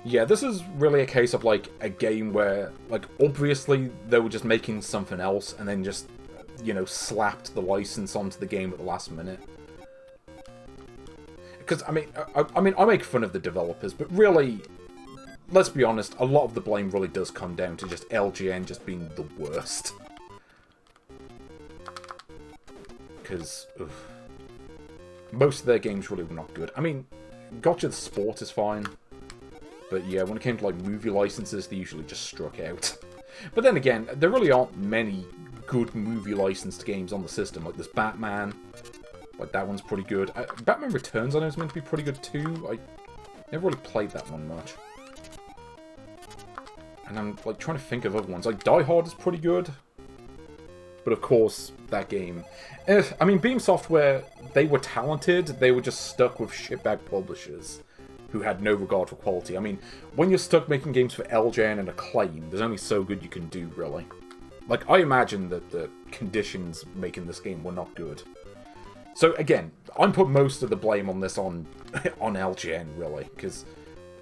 Yeah, this is really a case of, like, a game where, like, obviously they were just making something else and then just, you know, slapped the license onto the game at the last minute. Because, I mean, I make fun of the developers, but really... let's be honest, a lot of the blame really does come down to just LGN just being the worst. Because, most of their games really were not good. I mean, Gotcha the Sport is fine. But yeah, when it came to, like, movie licenses, they usually just struck out. But then again, there really aren't many good movie licensed games on the system. Like, there's Batman. Like, that one's pretty good. Batman Returns, I know, is meant to be pretty good too. I never really played that one much. And I'm, like, trying to think of other ones. Like, Die Hard is pretty good. But, of course, that game... I mean, Beam Software, they were talented. They were just stuck with shitbag publishers who had no regard for quality. I mean, when you're stuck making games for LGN and Acclaim, there's only so good you can do, really. Like, I imagine that the conditions making this game were not good. So, again, I'm putting most of the blame on this on LGN, really. Because,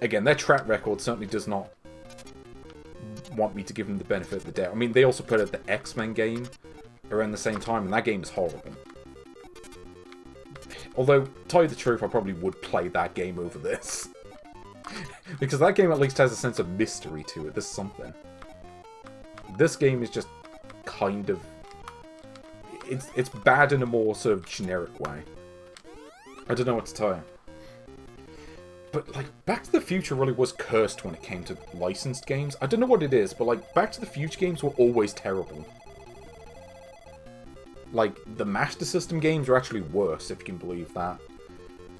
again, their track record certainly does not want me to give them the benefit of the doubt. I mean, they also put out the X-Men game around the same time, and that game is horrible. Although, to tell you the truth, I probably would play that game over this. Because that game at least has a sense of mystery to it. There's something. This game is just kind of... It's bad in a more sort of generic way. I don't know what to tell you. But, like, Back to the Future really was cursed when it came to licensed games. I don't know what it is, but, like, Back to the Future games were always terrible. Like, the Master System games were actually worse, if you can believe that.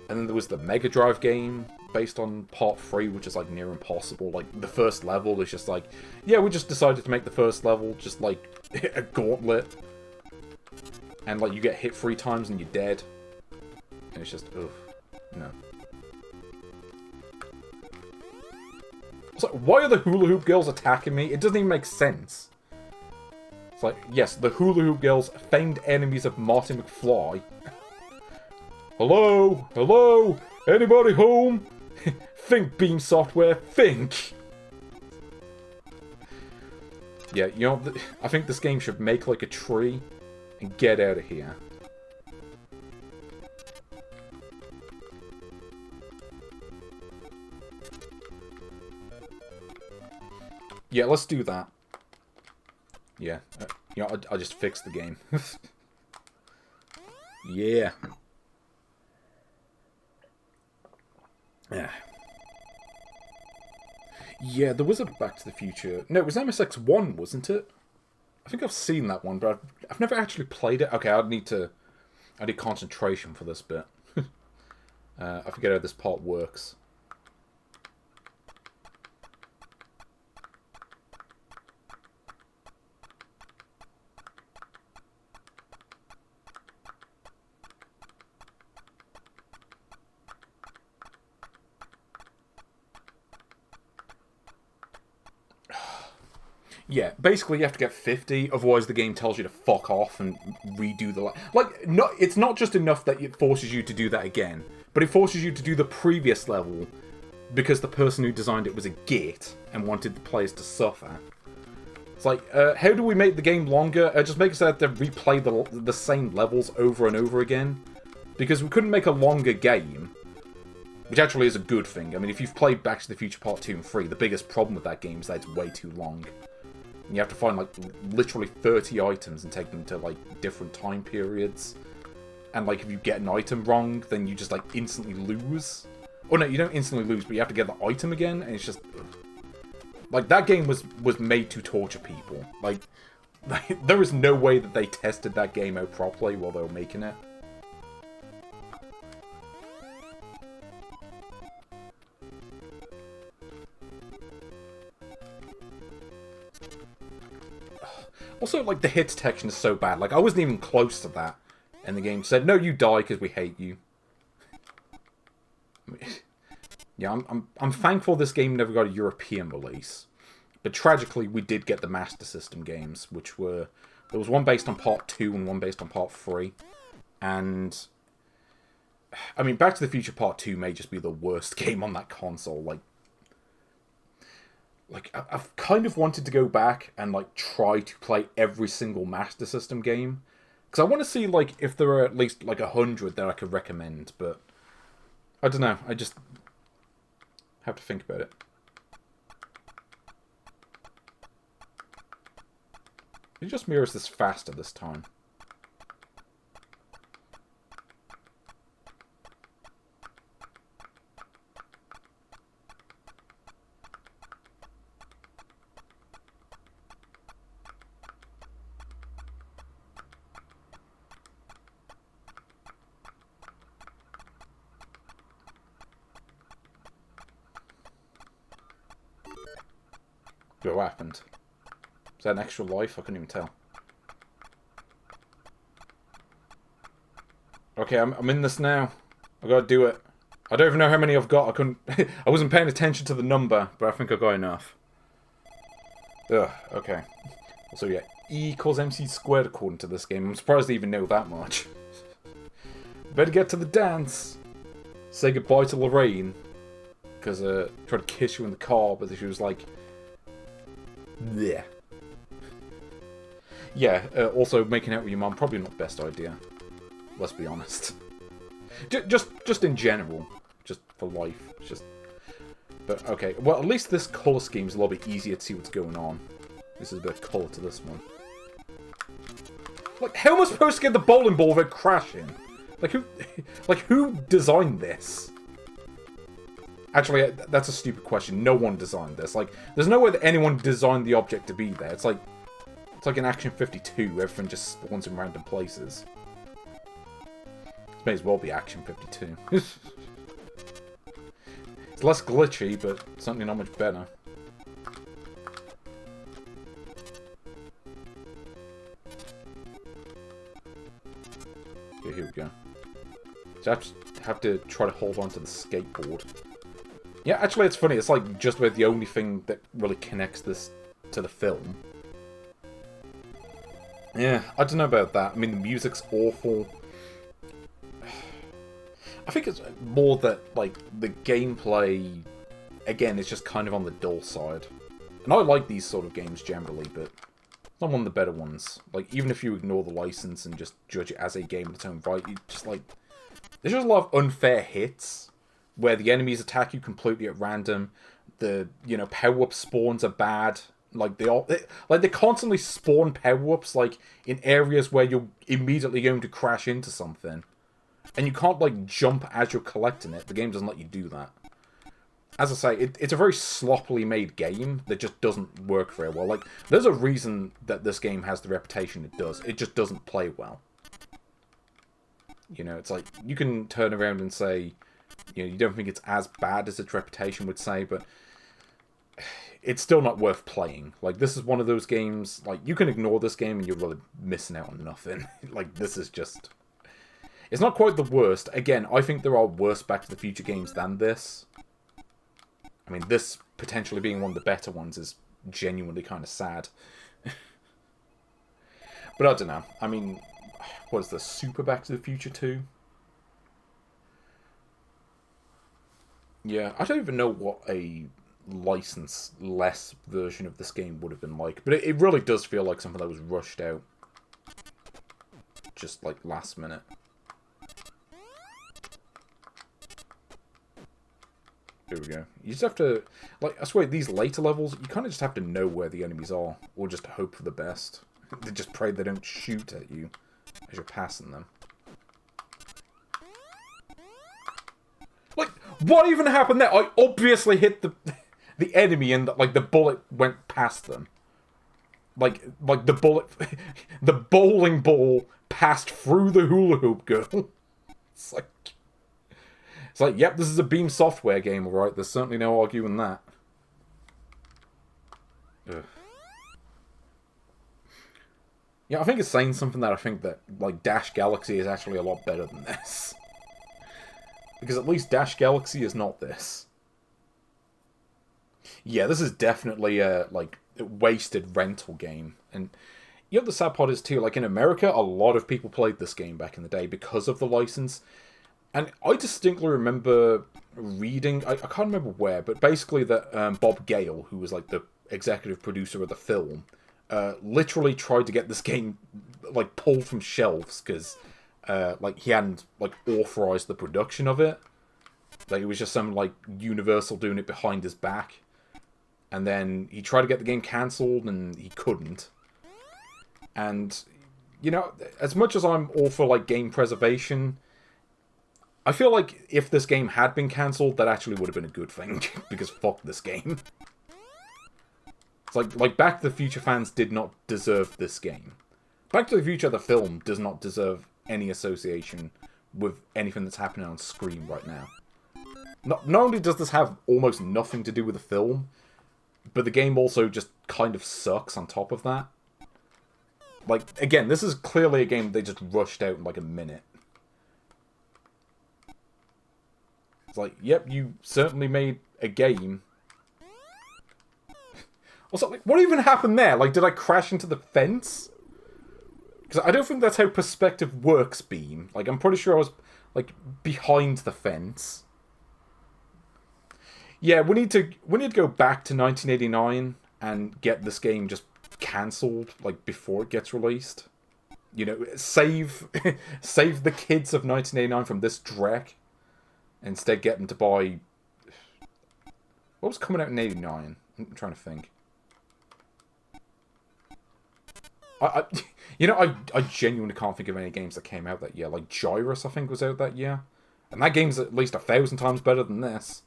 And then there was the Mega Drive game, based on Part 3, which is, like, near impossible. Like, the first level is just like, yeah, we just decided to make the first level just, like, a gauntlet. And, like, you get hit 3 times and you're dead. And it's just, ugh, no. It's like, why are the hula hoop girls attacking me? It doesn't even make sense. It's like, yes, the hula hoop girls, famed enemies of Marty McFly. Hello? Hello? Anybody home? Think, Beam Software, think! Yeah, you know, I think this game should make, like, a tree and get out of here. Yeah, let's do that. Yeah. You know, I just fixed the game. Yeah. Yeah. Yeah, there was a Back to the Future. No, it was MSX1, wasn't it? I think I've seen that one, but I've never actually played it. Okay, I need concentration for this bit. I forget how this part works. Yeah, basically you have to get 50, otherwise the game tells you to fuck off and redo the... Like, no, it's not just enough that it forces you to do that again, but it forces you to do the previous level because the person who designed it was a git and wanted the players to suffer. It's like, how do we make the game longer? Just make it so that they replay the same levels over and over again. Because we couldn't make a longer game, which actually is a good thing. I mean, if you've played Back to the Future Part 2 and 3, the biggest problem with that game is that it's way too long. You have to find, like, literally 30 items and take them to, like, different time periods. And, like, if you get an item wrong, then you just, like, instantly lose. Oh, no, you don't instantly lose, but you have to get the item again, and it's just... Like, that game was made to torture people. Like, there is no way that they tested that game out properly while they were making it. Also, like, the hit detection is so bad. Like, I wasn't even close to that. And the game said, no, you die because we hate you. Yeah, I'm thankful this game never got a European release. But tragically, we did get the Master System games, which were... There was one based on Part 2 and one based on Part 3. And... I mean, Back to the Future Part 2 may just be the worst game on that console. Like, I've kind of wanted to go back and, like, try to play every single Master System game. Because I want to see, like, if there are at least, like, 100 that I could recommend. But, I don't know. I just have to think about it. It just mirrors this faster this time. What happened? Is that an extra life? I couldn't even tell. Okay, I'm in this now. I gotta do it. I don't even know how many I've got. I wasn't paying attention to the number, but I think I got enough. Ugh, okay. So yeah, E equals MC squared according to this game. I'm surprised they even know that much. Better get to the dance. Say goodbye to Lorraine. Because tried to kiss you in the car, but she was like... Bleh. Yeah, also making out with your mum, probably not the best idea. Let's be honest. Just in general. Just for life. But, okay. Well, at least this colour scheme is a little bit easier to see what's going on. This is a bit of colour to this one. Like, how am I supposed to get the bowling ball without crashing? Like, who designed this? Actually, that's a stupid question. No one designed this. Like, there's no way that anyone designed the object to be there. It's like in Action 52, everything just spawns in random places. This may as well be Action 52. It's less glitchy, but certainly not much better. Okay, here we go. So I have to try to hold on to the skateboard. Yeah, actually, it's funny. It's like just about the only thing that really connects this to the film. Yeah, I don't know about that. I mean, the music's awful. I think it's more that, like, the gameplay, again, is just kind of on the dull side. And I like these sort of games generally, but it's not one of the better ones. Like, even if you ignore the license and just judge it as a game in its own right, you just, like... There's just a lot of unfair hits, where the enemies attack you completely at random. The, you know, power-up spawns are bad. Like, they constantly spawn power-ups, like, in areas where you're immediately going to crash into something. And you can't, like, jump as you're collecting it. The game doesn't let you do that. As I say, it's a very sloppily made game that just doesn't work very well. Like, there's a reason that this game has the reputation it does. It just doesn't play well. You know, it's like, you can turn around and say, you know, you don't think it's as bad as its reputation would say, but it's still not worth playing. Like, this is one of those games, like, you can ignore this game and you're really missing out on nothing. Like, this is just... It's not quite the worst. Again, I think there are worse Back to the Future games than this. I mean, this potentially being one of the better ones is genuinely kind of sad. But I don't know. I mean, what is this? Super Back to the Future 2? Yeah, I don't even know what a license-less version of this game would have been like. But it really does feel like something that was rushed out. Just, like, last minute. Here we go. You just have to... Like, I swear, these later levels, you kind of just have to know where the enemies are. Or just hope for the best. They just pray they don't shoot at you as you're passing them. Like, what even happened there? I obviously hit the enemy and, like, the bullet went past them. Like the bullet... the bowling ball passed through the hula hoop girl. It's like... It's like, yep, this is a Beam Software game, alright. There's certainly no arguing that. Ugh. Yeah, I think it's saying something that I think that, like, Dash Galaxy is actually a lot better than this. Because at least Dash Galaxy is not this. Yeah, this is definitely a, like, wasted rental game. And, you know, the sad part is, too, like, in America, a lot of people played this game back in the day because of the license. And I distinctly remember reading, I can't remember where, but basically that Bob Gale, who was like the executive producer of the film, literally tried to get this game like pulled from shelves because like he hadn't like authorized the production of it. Like it was just some like Universal doing it behind his back. And then he tried to get the game cancelled and he couldn't. And, you know, as much as I'm all for like game preservation, I feel like if this game had been cancelled, that actually would have been a good thing, because fuck this game. It's like Back to the Future fans did not deserve this game. Back to the Future, the film, does not deserve any association with anything that's happening on screen right now. Not only does this have almost nothing to do with the film, but the game also just kind of sucks on top of that. Like, again, this is clearly a game they just rushed out in like a minute. Like, yep, you certainly made a game. Also, like, what even happened there? Like, did I crash into the fence? Because I don't think that's how perspective works, Beam. Like, I'm pretty sure I was, like, behind the fence. Yeah, we need to go back to 1989 and get this game just cancelled, like, before it gets released. You know, save the kids of 1989 from this dreck. Instead, get them to buy... What was coming out in 89? I'm trying to think. You know, I genuinely can't think of any games that came out that year. Like, Gyrus, I think, was out that year. And that game's at least 1,000 times better than this.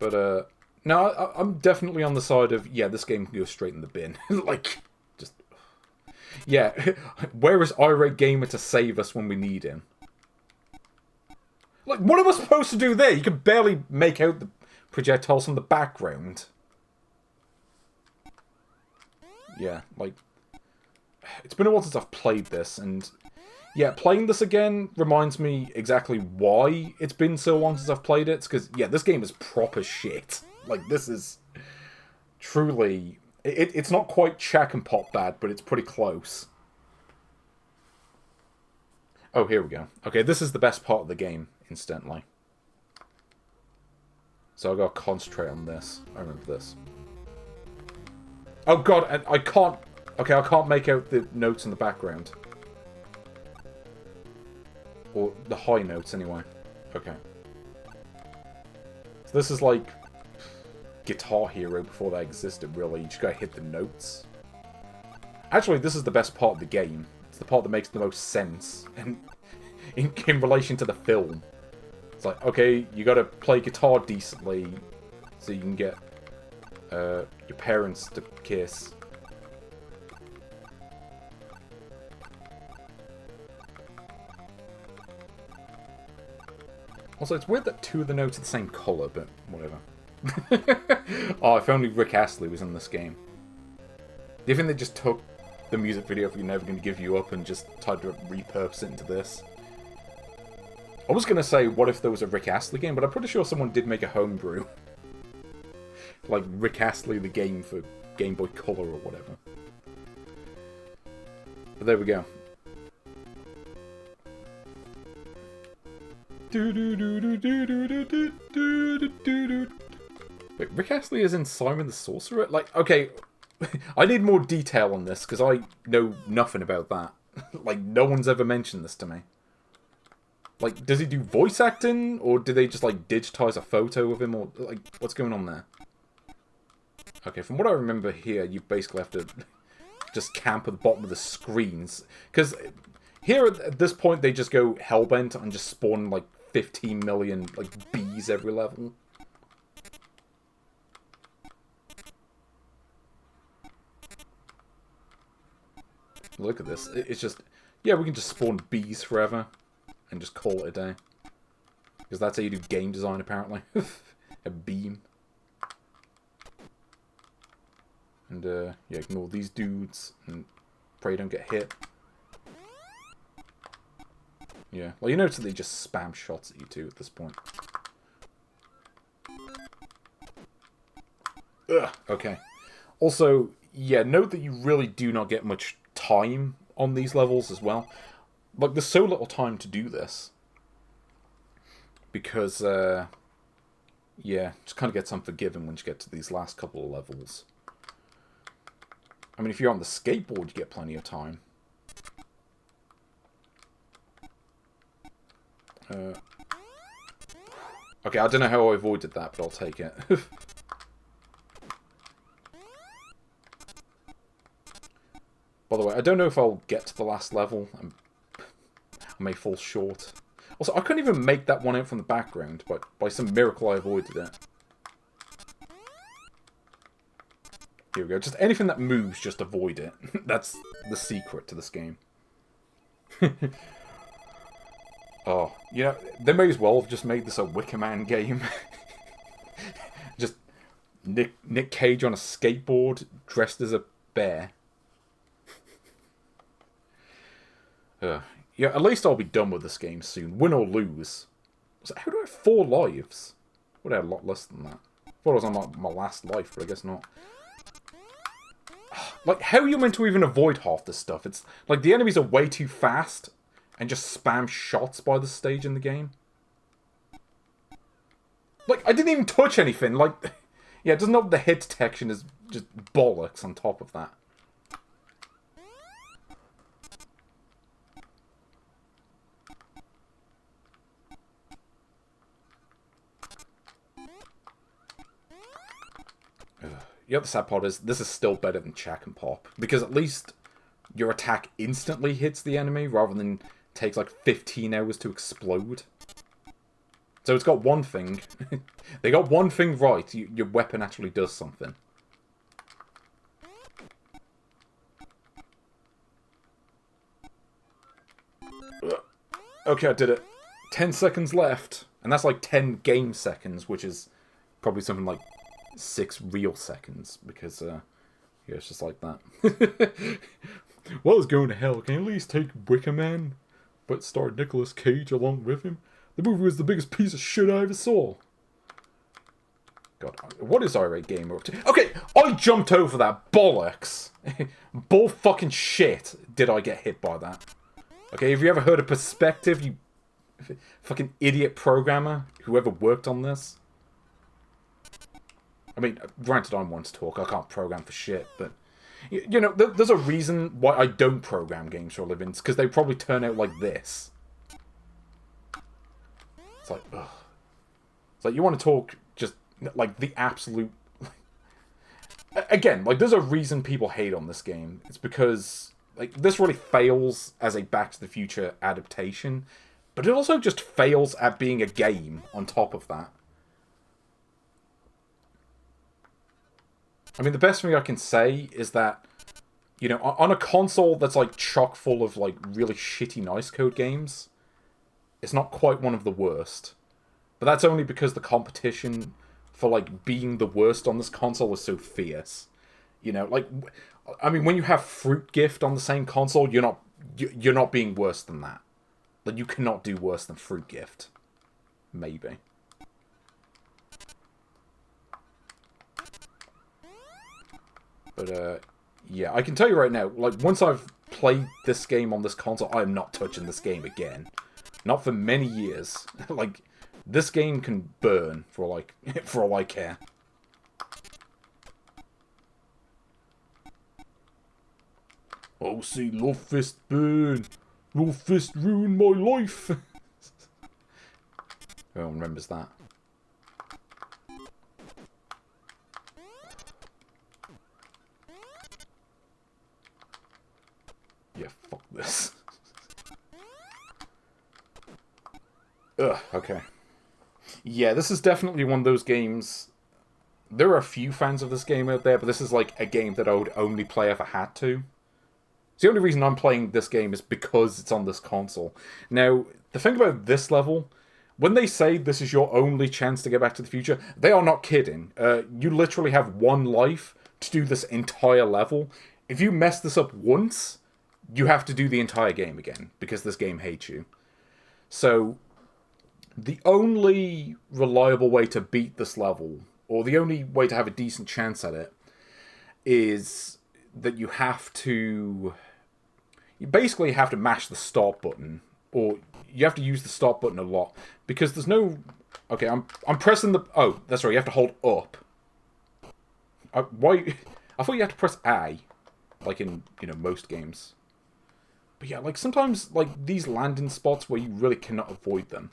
But, no, I'm definitely on the side of, yeah, this game can go straight in the bin. Like, just... Yeah, where is Irate Gamer to save us when we need him? Like, what am I supposed to do there? You can barely make out the projectiles from the background. Yeah, like... It's been a while since I've played this, and... Yeah, playing this again reminds me exactly why it's been so long since I've played it. It's because, yeah, this game is proper shit. Like, this is truly... It's not quite Chack'n Pop bad, but it's pretty close. Oh, here we go. Okay, this is the best part of the game, incidentally. So I've got to concentrate on this. I remember this. Oh god, and I can't... Okay, I can't make out the notes in the background. Or the high notes, anyway. Okay. So this is like Guitar Hero before that existed, really. You just gotta hit the notes. Actually, this is the best part of the game. It's the part that makes the most sense and in relation to the film. It's like, okay, you gotta play guitar decently so you can get your parents to kiss. Also, it's weird that two of the notes are the same colour, but whatever. Oh, if only Rick Astley was in this game. Do you think they just took the music video for You're Never Gonna Give You Up and just tried to repurpose it into this? I was going to say, what if there was a Rick Astley game, but I'm pretty sure someone did make a homebrew. Like Rick Astley the game for Game Boy Color or whatever. But there we go. Wait, Rick Astley is in Simon the Sorcerer? Like, okay, I need more detail on this, because I know nothing about that. Like, no one's ever mentioned this to me. Like, does he do voice acting? Or do they just, like, digitize a photo of him? Or, like, what's going on there? Okay, from what I remember here, you basically have to just camp at the bottom of the screens. Because here, at this point, they just go hellbent and just spawn, like, 15 million, like, bees every level. Look at this. It's just, yeah, we can just spawn bees forever and just call it a day. Because that's how you do game design, apparently. A beam. And, yeah, ignore these dudes and pray you don't get hit. Yeah, well, you notice that they just spam shots at you, too, at this point. Ugh, okay. Also, yeah, note that you really do not get much time on these levels as well. Like, there's so little time to do this. Because, yeah, just kind of gets unforgiving once you get to these last couple of levels. I mean, if you're on the skateboard, you get plenty of time. Okay, I don't know how I avoided that, but I'll take it. By the way, I don't know if I'll get to the last level. I may fall short. Also, I couldn't even make that one out from the background, but by some miracle I avoided it. Here we go. Just anything that moves, just avoid it. That's the secret to this game. Oh, you know, they may as well have just made this a Wicker Man game. Just Nick Cage on a skateboard, dressed as a bear. Yeah, at least I'll be done with this game soon, win or lose. So how do I have 4 lives? Would I have a lot less than that? I thought I was on my last life, but I guess not. Like, how are you meant to even avoid half this stuff? It's like the enemies are way too fast and just spam shots by this stage in the game. Like, I didn't even touch anything. Like, yeah, it doesn't know the hit detection is just bollocks on top of that. The other sad part is, this is still better than Chack'n Pop. Because at least your attack instantly hits the enemy, rather than takes like 15 hours to explode. So it's got one thing. They got one thing right. Your weapon actually does something. Okay, I did it. 10 seconds left. And that's like 10 game seconds, which is probably something like 6 real seconds, because, yeah, it's just like that. Well, it's going to hell. Can you at least take Wicker Man, but star Nicolas Cage along with him? The movie was the biggest piece of shit I ever saw. God, what is Irate Gamer up to? Okay, I jumped over that. Bollocks. Bull fucking shit did I get hit by that. Okay, have you ever heard of Perspective, you fucking idiot programmer, whoever worked on this? I mean, granted, I'm one to talk. I can't program for shit, but you know, there's a reason why I don't program games for a living. It's because they probably turn out like this. It's like, ugh. It's like, you want to talk just, like, the absolute... Again, like, there's a reason people hate on this game. It's because, like, this really fails as a Back to the Future adaptation, but it also just fails at being a game on top of that. I mean, the best thing I can say is that, you know, on a console that's, like, chock full of, like, really shitty nice code games, it's not quite one of the worst. But that's only because the competition for, like, being the worst on this console is so fierce. You know, like, I mean, when you have Fruit Gift on the same console, you're not being worse than that. Like, you cannot do worse than Fruit Gift. Maybe. But, yeah, I can tell you right now, like, once I've played this game on this console, I am not touching this game again. Not for many years. Like, this game can burn for all I care. Oh, see, Love Fist burn. Love Fist ruined my life. Who remembers that? Yeah, fuck this. Ugh, okay. Yeah, this is definitely one of those games... There are a few fans of this game out there, but this is like a game that I would only play if I had to. The only reason I'm playing this game is because it's on this console. Now, the thing about this level, when they say this is your only chance to get Back to the Future, they are not kidding. You literally have one life to do this entire level. If you mess this up once, you have to do the entire game again, because this game hates you. So, the only reliable way to beat this level, or the only way to have a decent chance at it, is that you have to... You basically have to mash the start button, or you have to use the start button a lot, because there's no... Okay, I'm pressing the... Oh, that's right, you have to hold up. Why? I thought you had to press A, like in, you know, most games. But yeah, like, sometimes, like, these landing spots where you really cannot avoid them.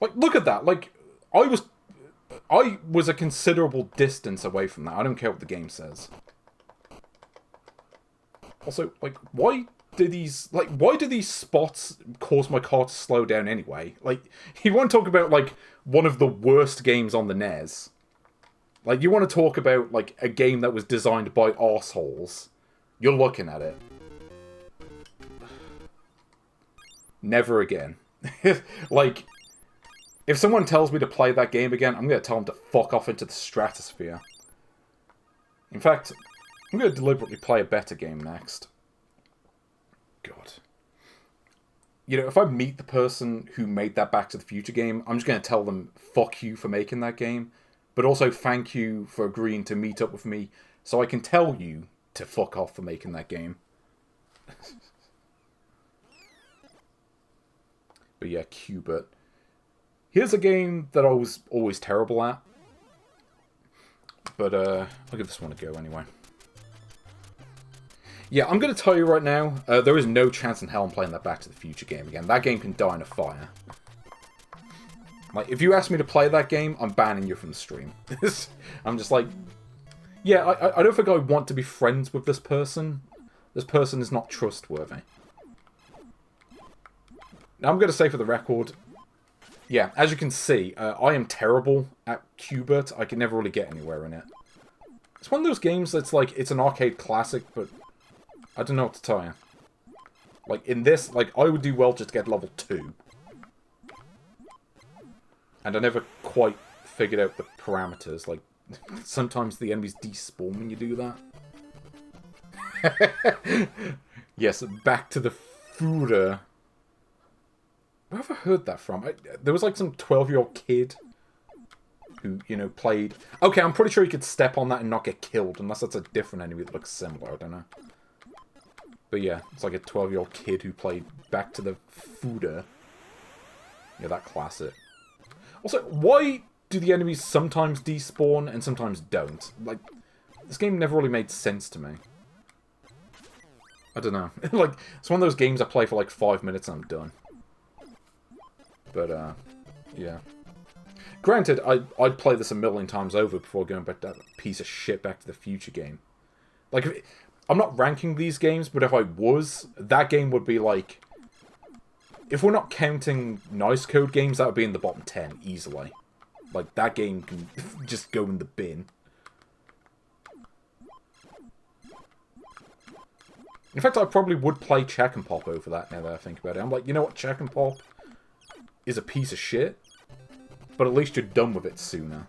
Like, look at that, like, I was a considerable distance away from that. I don't care what the game says. Also, like, why do these spots cause my car to slow down anyway? Like, you want to talk about, like, one of the worst games on the NES. Like, you want to talk about, like, a game that was designed by arseholes. You're looking at it. Never again. Like... If someone tells me to play that game again, I'm going to tell them to fuck off into the stratosphere. In fact, I'm going to deliberately play a better game next. God. You know, if I meet the person who made that Back to the Future game, I'm just going to tell them, fuck you for making that game, but also thank you for agreeing to meet up with me so I can tell you to fuck off for making that game. But yeah, Qbert. Here's a game that I was always terrible at. But, I'll give this one a go anyway. Yeah, I'm going to tell you right now, there is no chance in hell I'm playing that Back to the Future game again. That game can die in a fire. Like, if you ask me to play that game, I'm banning you from the stream. I'm just like... Yeah, I don't think I want to be friends with this person. This person is not trustworthy. Now, I'm going to say for the record... Yeah, as you can see, I am terrible at Qbert. I can never really get anywhere in it. It's one of those games that's like, it's an arcade classic, but I don't know what to tell you. Like, in this, like, I would do well just to get level 2. And I never quite figured out the parameters. Like, sometimes the enemies despawn when you do that. Yes, back to the Fuhrer. Where have I heard that from? There was like some 12-year-old kid who, you know, played... Okay, I'm pretty sure you could step on that and not get killed, unless that's a different enemy that looks similar, I don't know. But yeah, it's like a 12-year-old kid who played Back to the Fuhrer. Yeah, that classic. Also, why do the enemies sometimes despawn and sometimes don't? Like, this game never really made sense to me. I don't know. Like, it's one of those games I play for like 5 minutes and I'm done. But, yeah. Granted, I'd play this a million times over before going back to that piece of shit Back to the Future game. Like, I'm not ranking these games, but if I was, that game would be like... If we're not counting nice code games, that would be in the bottom 10, easily. Like, that game can just go in the bin. In fact, I probably would play Chack'n Pop over that now that I think about it. I'm like, you know what, Chack'n Pop is a piece of shit, but at least you're done with it sooner.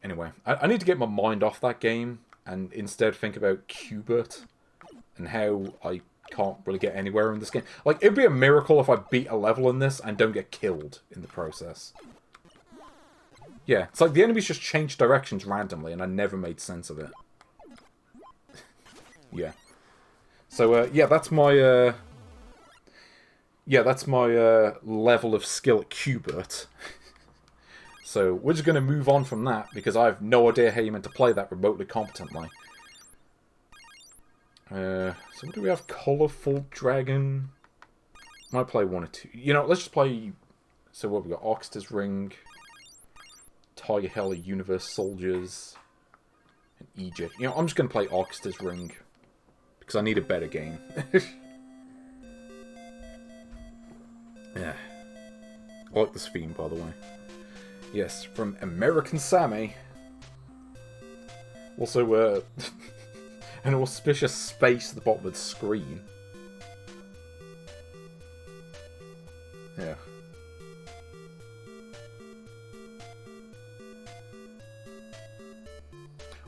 Anyway, I need to get my mind off that game and instead think about Q*bert and how I can't really get anywhere in this game. Like, it'd be a miracle if I beat a level in this and don't get killed in the process. Yeah, it's like the enemies just change directions randomly and I never made sense of it. Yeah. So, yeah, that's my, level of skill at Q*bert. So, we're just going to move on from that, because I have no idea how you're meant to play that remotely competently. So what do we have? Colourful Dragon. Might play one or two. You know, let's just play... So what have we got? Arkista's Ring. Tiger Hella Universe Soldiers. And Egypt. You know, I'm just going to play Arkista's Ring. Because I need a better game. Yeah. I like this theme, by the way. Yes, from American Sammy. Also, an auspicious space at the bottom of the screen. Yeah.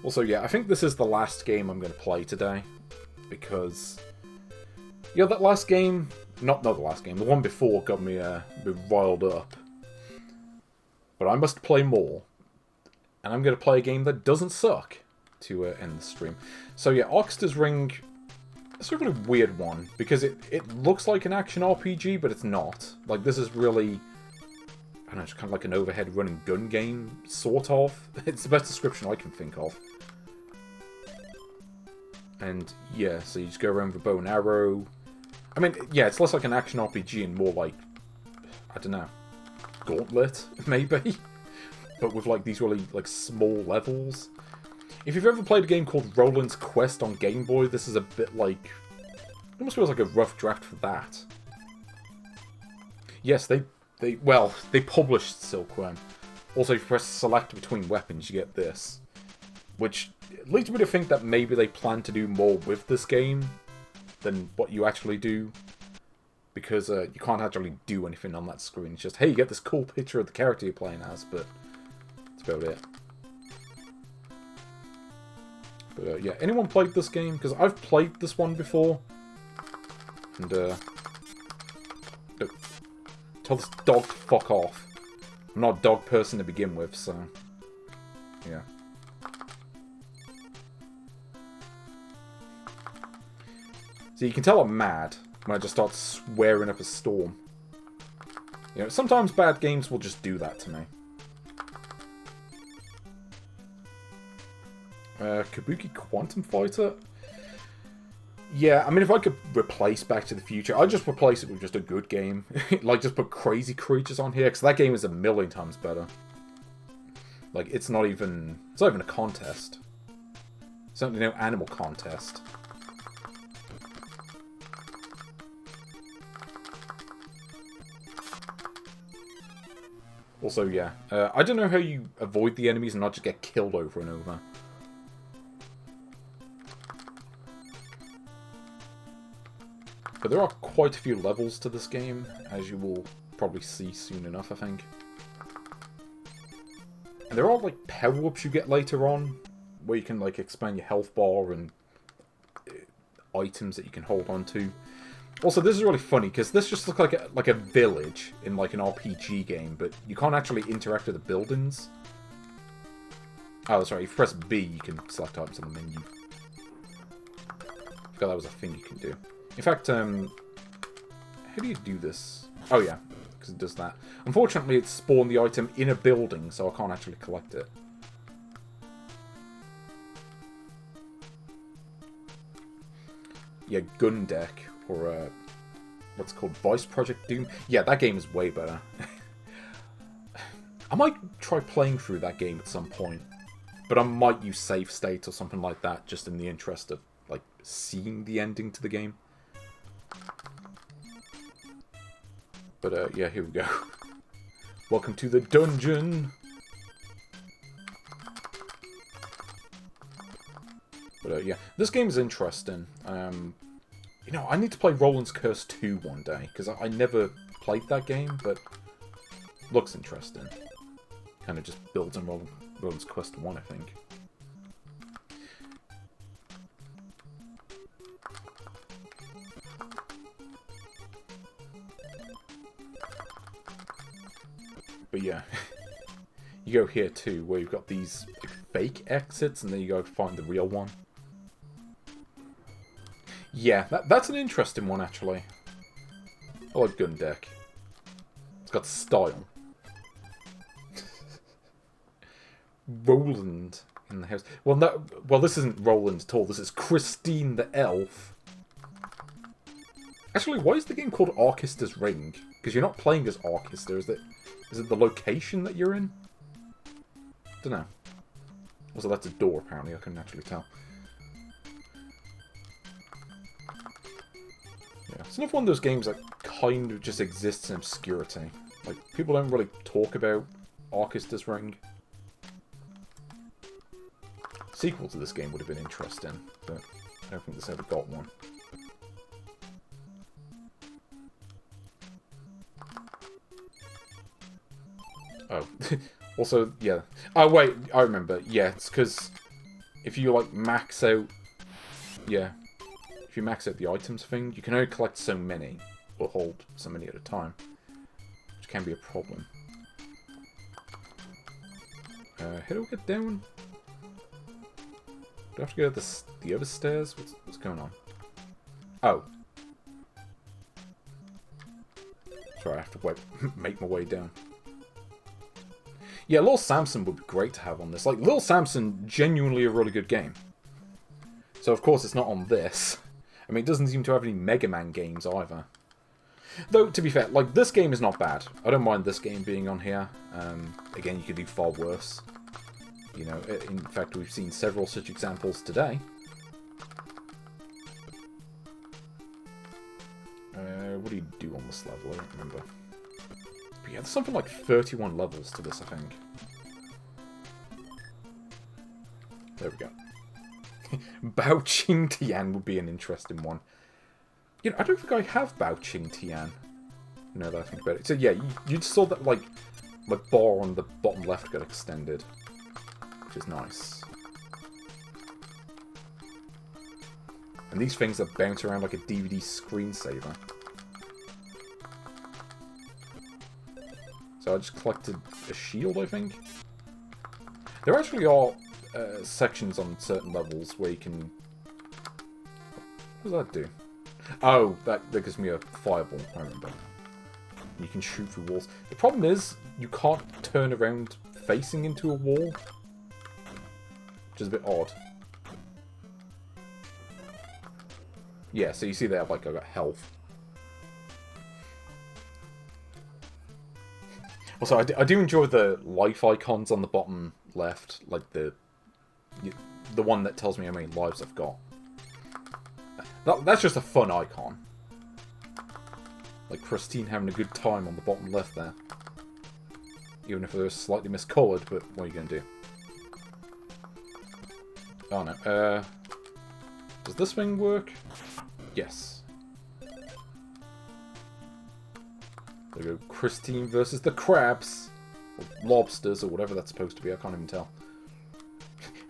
Also, yeah, I think this is the last game I'm going to play today. Because... Yeah, that last game... Not the last game, the one before got me a bit riled up. But I must play more. And I'm going to play a game that doesn't suck to end the stream. So yeah, Arkista's Ring... It's a really weird one, because it looks like an action RPG, but it's not. Like, this is really... I don't know, it's kind of like an overhead running gun game, sort of. It's the best description I can think of. And yeah, so you just go around with a bow and arrow. I mean, yeah, it's less like an action RPG and more like... I don't know. Gauntlet, maybe? But with like these really like small levels. If you've ever played a game called Roland's Quest on Game Boy, this is a bit like... It almost feels like a rough draft for that. Yes, they published Silkworm. Also, if you press select between weapons, you get this. Which leads me to think that maybe they plan to do more with this game than what you actually do. Because you can't actually do anything on that screen. It's just, hey, you get this cool picture of the character you're playing as, but that's about it. But yeah, anyone played this game? Because I've played this one before. And, tell this dog to fuck off. I'm not a dog person to begin with, so... Yeah. So you can tell I'm mad when I just start swearing up a storm. You know, sometimes bad games will just do that to me. Kabuki Quantum Fighter? Yeah, I mean, if I could replace Back to the Future, I'd just replace it with just a good game. Like, just put Crazy Creatures on here, because that game is a million times better. Like, it's not even a contest. Certainly no animal contest. Also, yeah, I don't know how you avoid the enemies and not just get killed over and over. But there are quite a few levels to this game, as you will probably see soon enough, I think. And there are, like, power-ups you get later on, where you can, like, expand your health bar and items that you can hold on to. Also, this is really funny, because this just looks like a village in, like, an RPG game, but you can't actually interact with the buildings. Oh, sorry, if you press B, you can select items on the menu. I forgot that was a thing you can do. In fact, how do you do this? Oh yeah, because it does that. Unfortunately, it spawned the item in a building, so I can't actually collect it. yeah, Gun Deck, or what's it called, Vice Project Doom. Yeah, that game is way better. I might try playing through that game at some point, but I might use save state or something like that, just in the interest of, like, seeing the ending to the game. But, yeah, here we go. Welcome to the dungeon! But, yeah, this game is interesting. You know, I need to play Roland's Curse 2 one day, because I never played that game, but looks interesting. Kind of just builds on Roland's Quest 1, I think. But yeah, you go here too, where you've got these like, fake exits, and then you go find the real one. Yeah, that's an interesting one, actually. I like Gun Deck. It's got style. Roland in the house. Well, no, well, this isn't Roland at all. This is Christine the Elf. Actually, why is the game called Arkista's Ring? Because you're not playing as Arkista, is it? Is it the location that you're in? Dunno. Also, that's a door, apparently. I couldn't actually tell. Yeah, it's another one of those games that kind of just exists in obscurity. Like, people don't really talk about Arkista's Ring. Sequel to this game would have been interesting, but I don't think this ever got one. Oh. Also, yeah. Oh, wait, I remember. Yeah, it's because if you, like, max out... Yeah. If you max out the items thing, you can only collect so many, or hold so many at a time, which can be a problem. How do we get down? Do I have to go to the other stairs? What's going on? Oh. Sorry, I have to make my way down. Yeah, Little Samson would be great to have on this. Like, Little Samson, genuinely a really good game. So, of course, it's not on this. I mean, it doesn't seem to have any Mega Man games either. Though, to be fair, like, this game is not bad. I don't mind this game being on here. Again, you could do far worse. You know, in fact, we've seen several such examples today. What do you do on this level? I don't remember. But yeah, there's something like 31 levels to this, I think. There we go. Bao Qing Tian would be an interesting one. You know, I don't think I have Bao Qing Tian. No, that I think about it. So yeah, you saw that, like, my bar on the bottom left got extended. Which is nice. And these things that bounce around like a DVD screensaver. So I just collected a shield, I think. There actually are sections on certain levels where you can... What does that do? Oh, that gives me a fireball, I remember. You can shoot through walls. The problem is, you can't turn around facing into a wall. Which is a bit odd. Yeah, so you see there, like, I've got health. Also, I do enjoy the life icons on the bottom left. Like, the one that tells me how many lives I've got. That's just a fun icon. Like Christine having a good time on the bottom left there. Even if they're slightly miscoloured, but what are you going to do? Oh no. Does this thing work? Yes. There we go. Christine versus the crabs. Or lobsters, or whatever that's supposed to be. I can't even tell.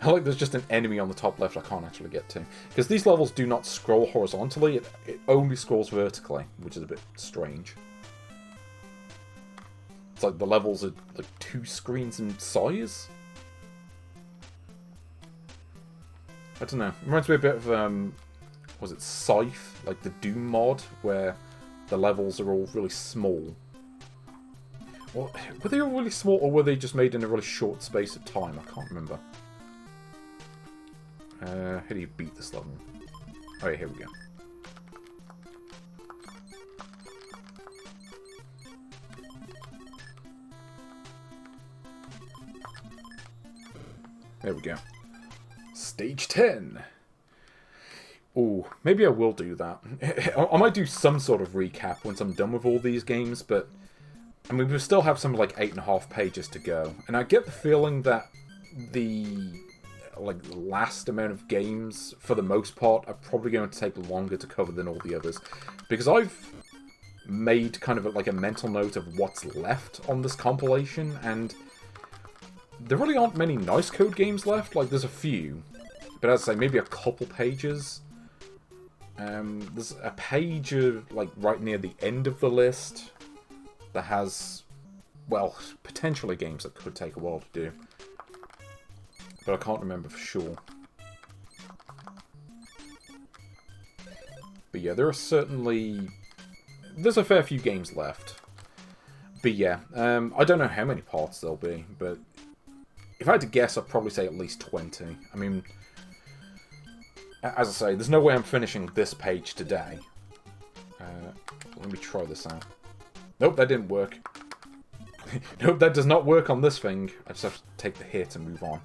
I like there's just an enemy on the top left I can't actually get to. Because these levels do not scroll horizontally. It only scrolls vertically, which is a bit strange. It's like the levels are like 2 screens in size. I don't know. It reminds me a bit of, was it Scythe? Like the Doom mod, where the levels are all really small. Well, were they all really small, or were they just made in a really short space of time? I can't remember. How do you beat this level? Oh yeah, here we go. There we go. Stage 10. Oh, maybe I will do that. I might do some sort of recap once I'm done with all these games, but I mean, we still have something like 8.5 pages to go. And I get the feeling that the last amount of games, for the most part, are probably going to take longer to cover than all the others. Because I've made kind of a mental note of what's left on this compilation, and there really aren't many nice code games left. Like, there's a few, but I'd say maybe a couple pages. There's a page right near the end of the list that has, well, potentially games that could take a while to do, but I can't remember for sure. But yeah, there's a fair few games left. But yeah, I don't know how many parts there'll be, but if I had to guess, I'd probably say at least 20. I mean, as I say, there's no way I'm finishing this page today. Let me try this out. Nope, that didn't work. Nope, that does not work on this thing. I just have to take the hit and move on.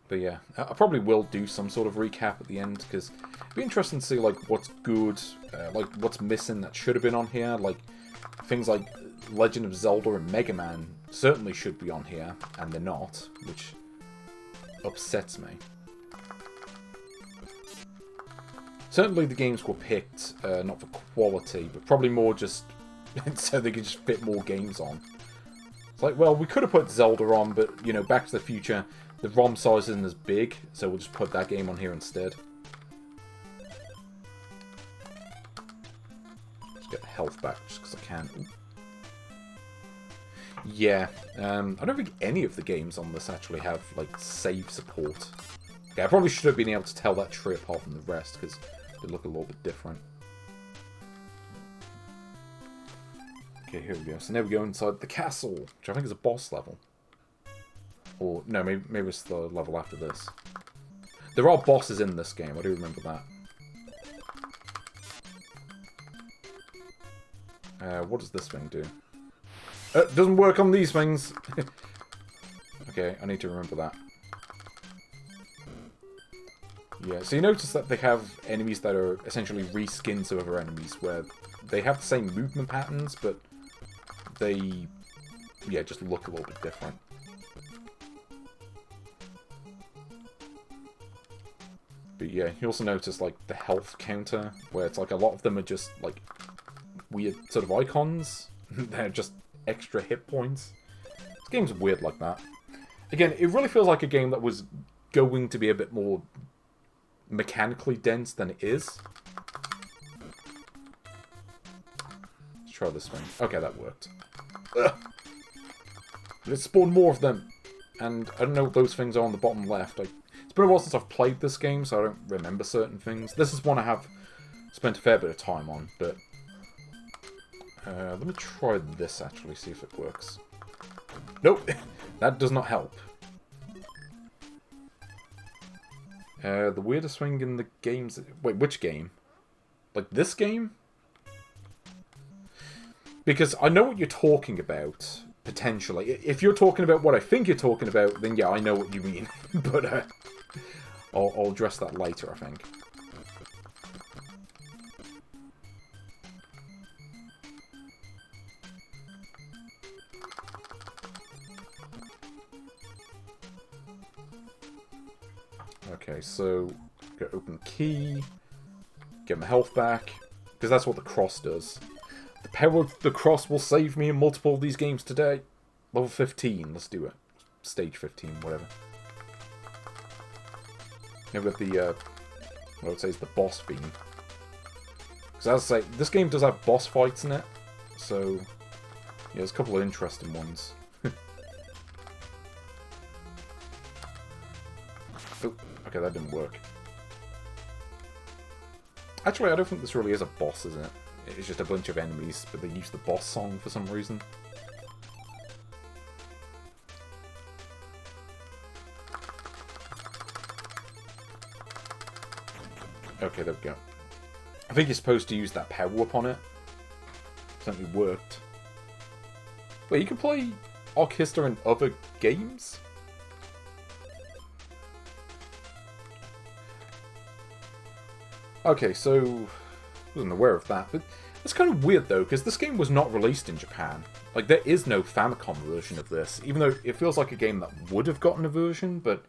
But yeah, I probably will do some sort of recap at the end, because it'd be interesting to see what's good, what's missing that should have been on here. Like, things like Legend of Zelda and Mega Man certainly should be on here, and they're not, which upsets me. Certainly the games were picked not for quality, but probably more just so they could just fit more games on. It's like, well, we could have put Zelda on, but, you know, Back to the Future, the ROM size isn't as big, so we'll just put that game on here instead. Just get the health back just because I can. Ooh. Yeah, I don't think any of the games on this actually have, save support. Okay, I probably should have been able to tell that tree apart from the rest, because they look a little bit different. Okay, here we go. So now we go inside the castle, which I think is a boss level. Or, no, maybe it's the level after this. There are bosses in this game, I do remember that. What does this thing do? It doesn't work on these things! Okay, I need to remember that. Yeah, so you notice that they have enemies that are essentially reskins of other enemies, where they have the same movement patterns, but they, yeah, just look a little bit different. But yeah, you also notice, the health counter, where it's a lot of them are just, weird sort of icons. They're just extra hit points. This game's weird like that. Again, it really feels like a game that was going to be a bit more mechanically dense than it is. Let's try this one. Okay, that worked. Ugh. Let's spawn more of them. And I don't know what those things are on the bottom left. It's been a while since I've played this game, so I don't remember certain things. This is one I have spent a fair bit of time on, but let me try this, actually, see if it works. Nope, that does not help. The weirdest thing in the games... Wait, which game? This game? Because I know what you're talking about, potentially. If you're talking about what I think you're talking about, then yeah, I know what you mean. But I'll address that later, I think. Okay, so go open key, get my health back, because that's what the cross does. The power of the cross will save me in multiple of these games today. Level 15, let's do it. Stage 15, whatever. Now we've got the, what I would say is the boss theme. Because as I say, this game does have boss fights in it, so yeah, there's a couple of interesting ones. Oh, okay, that didn't work. Actually, I don't think this really is a boss, is it? It's just a bunch of enemies, but they use the boss song for some reason. Okay, there we go. I think you're supposed to use that power up on it. Certainly worked. Wait, you can play Arkista and other games. Okay, so I wasn't aware of that, but it's kind of weird though, because this game was not released in Japan. Like, there is no Famicom version of this, even though it feels like a game that would have gotten a version, but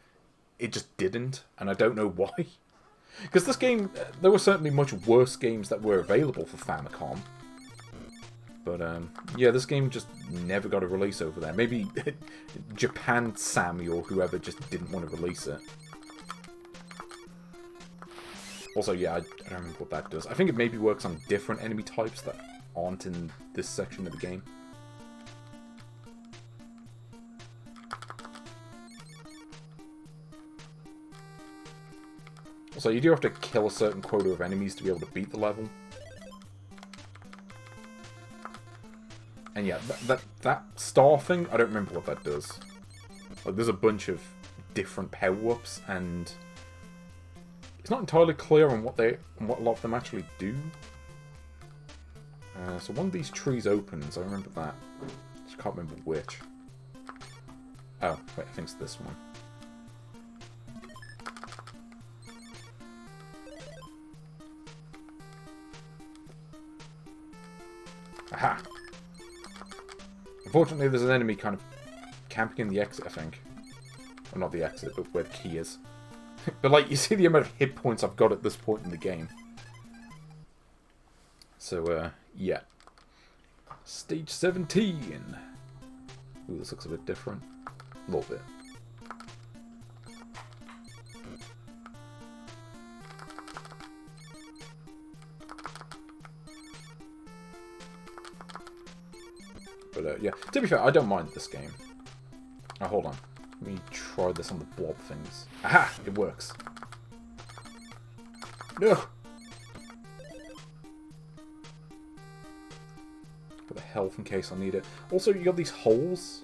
it just didn't, and I don't know why. Because this game, there were certainly much worse games that were available for Famicom. But, yeah, this game just never got a release over there. Maybe Japan Sammy or whoever just didn't want to release it. Also, yeah, I don't remember what that does. I think it maybe works on different enemy types that aren't in this section of the game. So you do have to kill a certain quota of enemies to be able to beat the level. And yeah, that star thing, I don't remember what that does. Like, there's a bunch of different power-ups, and it's not entirely clear on what a lot of them actually do. So one of these trees opens, I remember that. Just can't remember which. Oh, wait, I think it's this one. Aha! Unfortunately, there's an enemy kind of camping in the exit, I think. Well, not the exit, but where the key is. But, like, you see the amount of hit points I've got at this point in the game. So, yeah. Stage 17. Ooh, this looks a bit different. A little bit. But, yeah. To be fair, I don't mind this game. Oh, hold on. Let me try this on the blob things. Aha! It works. No! Got the health in case I need it. Also, you got these holes.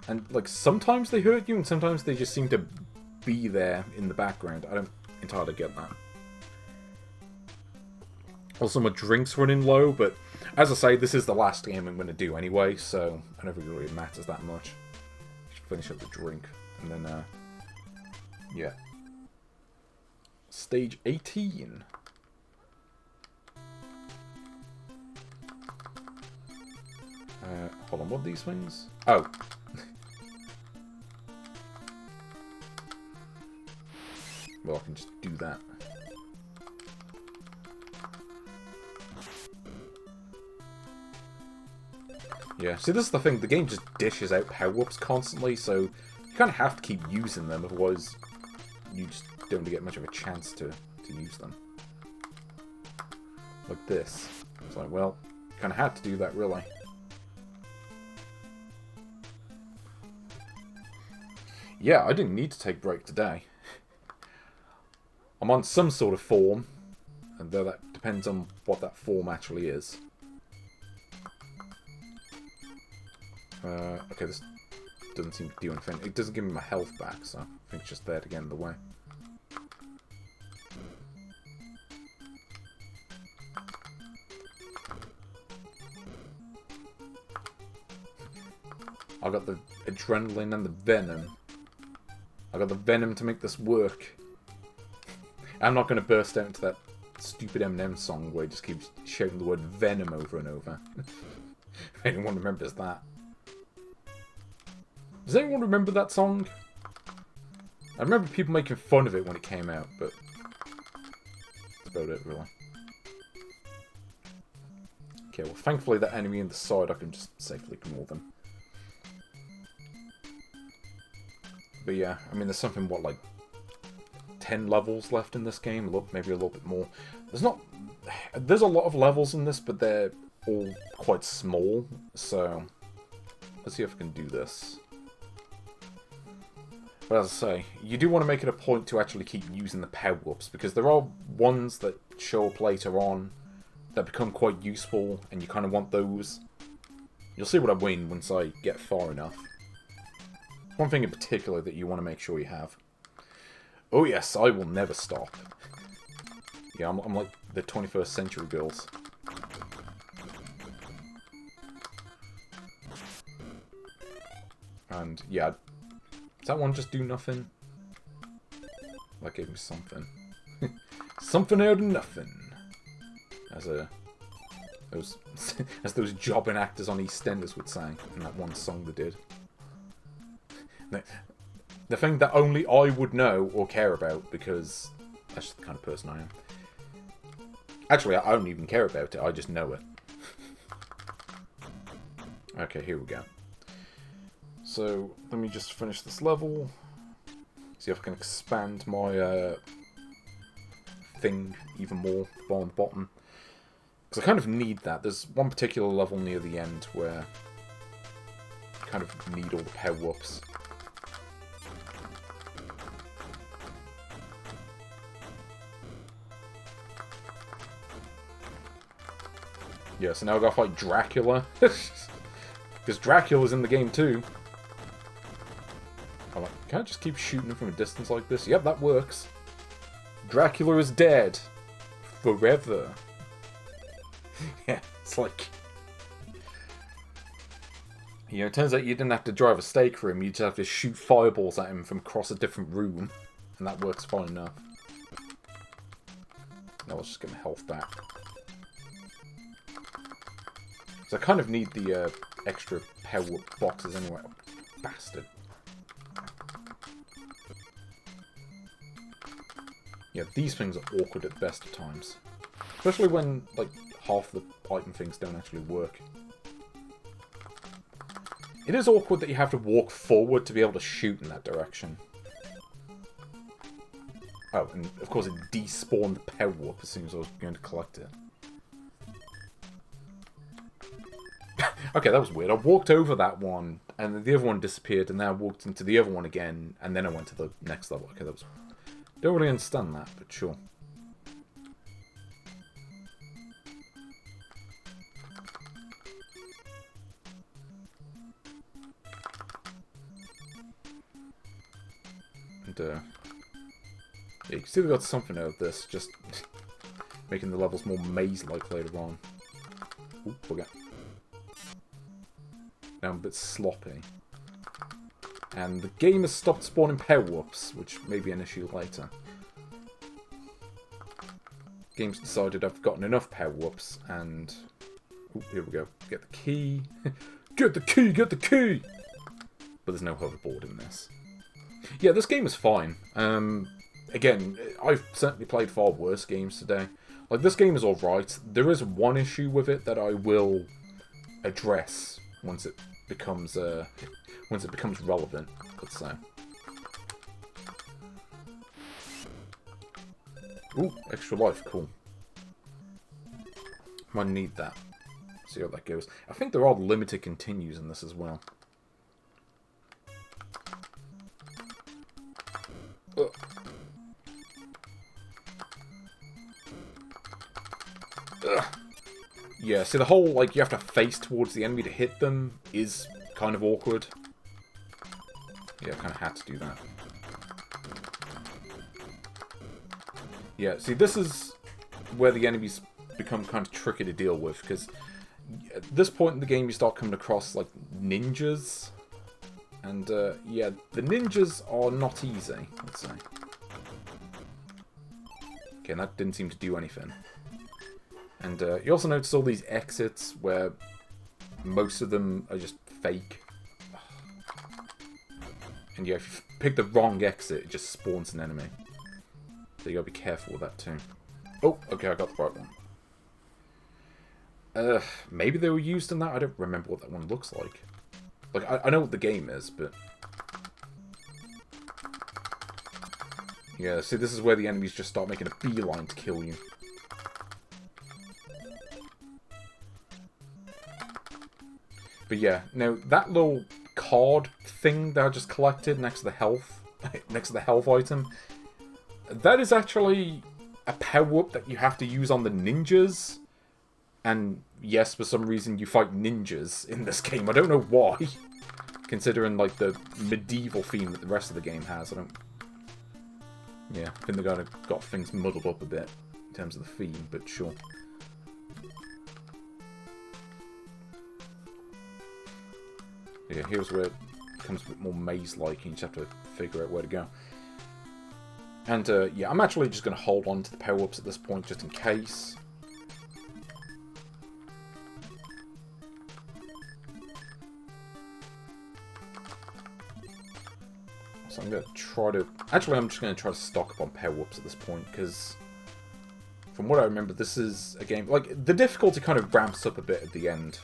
And, like, sometimes they hurt you, and sometimes they just seem to be there in the background. I don't entirely get that. Also, my drink's running low, but as I say, this is the last game I'm going to do anyway, so I don't think it really matters that much. Just finish up the drink, and then, yeah. Stage 18. Hold on, what are these things? Oh. Well, I can just do that. Yeah, see, this is the thing, the game just dishes out power-ups constantly, so you kind of have to keep using them, otherwise you just don't get much of a chance to use them. Like this. It's like, well, you kind of had to do that, really. Yeah, I didn't need to take a break today. I'm on some sort of form, and though that depends on what that form actually is. Okay, this doesn't seem to do anything. It doesn't give me my health back, so I think it's just there to get in the way. I got the adrenaline and the venom. I got the venom to make this work. I'm not going to burst out into that stupid Eminem song where he just keeps shouting the word venom over and over. If anyone remembers that. Does anyone remember that song? I remember people making fun of it when it came out, but that's about it, really. Okay, well, thankfully that enemy in the side, I can just safely ignore them. But yeah, I mean, there's something, what, like 10 levels left in this game? Maybe a little bit more. There's a lot of levels in this, but they're all quite small, so let's see if I can do this. But as I say, you do want to make it a point to actually keep using the power-ups, because there are ones that show up later on that become quite useful, and you kind of want those. You'll see what I mean once I get far enough. One thing in particular that you want to make sure you have. Oh yes, I will never stop. Yeah, I'm like the 21st century girls. And yeah, Does that one just do nothing? That gave me something. Something out of nothing. As those jobbing actors on EastEnders would say in that one song they did. The thing that only I would know or care about, because that's just the kind of person I am. Actually, I don't even care about it, I just know it. Okay, here we go. So, let me just finish this level. See if I can expand my thing even more on the bottom. Because I kind of need that. There's one particular level near the end where I kind of need all the power-ups. Yeah, so now I've got to fight Dracula. Because Dracula's in the game too. I'm like, can I just keep shooting him from a distance like this? Yep, that works. Dracula is dead. Forever. Yeah, it's like... You know, it turns out you didn't have to drive a stake for him, you just have to shoot fireballs at him from across a different room. And that works fine enough. Now let's just get my health back. So I kind of need the extra power boxes anyway. Oh, bastard. Yeah, these things are awkward at the best of times. Especially when, like, half the item things don't actually work. It is awkward that you have to walk forward to be able to shoot in that direction. Oh, and of course it despawned the power up as soon as I was going to collect it. Okay, that was weird. I walked over that one, and then the other one disappeared, and then I walked into the other one again, and then I went to the next level. Okay, that was... Don't really understand that, but sure. And, yeah, you can see we got something out of this, just making the levels more maze-like later on. Ooh, forget. Now I'm a bit sloppy. And the game has stopped spawning power-ups, which may be an issue later. The game's decided I've gotten enough power-ups, and... Ooh, here we go. Get the key. Get the key! Get the key! But there's no hoverboard in this. Yeah, this game is fine. Again, I've certainly played far worse games today. Like, this game is alright. There is one issue with it that I will address once it becomes relevant, let's say. Ooh, extra life, cool. Might need that. See how that goes. I think there are limited continues in this as well. Ugh. Ugh. Yeah, see the whole, like, you have to face towards the enemy to hit them is kind of awkward. Yeah, I kind of had to do that. Yeah, see, this is where the enemies become kind of tricky to deal with, because at this point in the game you start coming across, like, ninjas. And, yeah, the ninjas are not easy, let's say. Okay, and that didn't seem to do anything. And you also notice all these exits where most of them are just fake. And yeah, if you pick the wrong exit, it just spawns an enemy. So you gotta be careful with that too. Oh, okay, I got the right one. Maybe they were used in that? I don't remember what that one looks like. Like, I know what the game is, but... Yeah, see, this is where the enemies just start making a beeline to kill you. But yeah, now that little card thing that I just collected next to the health, item, that is actually a power-up that you have to use on the ninjas. And yes, for some reason you fight ninjas in this game. I don't know why, considering like the medieval theme that the rest of the game has. Yeah, I think they've got things muddled up a bit in terms of the theme, but sure. Yeah, here's where becomes a bit more maze-like, and you just have to figure out where to go. And, yeah, I'm actually just going to hold on to the power-ups at this point, just in case. So I'm going to try to... Actually, I'm just going to try to stock up on power-ups at this point, because... From what I remember, this is a game... Like, the difficulty kind of ramps up a bit at the end.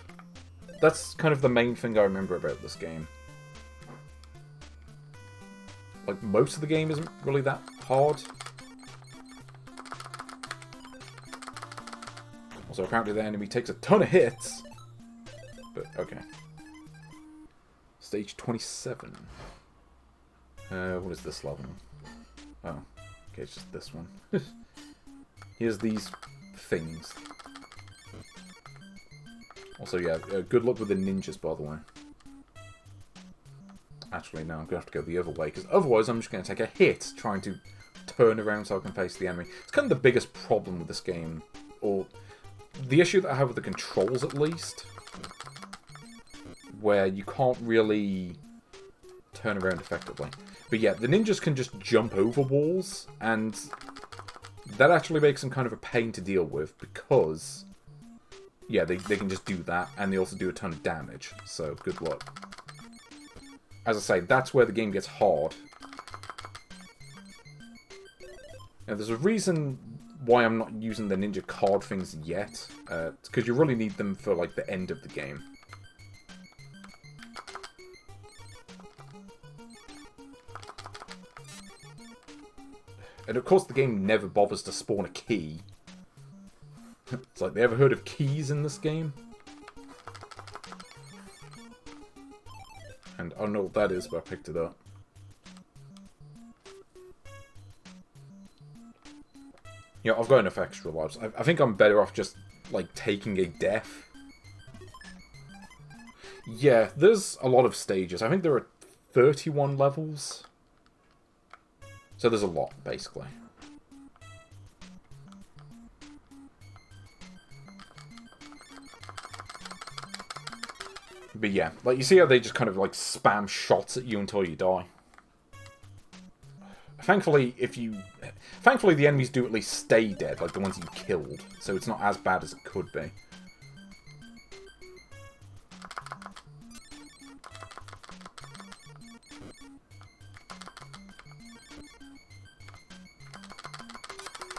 That's kind of the main thing I remember about this game. Like, most of the game isn't really that hard. Also, apparently the enemy takes a ton of hits. But, okay. Stage 27. What is this level? Oh. Okay, it's just this one. Here's these things. Also, yeah, good luck with the ninjas, by the way. Actually, no, I'm going to have to go the other way, because otherwise I'm just going to take a hit trying to turn around so I can face the enemy. It's kind of the biggest problem with this game, or the issue that I have with the controls, at least, where you can't really turn around effectively. But yeah, the ninjas can just jump over walls, and that actually makes them kind of a pain to deal with, because, yeah, they can just do that, and they also do a ton of damage, so good luck. As I say, that's where the game gets hard. Now, there's a reason why I'm not using the ninja card things yet, because you really need them for, like, the end of the game. And of course the game never bothers to spawn a key. It's like, they ever heard of keys in this game? And I don't know what that is, but I picked it up. Yeah, I've got enough extra lives. I think I'm better off just, like, taking a death. Yeah, there's a lot of stages. I think there are 31 levels. So there's a lot, basically. But yeah, like, you see how they just kind of, like, spam shots at you until you die. Thankfully, Thankfully, the enemies do at least stay dead, like the ones you killed. So it's not as bad as it could be.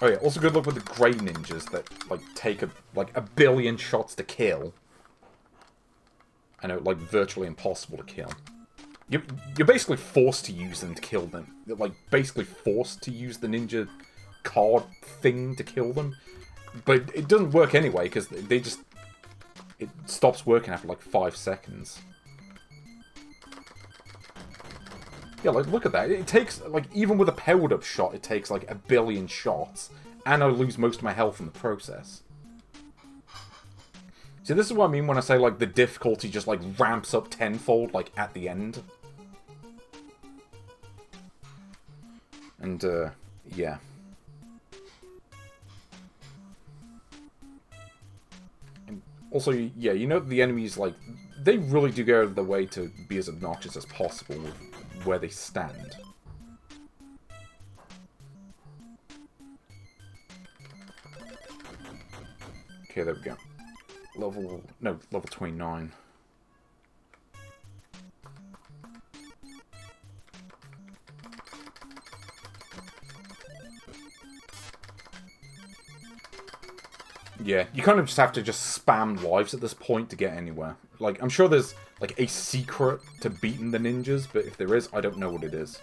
Oh yeah, also good luck with the grey ninjas that, like, take a billion shots to kill. And are, like, virtually impossible to kill. You're basically forced to use them to kill them. You're, like, basically forced to use the ninja card thing to kill them. But it doesn't work anyway, because they just... It stops working after, like, 5 seconds. Yeah, like, look at that. It takes, like, even with a powered-up shot, it takes, like, a billion shots. And I lose most of my health in the process. See, this is what I mean when I say, like, the difficulty just, like, ramps up tenfold, like, at the end. And, yeah. And also, yeah, you know, the enemies, like, they really do go out of their way to be as obnoxious as possible with where they stand. Okay, there we go. Level 29. Yeah, you kind of just have to just spam lives at this point to get anywhere. Like, I'm sure there's, like, a secret to beating the ninjas, but if there is, I don't know what it is.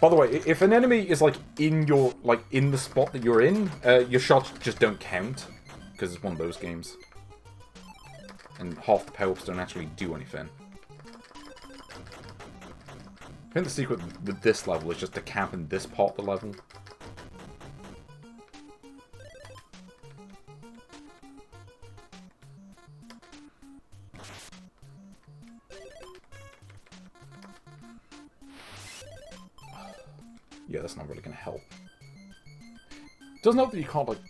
By the way, if an enemy is, like, in your, like, in the spot that you're in, your shots just don't count. Because it's one of those games. And half the power-ups don't actually do anything. I think the secret with this level is just to camp in this part of the level. Yeah, that's not really going to help. Doesn't help that you can't, like,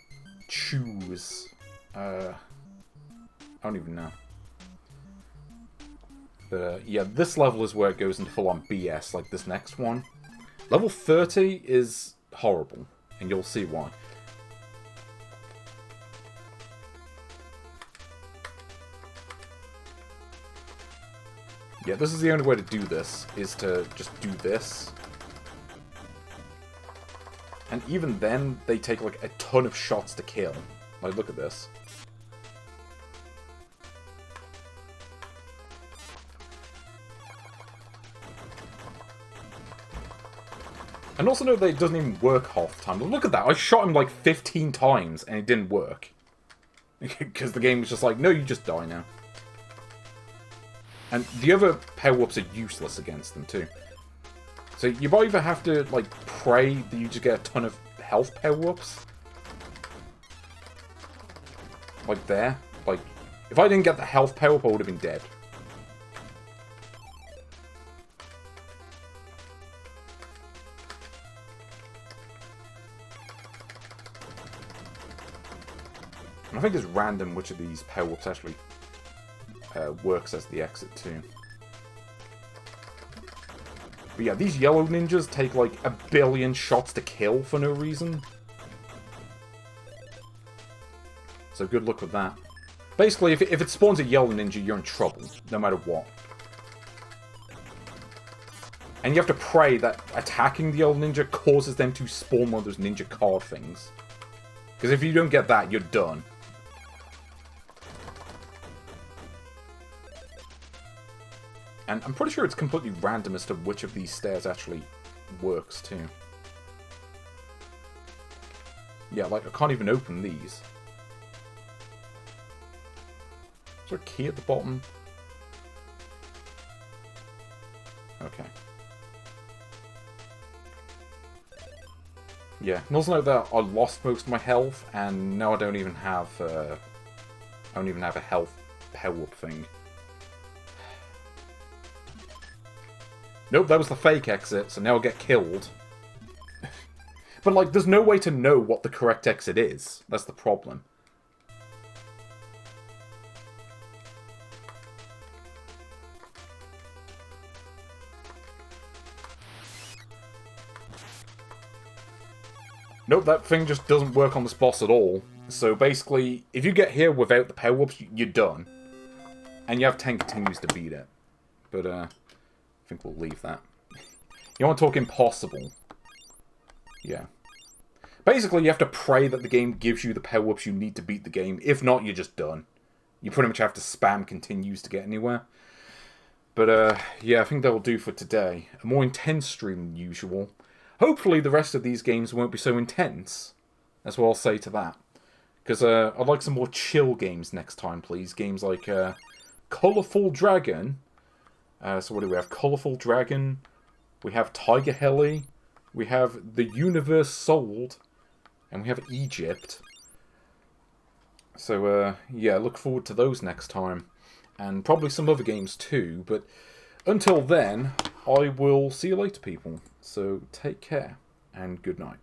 choose? I don't even know. But yeah, this level is where it goes into full-on BS, like this next one. Level 30 is horrible, and you'll see why. Yeah, this is the only way to do this, is to just do this. And even then, they take like a ton of shots to kill. Like, look at this. And also note that it doesn't even work half the time. Look at that, I shot him like 15 times and it didn't work. Because the game was just like, no, you just die now. And the other power-ups are useless against them too. So you might either have to, like, pray that you just get a ton of health power-ups. Like there. Like, if I didn't get the health power-up, I would have been dead. And I think it's random which of these power-ups actually works as the exit too. But yeah, these yellow ninjas take like a billion shots to kill for no reason. So good luck with that. Basically, if it spawns a yellow ninja, you're in trouble, no matter what. And you have to pray that attacking the yellow ninja causes them to spawn one of those ninja card things. Because if you don't get that, you're done. And I'm pretty sure it's completely random as to which of these stairs actually works, too. Yeah, like, I can't even open these. Is there a key at the bottom? Okay. Yeah, and also note that I lost most of my health, and now I don't even have a health power-up thing. Nope, that was the fake exit, so now I'll get killed. But, like, there's no way to know what the correct exit is. That's the problem. Nope, that thing just doesn't work on this boss at all. So basically, if you get here without the power-ups, you're done. And you have 10 continues to beat it. But, I think we'll leave that. You want to talk impossible? Yeah. Basically, you have to pray that the game gives you the power-ups you need to beat the game. If not, you're just done. You pretty much have to spam continues to get anywhere. But, yeah, I think that'll do for today. A more intense stream than usual. Hopefully the rest of these games won't be so intense. That's what I'll say to that. Because I'd like some more chill games next time, please. Games like Colourful Dragon. So what do we have? Colourful Dragon. We have Tiger Heli. We have The Universe Sold. And we have Egypt. So, yeah, look forward to those next time. And probably some other games too. But until then, I will see you later, people. So take care, and good night.